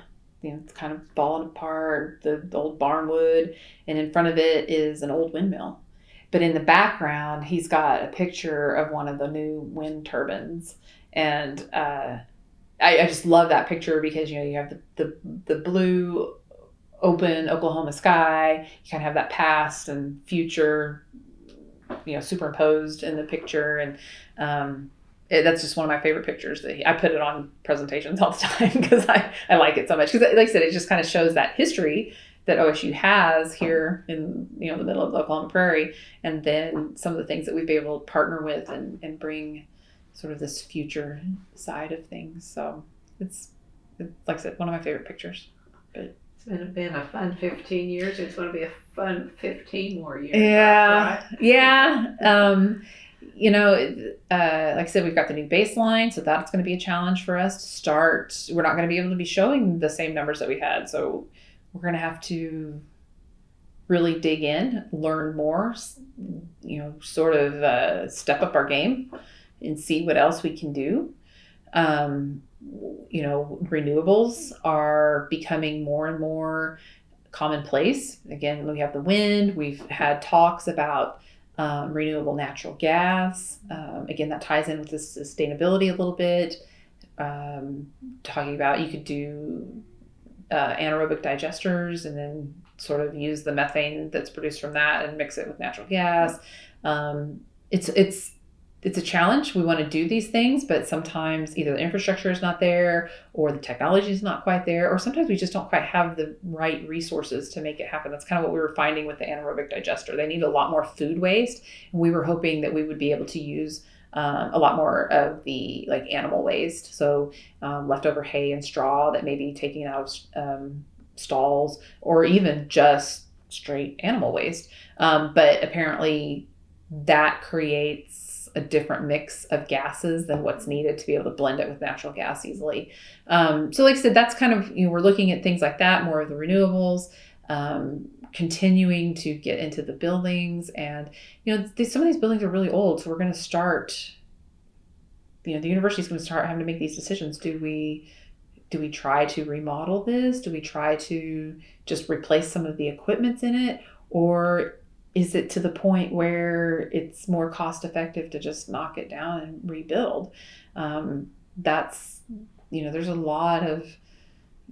It's kind of falling apart, the old barn wood, and in front of it is an old windmill. But in the background, he's got a picture of one of the new wind turbines. And I just love that picture because, you have the blue, open Oklahoma sky. You kind of have that past and future, superimposed in the picture. And that's just one of my favorite pictures. I put it on presentations all the time because I like it so much. Because, like I said, it just kind of shows that history that OSU has here in the middle of the Oklahoma prairie, and then some of the things that we've been able to partner with and bring sort of this future side of things. So it's like I said, one of my favorite pictures. But it's been a fun 15 years. It's going to be a fun 15 more years. Yeah, right? yeah. Like I said, we've got the new baseline, so that's going to be a challenge for us to start. We're not going to be able to be showing the same numbers that we had, so we're going to have to really dig in, learn more, sort of step up our game and see what else we can do. Renewables are becoming more and more commonplace. Again, we have the wind. We've had talks about renewable natural gas. Again, that ties in with the sustainability a little bit. Talking about you could do anaerobic digesters and then sort of use the methane that's produced from that and mix it with natural gas. It's a challenge. We want to do these things, but sometimes either the infrastructure is not there or the technology is not quite there, or sometimes we just don't quite have the right resources to make it happen. That's kind of what we were finding with the anaerobic digester. They need a lot more food waste, and we were hoping that we would be able to use a lot more of the animal waste. So leftover hay and straw that may be taken out of stalls, or even just straight animal waste. But apparently that creates a different mix of gases than what's needed to be able to blend it with natural gas easily. So like I said, that's kind of, we're looking at things like that, more of the renewables, continuing to get into the buildings. And, some of these buildings are really old. So we're going to start, the university is going to start having to make these decisions. Do we try to remodel this? Do we try to just replace some of the equipment in it? Or is it to the point where it's more cost effective to just knock it down and rebuild? That's, there's a lot of,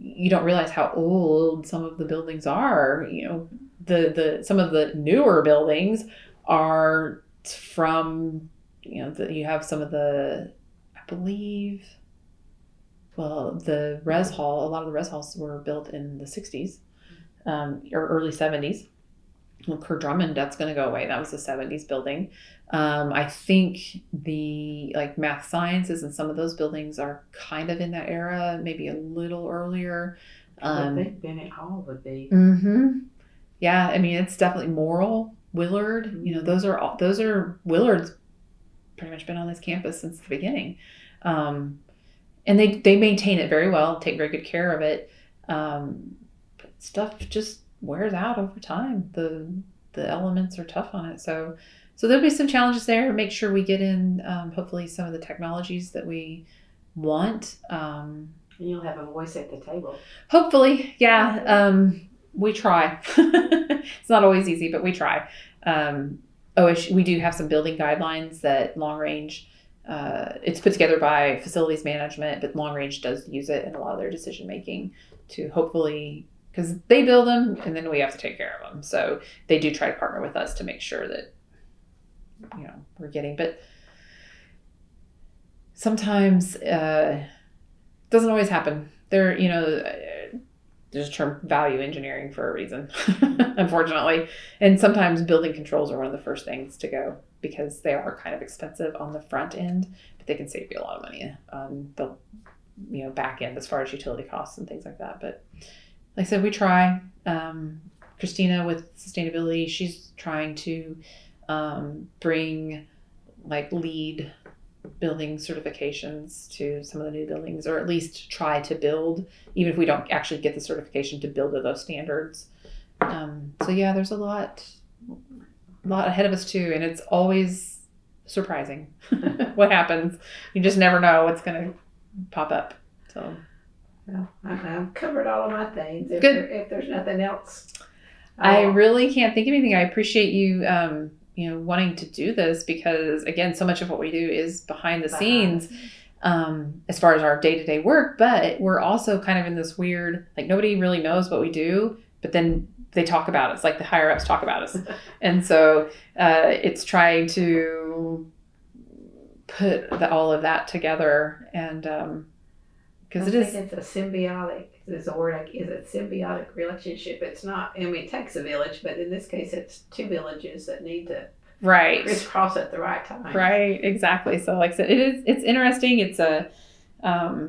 you don't realize how old some of the buildings are. Some of the newer buildings are from, you have some of the, I believe, the res hall, a lot of the res halls were built in the 60s or early 70s. Well, Kerr Drummond, that's going to go away. That was the 70s building. I think the math sciences and some of those buildings are kind of in that era, maybe a little earlier. I think Bennett Hall would be. Mm-hmm. Yeah, I mean, it's definitely Morrill, Willard. Mm-hmm. Those are Willard's pretty much been on this campus since the beginning. And they maintain it very well, take very good care of it. But stuff just wears out over time. The elements are tough on it. So there'll be some challenges there. Make sure we get in, hopefully, some of the technologies that we want. And you'll have a voice at the table. Hopefully, yeah. We try. It's not always easy, but we try. We do have some building guidelines that long range, it's put together by facilities management, but long range does use it in a lot of their decision making to hopefully, because they build them and then we have to take care of them. So they do try to partner with us to make sure that, we're getting, but sometimes doesn't always happen. There's a term value engineering for a reason, unfortunately. And sometimes building controls are one of the first things to go because they are kind of expensive on the front end, but they can save you a lot of money on the back end as far as utility costs and things like that. But like I said, we try. Christina with sustainability, she's trying to bring LEED building certifications to some of the new buildings, or at least try to build, even if we don't actually get the certification, to build to those standards. So yeah, there's a lot ahead of us too, and it's always surprising what happens. You just never know what's going to pop up. So Well, I've covered all of my things. If, Good. if there's nothing else, I really can't think of anything. I appreciate you, wanting to do this because, again, so much of what we do is behind the scenes as far as our day-to-day work, but we're also kind of in this weird, like nobody really knows what we do, but then they talk about us, like the higher ups talk about us. And so it's trying to put all of that together and because it's a symbiotic. Is the word? Is it symbiotic relationship? It's not. I mean, it takes a village, but in this case, it's two villages that need to crisscross at the right time. Right. Exactly. So, like I said, it's interesting. It's a, I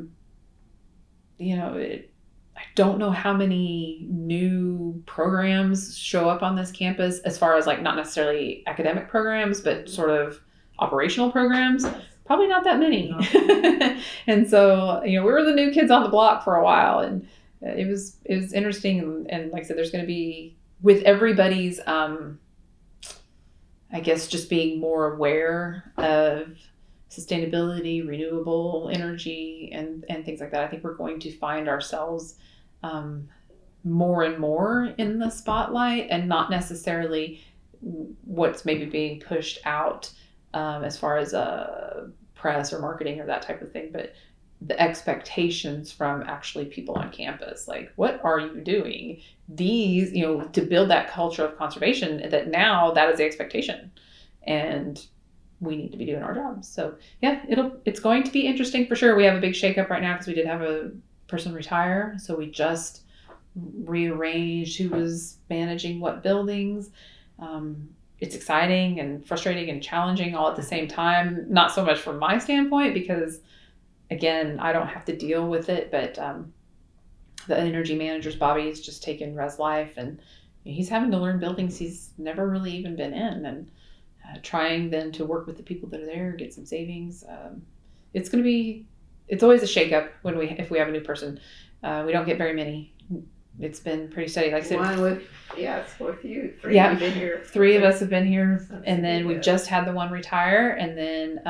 don't know how many new programs show up on this campus as far as like not necessarily academic programs, but sort of operational programs. Probably not that many. No. And so, we were the new kids on the block for a while, and it was interesting. And like I said, there's going to be, with everybody's, I guess, just being more aware of sustainability, renewable energy, and things like that. I think we're going to find ourselves more and more in the spotlight, and not necessarily what's maybe being pushed out as far as press or marketing or that type of thing, but the expectations from actually people on campus, like, what are you doing? These, to build that culture of conservation, that now that is the expectation, and we need to be doing our jobs. So yeah, it's going to be interesting for sure. We have a big shakeup right now because we did have a person retire, so we just rearranged who was managing what buildings. It's exciting and frustrating and challenging all at the same time. Not so much from my standpoint because, again, I don't have to deal with it, but the energy manager's Bobby's just taken res life, and he's having to learn buildings he's never really even been in, and trying then to work with the people that are there, get some savings. It's always a shakeup if we have a new person. We don't get very many. It's been pretty steady. Like I said, it's with you. Three have been here. Three of us have been here, and then we just had the one retire, and then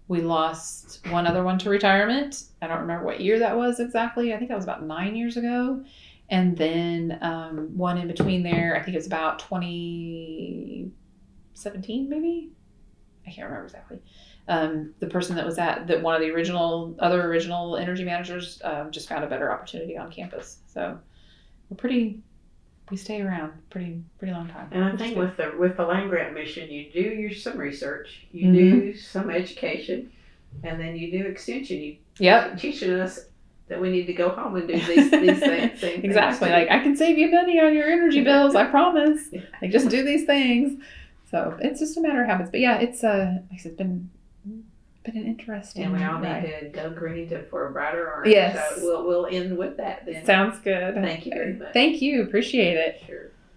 we lost one other one to retirement. I don't remember what year that was exactly. I think that was about 9 years ago. And then one in between there, I think it was about 2017 maybe. I can't remember exactly. The person that was one of the other original energy managers just found a better opportunity on campus. So we stay around pretty long time. And I think with the land grant mission, you do some research, you do some education, and then you do extension. You're teaching us that we need to go home and do these things. Exactly. Like, I can save you money on your energy bills, I promise. Like, just do these things. So it's just a matter of habits. But yeah, it's like I said, it's been an interesting. And we all need to go green for a brighter orange. Yes. So we'll end with that then. Sounds good. Thank you very much. Thank you. Appreciate it. Sure.